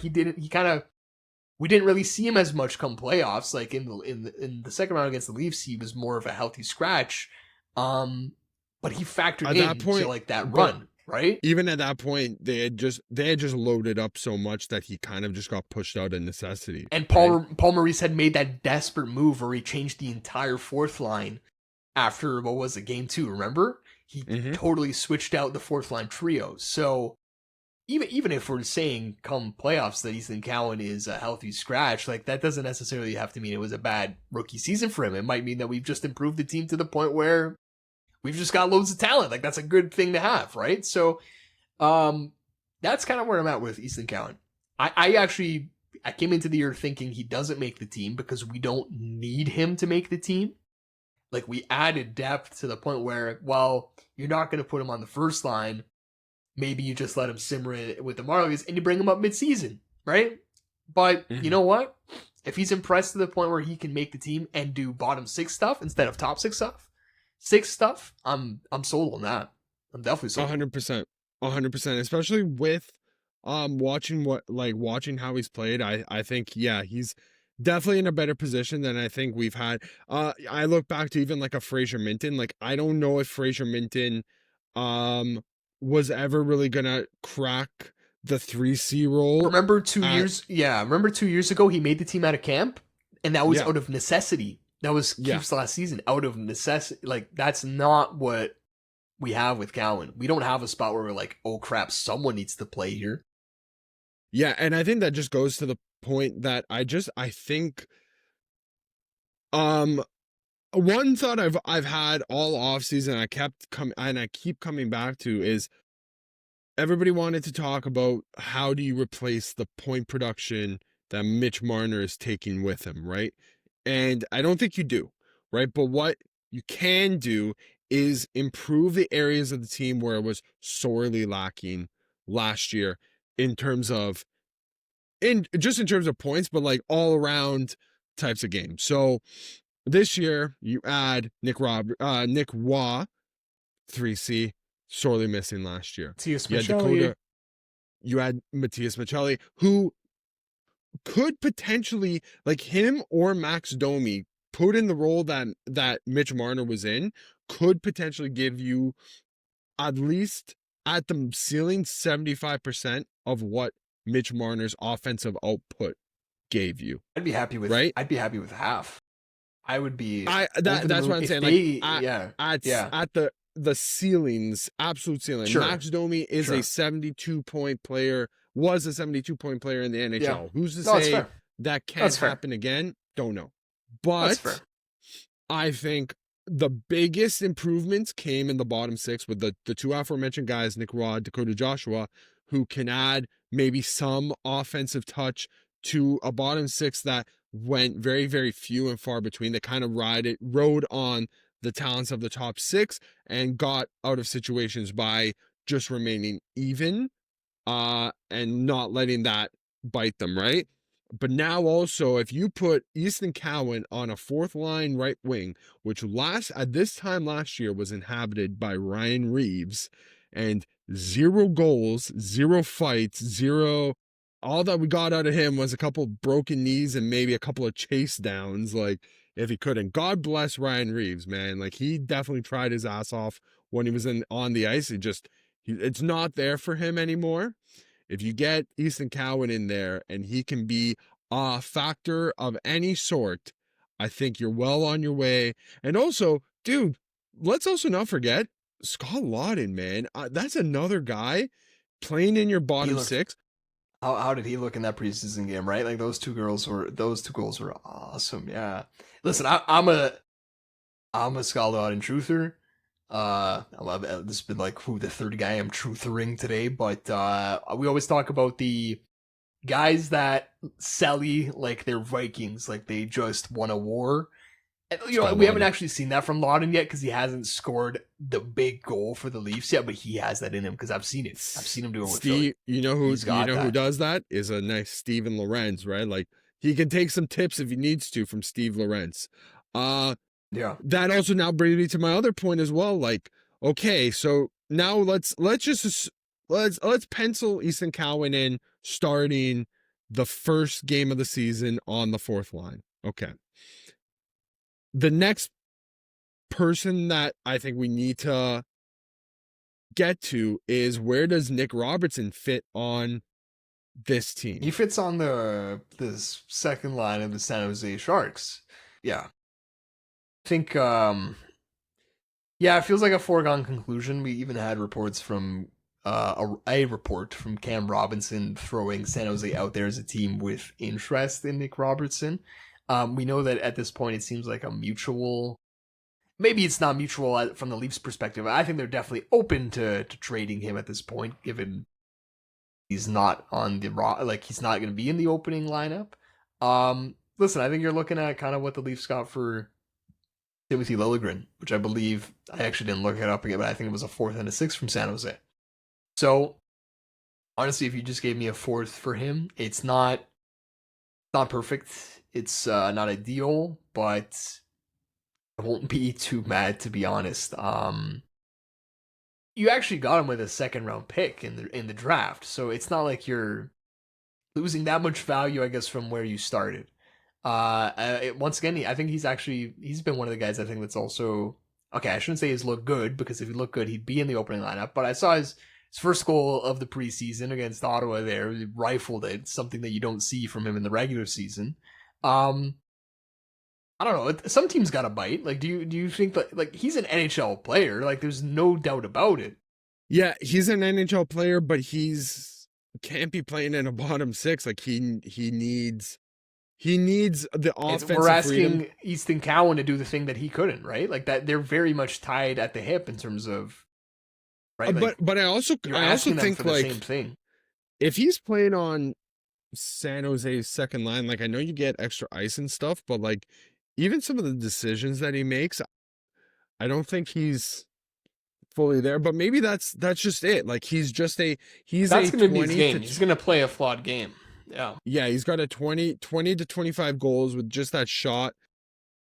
we didn't really see him as much come playoffs. Like in the second round against the Leafs, he was more of a healthy scratch. But he factored into like that run, right? Even at that point, they had just loaded up so much that he kind of just got pushed out of necessity. And Paul Maurice had made that desperate move where he changed the entire fourth line after game 2, remember? He totally switched out the fourth line trio. So even if we're saying come playoffs that Easton Cowan is a healthy scratch, like that doesn't necessarily have to mean it was a bad rookie season for him. It might mean that we've just improved the team to the point where we've just got loads of talent. Like that's a good thing to have, right? So that's kind of where I'm at with Easton Cowan. I came into the year thinking he doesn't make the team because we don't need him to make the team. Like we added depth to the point where, well, you're not going to put him on the first line. Maybe you just let him simmer it with the Marlies and you bring him up mid-season, right? But you know what? If he's impressed to the point where he can make the team and do bottom six stuff instead of top six stuff, I'm sold on that. I'm definitely sold. 100%, especially with watching how he's played. I think he's definitely in a better position than I think we've had. I look back to even like a Fraser Minton. Like I don't know if Fraser Minton was ever really gonna crack the 3C role. Remember 2 years ago he made the team out of camp, and that was out of necessity. That was Keefe's last season, out of necessity. Like that's not what we have with Cowan. We don't have a spot where we're like, oh crap, someone needs to play here. Yeah, and I think that just goes to the point that I think one thought I've had all offseason I keep coming back to is everybody wanted to talk about how do you replace the point production that Mitch Marner is taking with him, right? And I don't think you do, right? But what you can do is improve the areas of the team where it was sorely lacking last year in terms of points, but like all around types of games. So this year you add Nick Waugh, 3C, sorely missing last year. You add Matthias Michelli, who could potentially, like him or Max Domi, put in the role that Mitch Marner was in, could potentially give you at least at the ceiling 75% of what Mitch Marner's offensive output gave you. I'd be happy with half. I would be. That's what I'm saying. At the ceilings, absolute ceiling. Sure. Max Domi is a 72-point player. Was a 72-point player in the NHL. Yeah. Who's to say that can't happen again? Don't know. But I think the biggest improvements came in the bottom six with the two aforementioned guys, Nick Waugh, Dakota Joshua, who can add maybe some offensive touch to a bottom six that went very, very few and far between. They kind of rode on the talents of the top six and got out of situations by just remaining even and not letting that bite them, right? But now also, if you put Easton Cowan on a fourth line right wing, which at this time last year was inhabited by Ryan Reeves, and 0 goals, 0 fights, 0. All that we got out of him was a couple broken knees and maybe a couple of chase downs, like if he couldn't. God bless Ryan Reeves, man. Like he definitely tried his ass off when he was on the ice. It's not there for him anymore. If you get Easton Cowan in there and he can be a factor of any sort, I think you're well on your way. And also, dude, let's also not forget Scott Laughton, man. That's another guy playing in your bottom six. How did he look in that preseason game, right? Like those two goals were awesome. Yeah. Listen, I'm a Scott Laughton truther. This has been like the third guy I'm truthering today, but we always talk about the guys that sally like they're Vikings, like they just won a war. And, we haven't actually seen that from Laughton yet because he hasn't scored the big goal for the Leafs yet, but he has that in him because I've seen it. I've seen him do it with Philly. You know who does that is a nice Steven Lorentz, right? Like he can take some tips if he needs to from Steve Lorentz. Yeah. That also now brings me to my other point as well. Like, okay, so now let's pencil Easton Cowan in starting the first game of the season on the fourth line. Okay. The next person that I think we need to get to is where does Nick Robertson fit on this team? He fits on the second line of the San Jose Sharks. Yeah. I think it feels like a foregone conclusion. We even had reports from a report from Cam Robinson throwing San Jose out there as a team with interest in Nick Robertson. We know that at this point it seems like a mutual. Maybe it's not mutual from the Leafs' perspective. I think they're definitely open to trading him at this point, given he's not on the he's not going to be in the opening lineup. Listen, I think you're looking at kind of what the Leafs got for Timothy Liljegren, which I believe I actually didn't look it up again, but I think it was a 4th and a 6th from San Jose. So honestly, if you just gave me a 4th for him, it's not perfect. It's not ideal, but I won't be too mad, to be honest. You actually got him with a 2nd round pick in the draft, so it's not like you're losing that much value, I guess, from where you started. Once again, I think he's been one of the guys I think that's also okay. I shouldn't say he's looked good because if he looked good, he'd be in the opening lineup. But I saw his first goal of the preseason against Ottawa. There, he rifled it, something that you don't see from him in the regular season. I don't know. Some teams got a bite. Like, do you think that like he's an NHL player? Like, there's no doubt about it. Yeah, he's an NHL player, but can't be playing in a bottom 6. Like he needs the offensive We're asking freedom. Easton Cowan to do the thing that he couldn't, right? Like that, they're very much tied at the hip in terms of, right? Like, but I also think for the same thing. If he's playing on San Jose's second line, like I know you get extra ice and stuff, but like even some of the decisions that he makes, I don't think he's fully there. But maybe that's just it. Like he's going to be his game. He's going to play a flawed game. Yeah, he's got a 20 to 25 goals with just that shot,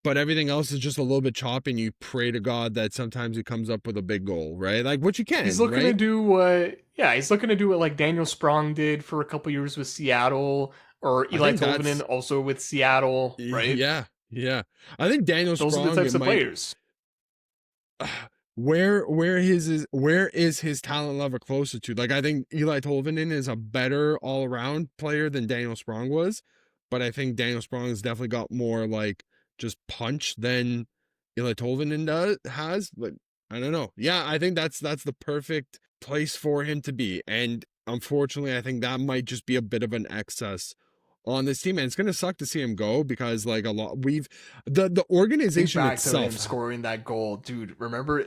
but everything else is just a little bit choppy, and you pray to God that sometimes he comes up with a big goal, right? Like what you can. He's looking to do what like Daniel Sprong did for a couple years with Seattle, or Eli Tolvanen also with Seattle, right? Yeah. I think Daniel Sprong. Those are the types of players. Where is his talent level closer to? Like I think Eli Tolvanen is a better all around player than Daniel Sprong was, but I think Daniel Sprong has definitely got more like just punch than Eli Tolvanen has. But I don't know. Yeah, I think that's the perfect place for him to be, and unfortunately, I think that might just be a bit of an excess on this team, and it's gonna suck to see him go because like the organization itself him scoring that goal, dude. Remember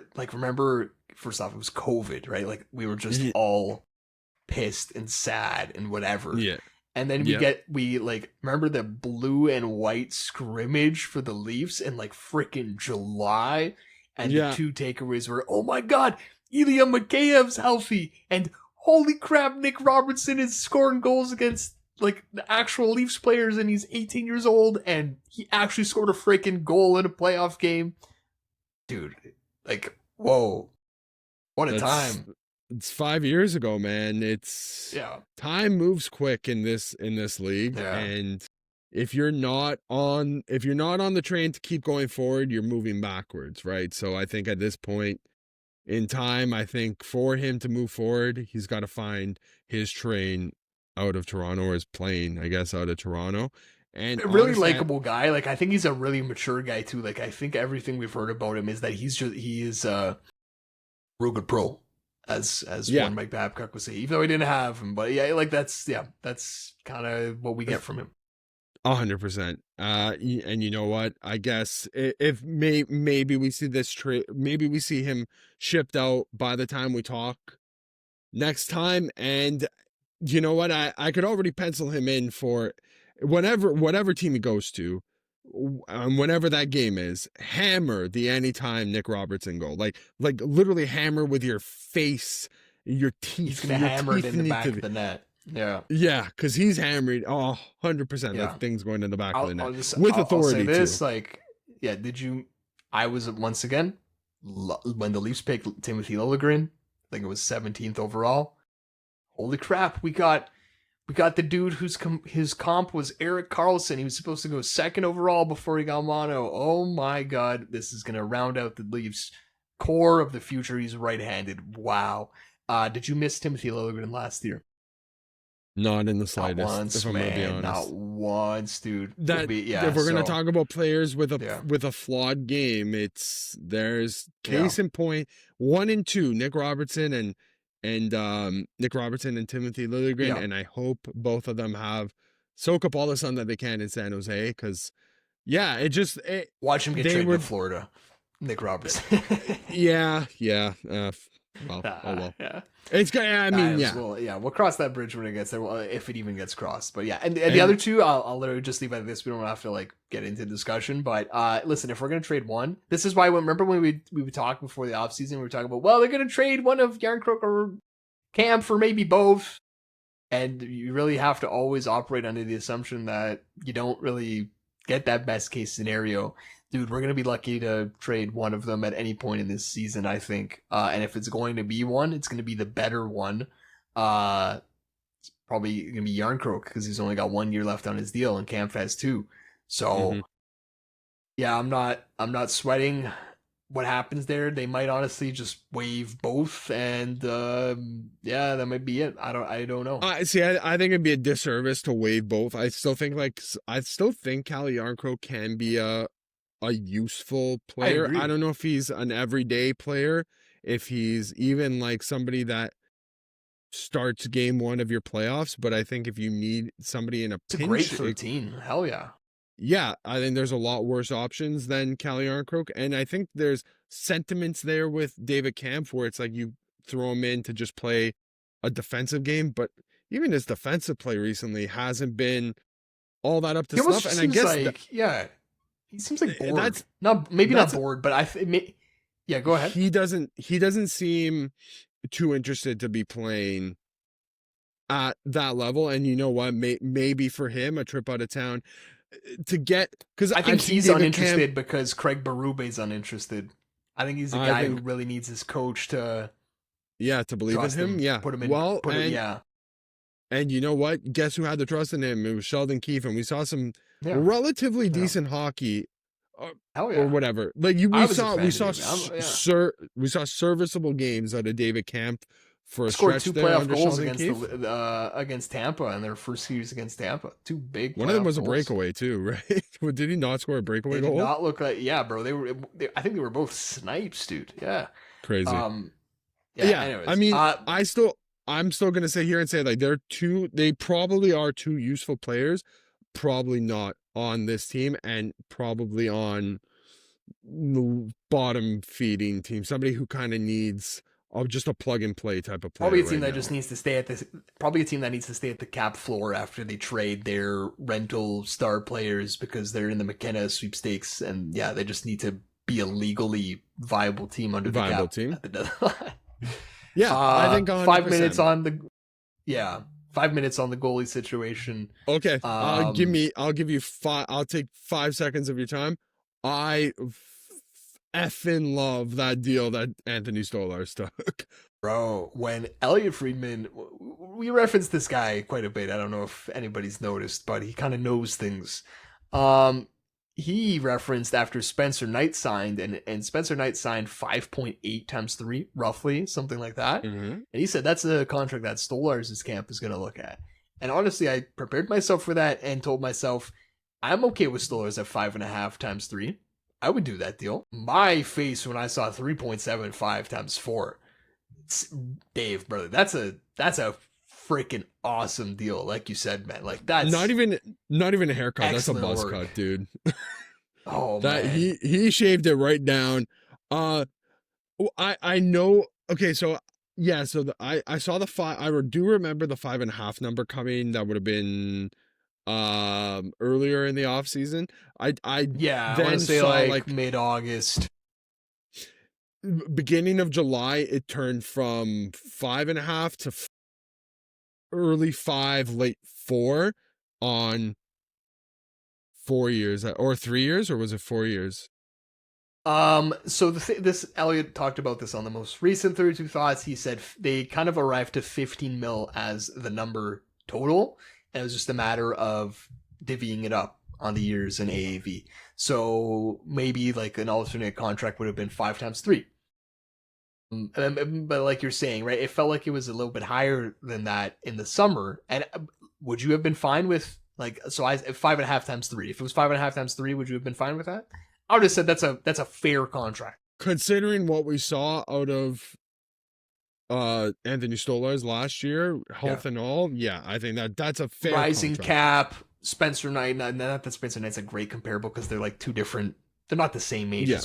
first off, it was COVID, right? Like we were just all pissed and sad and whatever. Yeah. And then we remember the blue and white scrimmage for the Leafs in like freaking July, and the 2 takeaways were, oh my god, Ilya Mikheyev's healthy, and holy crap, Nick Robertson is scoring goals against like the actual Leafs players, and he's 18 years old, and he actually scored a freaking goal in a playoff game. Dude, like, whoa. What a time. It's 5 years ago, man. Time moves quick in this league. Yeah. And if you're not on the train to keep going forward, you're moving backwards, right? So I think at this point in time, I think for him to move forward, he's got to find his train out of Toronto, or his plane, I guess, out of Toronto. And A really likable guy. Like, I think he's a really mature guy too. Like, I think everything we've heard about him is that he is a real good pro, as one Mike Babcock would say. Even though he didn't have him, but yeah, like that's kind of what we get from him. 100%. And you know what? I guess if maybe we see this trade, maybe we see him shipped out by the time we talk next time. And you know what? I could already pencil him in for whatever team he goes to, whenever that game is. Hammer the anytime Nick Robertson goal, like literally hammer with your face, your teeth. He's gonna hammer it in the back of the net. Yeah, because he's hammered 100%. Yeah. That thing's going in the back of the net with authority. I'll say this, too. like, yeah. I was once again when the Leafs picked Timothy Liljegren. I think it was 17th overall. Holy crap! We got the dude his comp was Erik Karlsson. He was supposed to go 2nd overall before he got mono. Oh my God! This is gonna round out the Leafs core of the future. He's right-handed. Wow. Did you miss Timothy Liljegren last year? Not in the slightest. Not once, if I'm man. gonna be honest. Not once, dude. If we're gonna talk about players with a flawed game, there's case in point 1 and 2, Nick Robertson and Nick Robertson and Timothy Liljegren, and I hope both of them soak up all the sun that they can in San Jose, because watch him get traded to Florida. Nick Robertson. yeah. Well, oh well. Yeah. It's good. I mean, we'll cross that bridge when it gets there. Well, if it even gets crossed. But yeah, and the other two, I'll literally just leave it at this. We don't have to get into discussion. But listen, if we're gonna trade one, this is why. Remember when we would talk before the offseason, we were talking about, well, they're gonna trade one of Järnkrok or Cam for maybe both, and you really have to always operate under the assumption that you don't really get that best case scenario. Dude, we're going to be lucky to trade one of them at any point in this season, I think. And if it's going to be one, it's going to be the better one. It's probably going to be Järnkrok, because he's only got 1 year left on his deal, and Cam has 2. So, yeah, I'm not sweating what happens there. They might honestly just waive both, and that might be it. I don't know. I think it'd be a disservice to waive both. I still think Calle Järnkrok can be a useful player. I don't know if he's an everyday player, if he's even somebody that starts game 1 of your playoffs, but I think if you need somebody in a pinch, it's a great 13. Hell yeah. Yeah, I think there's a lot worse options than Calle Järnkrok, and I think there's sentiments there with David Kampf where it's like you throw him in to just play a defensive game, but even his defensive play recently hasn't been all that up to snuff, and I guess he seems like bored. Not bored, but go ahead. He doesn't seem too interested to be playing at that level. And you know what? Maybe for him, a trip out of town to get, because I think he's uninterested because Craig Berube's uninterested. I think he's a guy who really needs his coach to believe in him. Yeah, put him in. And you know what? Guess who had the trust in him? It was Sheldon Keefe, and we saw some relatively decent hockey, or whatever. We saw serviceable games out of David Kampf for a scored stretch 2 playoff goals against Tampa in their first series against Tampa. 2 big. One of them was a breakaway too, right? Did he not score a breakaway goal? Did not look like bro. I think they were both snipes, dude. Yeah, crazy. Anyways, I mean, I'm still gonna sit here and say they probably are 2 useful players, probably not on this team, and probably on the bottom feeding team, somebody who kind of needs just a plug and play type of player. Probably a team that just needs to stay at this. Probably a team that needs to stay at the cap floor after they trade their rental star players because they're in the McKenna sweepstakes, and they just need to be a legally viable team under the cap team at the deadline. I think 5 minutes on the 5 minutes on the goalie situation. Okay. I'll give you 5. I'll take 5 seconds of your time. I effing love that deal that Anthony Stolarz took. Bro, when Elliot Friedman, we referenced this guy quite a bit. I don't know if anybody's noticed, but he kind of knows things. He referenced after Spencer Knight signed, and Spencer Knight signed 5.8 times 3, roughly, something like that. Mm-hmm. And he said that's a contract that Stolarz' camp is going to look at. And honestly, I prepared myself for that and told myself, I'm okay with Stolarz at 5.5 times 3. I would do that deal. My face when I saw 3.75 times 4. Dave, brother, that's a freaking awesome deal. Like you said, man. Like that's not even a haircut. That's a excellent buzz work. cut, dude. Oh That man. he shaved it right down. I know. Okay, so yeah, so I saw the five. I do remember the 5.5 number coming. That would have been earlier in the off season. I Yeah, I want to then say saw like like mid-August. beginning of July. It turned from 5.5 to early 5, late 4 on 4 years or 3 years, or was it 4 years? So this Elliot talked about this on the most recent 32 Thoughts. He said they kind of arrived to 15 mil as the number total, and it was just a matter of divvying it up on the years in AAV. So maybe like an alternate contract would have been 5 times 3. But like you're saying, right? It felt like it was a little bit higher than that in the summer. And would you have been fine with like so? I 5.5 times 3. If it was 5.5 times 3, would you have been fine with that? I would have said that's a fair contract. Considering what we saw out of Anthony Stolarz last year, health and all, yeah, I think that's a fair Rising contract. cap, Spencer Knight. Not that Spencer Knight's a great comparable because they're like two different. They're not the same age. Yeah.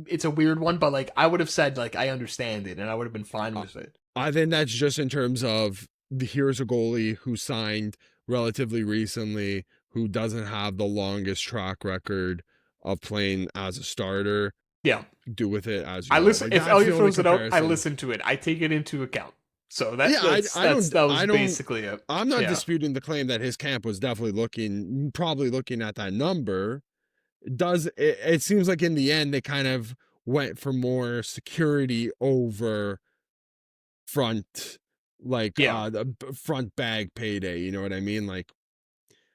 It's a weird one, but like I would have said like I understand it and I would have been fine with it. I think that's just in terms of here's a goalie who signed relatively recently, who doesn't have the longest track record of playing as a starter. Yeah. Do with it as you I know. listen. Like, if Elliot throws it out, I comparison. listen to it. I take it into account. So that I was basically it. I'm not disputing the claim that his camp was definitely probably looking at that number. It seems like in the end they kind of went for more security over front, like the front bag payday, you know what I mean? Like,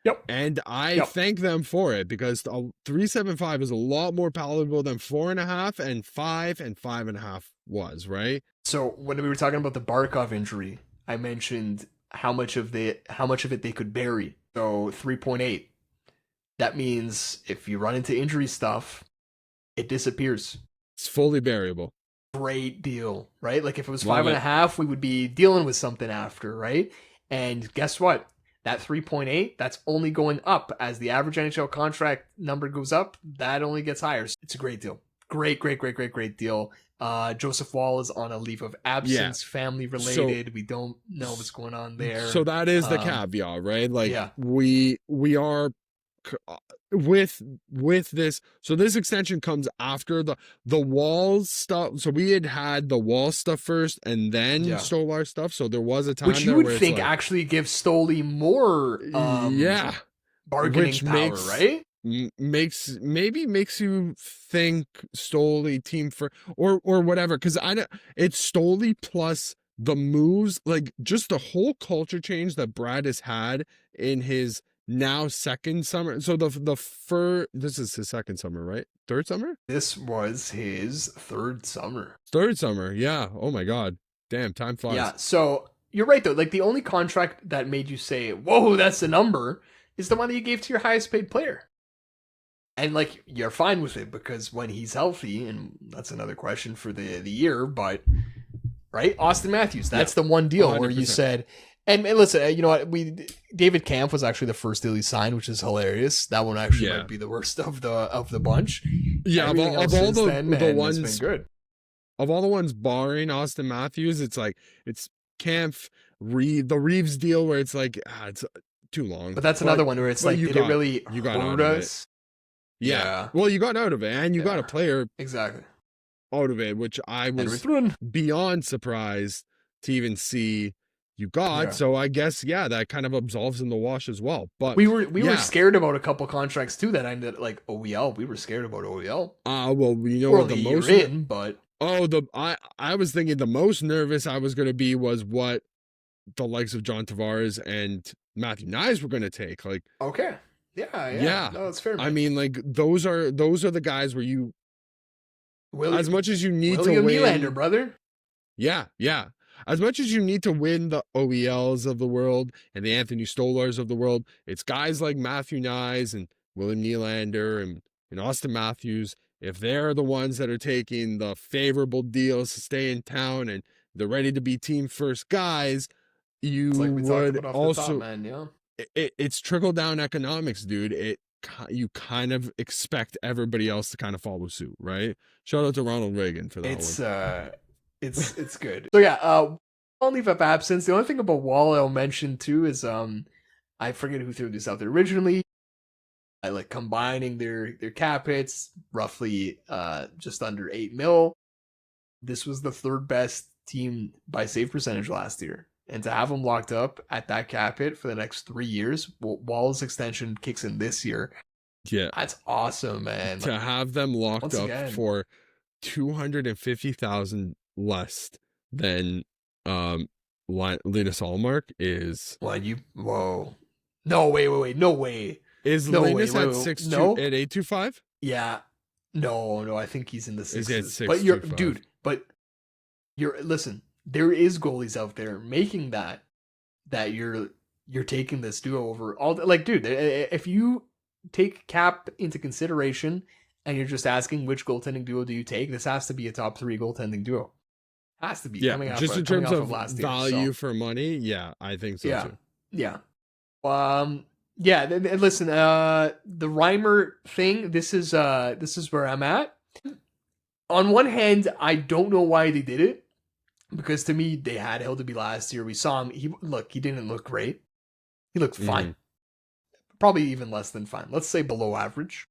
yep. And I thank them for it, because 3.75 is a lot more palatable than 4.5 and 5 and 5.5 was, right? So when we were talking about the Barkov injury, I mentioned how much of it they could bury. So 3.8. That means if you run into injury stuff, it disappears. It's fully buriable. Great deal, right? Like if it was 5.5, we would be dealing with something after, right? And guess what? That 3.8, that's only going up as the average NHL contract number goes up. That only gets higher. So it's a great deal. Great deal. Joseph Wall is on a leave of absence, family related. So, we don't know what's going on there. So that is the caveat, right? Like we are with this. So this extension comes after the Wall stuff. So we had the Wall stuff first and then Stolarz stuff. So there was a time which you would think like, actually gives Stoli more bargaining which power, right? Makes you think Stoli team for or whatever, because it's Stoli plus the moves, like just the whole culture change that Brad has had in his now second summer. So this is his second summer, right? Third summer? This was his third summer. Third summer, yeah. Oh my god. Damn, time flies. Yeah, so you're right though. Like the only contract that made you say, whoa, that's the number, is the one that you gave to your highest paid player. And like you're fine with it because when he's healthy, and that's another question for the year, but right, Austin Matthews, that's the one deal 100%. Where you said, and listen, you know what, David Kampf was actually the first deal he signed, which is hilarious. That one actually might be the worst of the bunch. Yeah, of all the ones, it's been good. Of all the ones barring Austin Matthews, it's like it's Kampf, the Reeves deal where it's like it's too long. But that's another one where it's like, did it really hurt us? Yeah. Well, you got out of it, and you got a player exactly out of it, which I was beyond surprised to even see you got. So I guess that kind of absolves in the wash as well. But we were scared about a couple contracts too that ended like OEL. We were scared about OEL. Well, you know what the most but I was thinking the most nervous I was going to be was what the likes of John Tavares and Matthew Knies were going to take. Like, okay. Yeah. No, that's fair. Man. I mean, like those are the guys where you, as much as you need to win, Nylander, brother. Yeah. As much as you need to win the OELs of the world and the Anthony Stolarz of the world, it's guys like Matthew Knies and William Nylander and Austin Matthews, if they're the ones that are taking the favorable deals to stay in town and they're ready to be team first guys, you It's like we talked would about off the top, also man. Yeah. it's trickle down economics, dude. You kind of expect everybody else to kind of follow suit, right? Shout out to Ronald Reagan for that one. It's good. So yeah, on leave of absence. The only thing about Wall I'll mention too is I forget who threw this out there originally. I like combining their cap hits, roughly just under 8 mil. This was the third best team by save percentage last year. And to have them locked up at that cap hit for the next 3 years, Wall's extension kicks in this year. Yeah. That's awesome, man. To have them locked up for $250,000 less than Linus Allmark is. Whoa. No, wait. No way. Is Linus at 6'2" at 825? Yeah. No, I think he's in the sixes. But listen, there is goalies out there making that you're taking this duo over all. Like, dude, if you take cap into consideration and you're just asking which goaltending duo do you take, this has to be a top 3 goaltending duo. Has to be. Yeah, just in terms of value for money. Yeah, I think so too. Yeah. Listen, the Reimer thing, this is where I'm at. On one hand, I don't know why they did it, because to me, they had hell to be last year. We saw him. He didn't look great. He looked fine. Probably even less than fine. Let's say below average.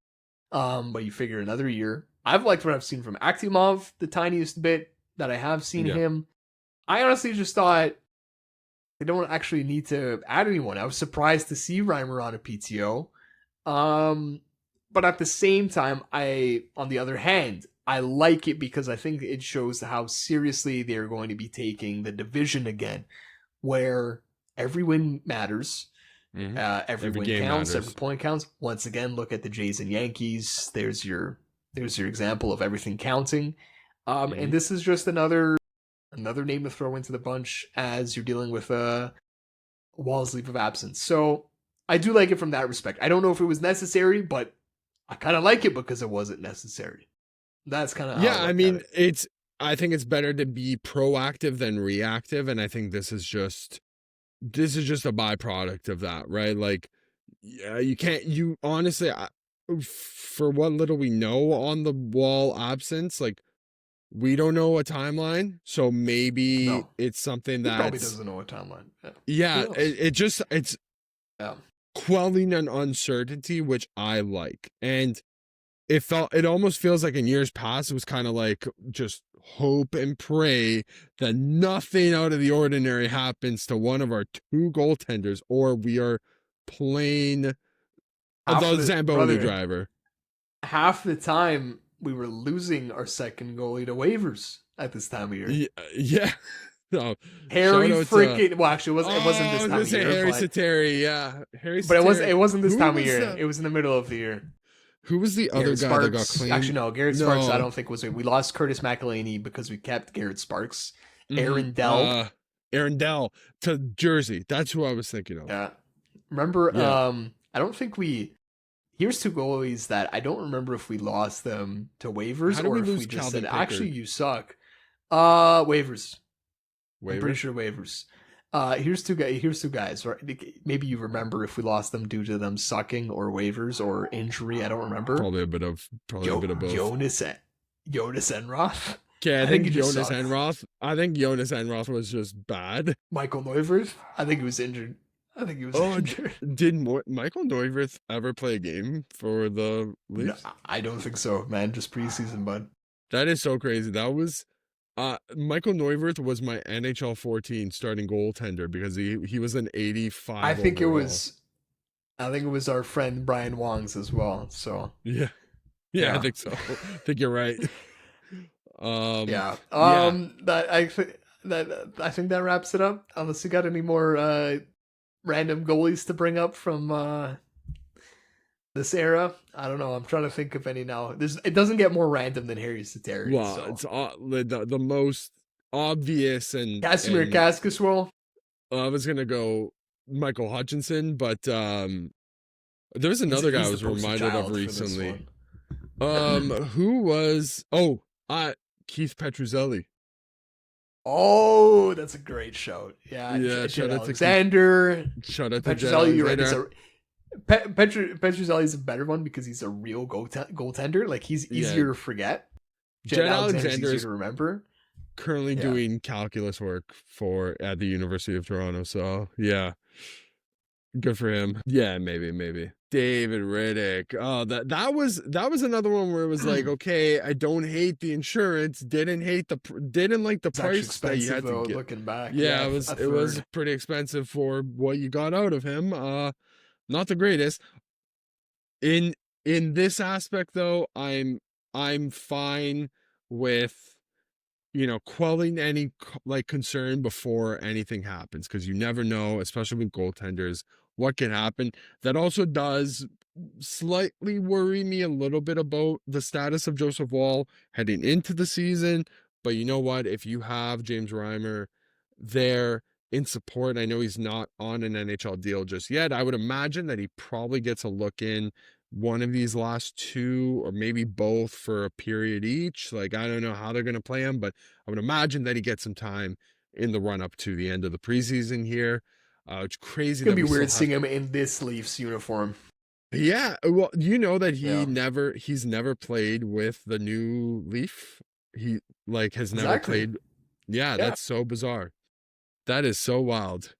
But you figure another year. I've liked what I've seen from Akimov, the tiniest bit that I have seen him. I honestly just thought they don't actually need to add anyone. I was surprised to see Reimer on a PTO. But at the same time, on the other hand, I like it because I think it shows how seriously they're going to be taking the division again, where every win matters. Every win counts, matters. Every point counts. Once again, look at the Jays and Yankees. There's your example of everything counting. And this is just another name to throw into the bunch as you're dealing with Wall's leave of absence. So I do like it from that respect. I don't know if it was necessary, but I kind of like it because it wasn't necessary. That's kind of I think it's better to be proactive than reactive, and I think this is just a byproduct of that, right? Like, yeah, you honestly, for what little we know on the Wall absence, like, we don't know a timeline, so maybe it's something that probably doesn't know a timeline. It's quelling an uncertainty, which I like, and it almost feels like in years past it was kind of like just hope and pray that nothing out of the ordinary happens to one of our 2 goaltenders, or we are playing the Zamboni driver. Half the time we were losing our second goalie to waivers at this time of year. Yeah. No, Harry freaking. Well, actually, it wasn't this time of year. Harry Sateri, yeah. But it wasn't this time of year. It was in the middle of the year. Who was the other guy that got claimed? Actually, no. Garrett Sparks, I don't think was. We lost Curtis McElhaney because we kept Garrett Sparks. Aaron Dell. Aaron Dell to Jersey. That's who I was thinking of. Yeah. Remember, I don't think here's 2 goalies that I don't remember if we lost them to waivers or if we just said, actually, you suck. Waivers. I'm pretty sure waivers. Here's two guys. Right? Maybe you remember if we lost them due to them sucking or waivers or injury. I don't remember. Probably a bit of both. Jonas Enroth. Okay, I think Jonas Enroth was just bad. Michael Neuvirth. I think he was injured. Injured. Did Michael Neuvirth ever play a game for the Leafs? No, I don't think so, man. Just preseason, bud. That is so crazy. That was Michael Neuvirth was my NHL 14 starting goaltender because he was an 85. I think it was our friend Brian Wong's as well. So yeah, I think so. I think you're right. I think that wraps it up. Unless you got any more random goalies to bring up from this era, I don't know. I'm trying to think of any now. It doesn't get more random than Harry Sateri. Well, so. It's the most obvious and Casimir Kaskisuo. I was gonna go Michael Hutchinson, but There's another guy I He's was the poster reminded child of for this recently. one. Who was? Keith Petruzzelli. Oh, that's a great shoat. Yeah, Yeah, Jed shout out to Alexander. Shout out to Jed Petruzzelli, you're right. Alexander. Petruzzelli's a better one because he's a real goaltender. Like, he's easier to forget. Jed Alexander's Alexander easier is to remember. currently doing calculus work at the University of Toronto. So yeah, good for him. Yeah, maybe. David Riddick. Oh, that was another one where it was like, okay, I don't hate the insurance, didn't like the It's price that you had though, to get. looking back. Yeah, it was pretty expensive for what you got out of him. Not the greatest. In this aspect though, I'm fine with, quelling any like concern before anything happens, because you never know, especially with goaltenders, what can happen. That also does slightly worry me a little bit about the status of Joseph Woll heading into the season. But you know what? If you have James Reimer there in support, I know he's not on an NHL deal just yet. I would imagine that he probably gets a look in one of these last two, or maybe both, for a period each. Like, I don't know how they're going to play him, but I would imagine that he gets some time in the run up to the end of the preseason here. It's crazy. It's gonna be weird seeing him in this Leafs uniform. Yeah, well, you know that he's never played with the new Leaf. He has never played. Yeah, that's so bizarre. That is so wild.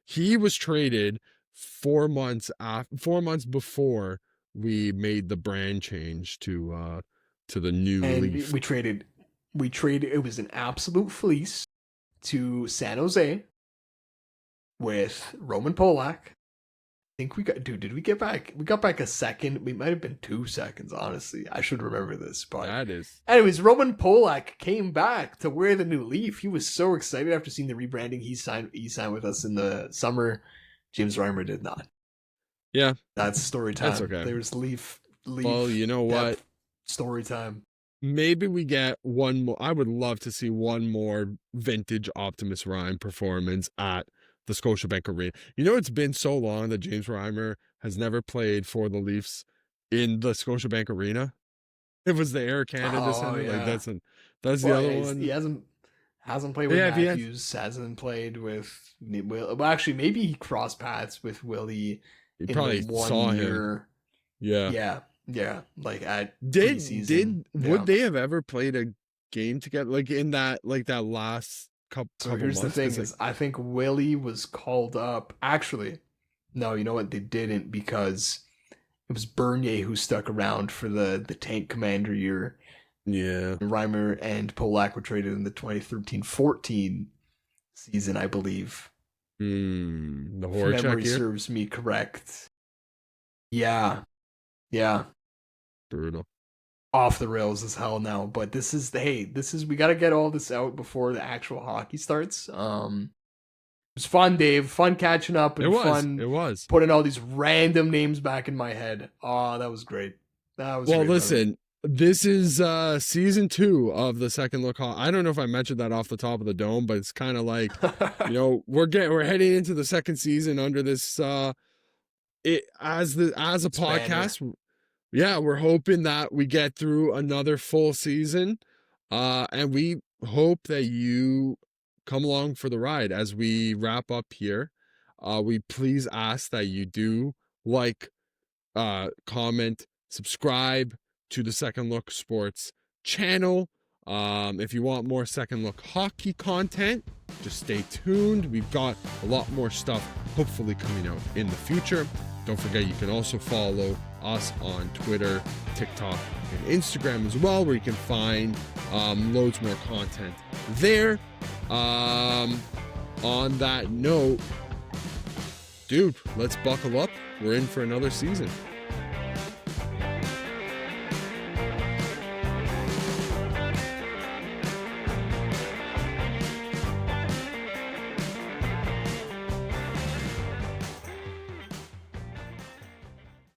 He was traded 4 months before we made the brand change to the new Leaf. We traded. It was an absolute fleece to San Jose with Roman Polak. I think did we get back? We got back a second. We might have been 2 seconds, honestly. I should remember this, but anyways, Roman Polak came back to wear the new Leaf. He was so excited after seeing the rebranding. He signed with us in the summer. James Reimer did not. Yeah. That's story time. That's okay. There's Leaf. Well, you know what? Story time. Maybe we get one more. I would love to see one more vintage Optimus Rhyme performance at the Scotiabank Arena. You know, it's been so long that James Reimer has never played for the Leafs in the Scotiabank Arena. It was the Air Canada Center. Yeah. Like that's the other one. He hasn't played with Matthews. Hasn't played with Will. Well, actually, maybe he crossed paths with Willie. He probably saw him. Yeah. Like at preseason. Would they have ever played a game together? Like in that last couple. So here's the thing: is I think Willie was called up. Actually, no. You know what? They didn't, because it was Bernier who stuck around for the tank commander year. Yeah. Reimer and Polak were traded in the 2013-14 season, I believe. The Horachek memory year? Serves me correct. Yeah. Brutal. Off the rails as hell now, but this is we got to get all this out before the actual hockey starts. It was fun, Dave. Fun catching up. And it was putting all these random names back in my head. Oh, that was great. Listen, this is season 2 of the Second Look Hockey. I don't know if I mentioned that off the top of the dome, but it's kind of like, we're heading into the second season under this as a podcast. Yeah, we're hoping that we get through another full season, and we hope that you come along for the ride as we wrap up here. We please ask that you do like, comment, subscribe to the Second Look Sports channel. If you want more Second Look hockey content, just stay tuned. We've got a lot more stuff hopefully coming out in the future. Don't forget, you can also follow us on Twitter, TikTok, and Instagram as well, where you can find loads more content there. On that note, dude, let's buckle up. We're in for another season.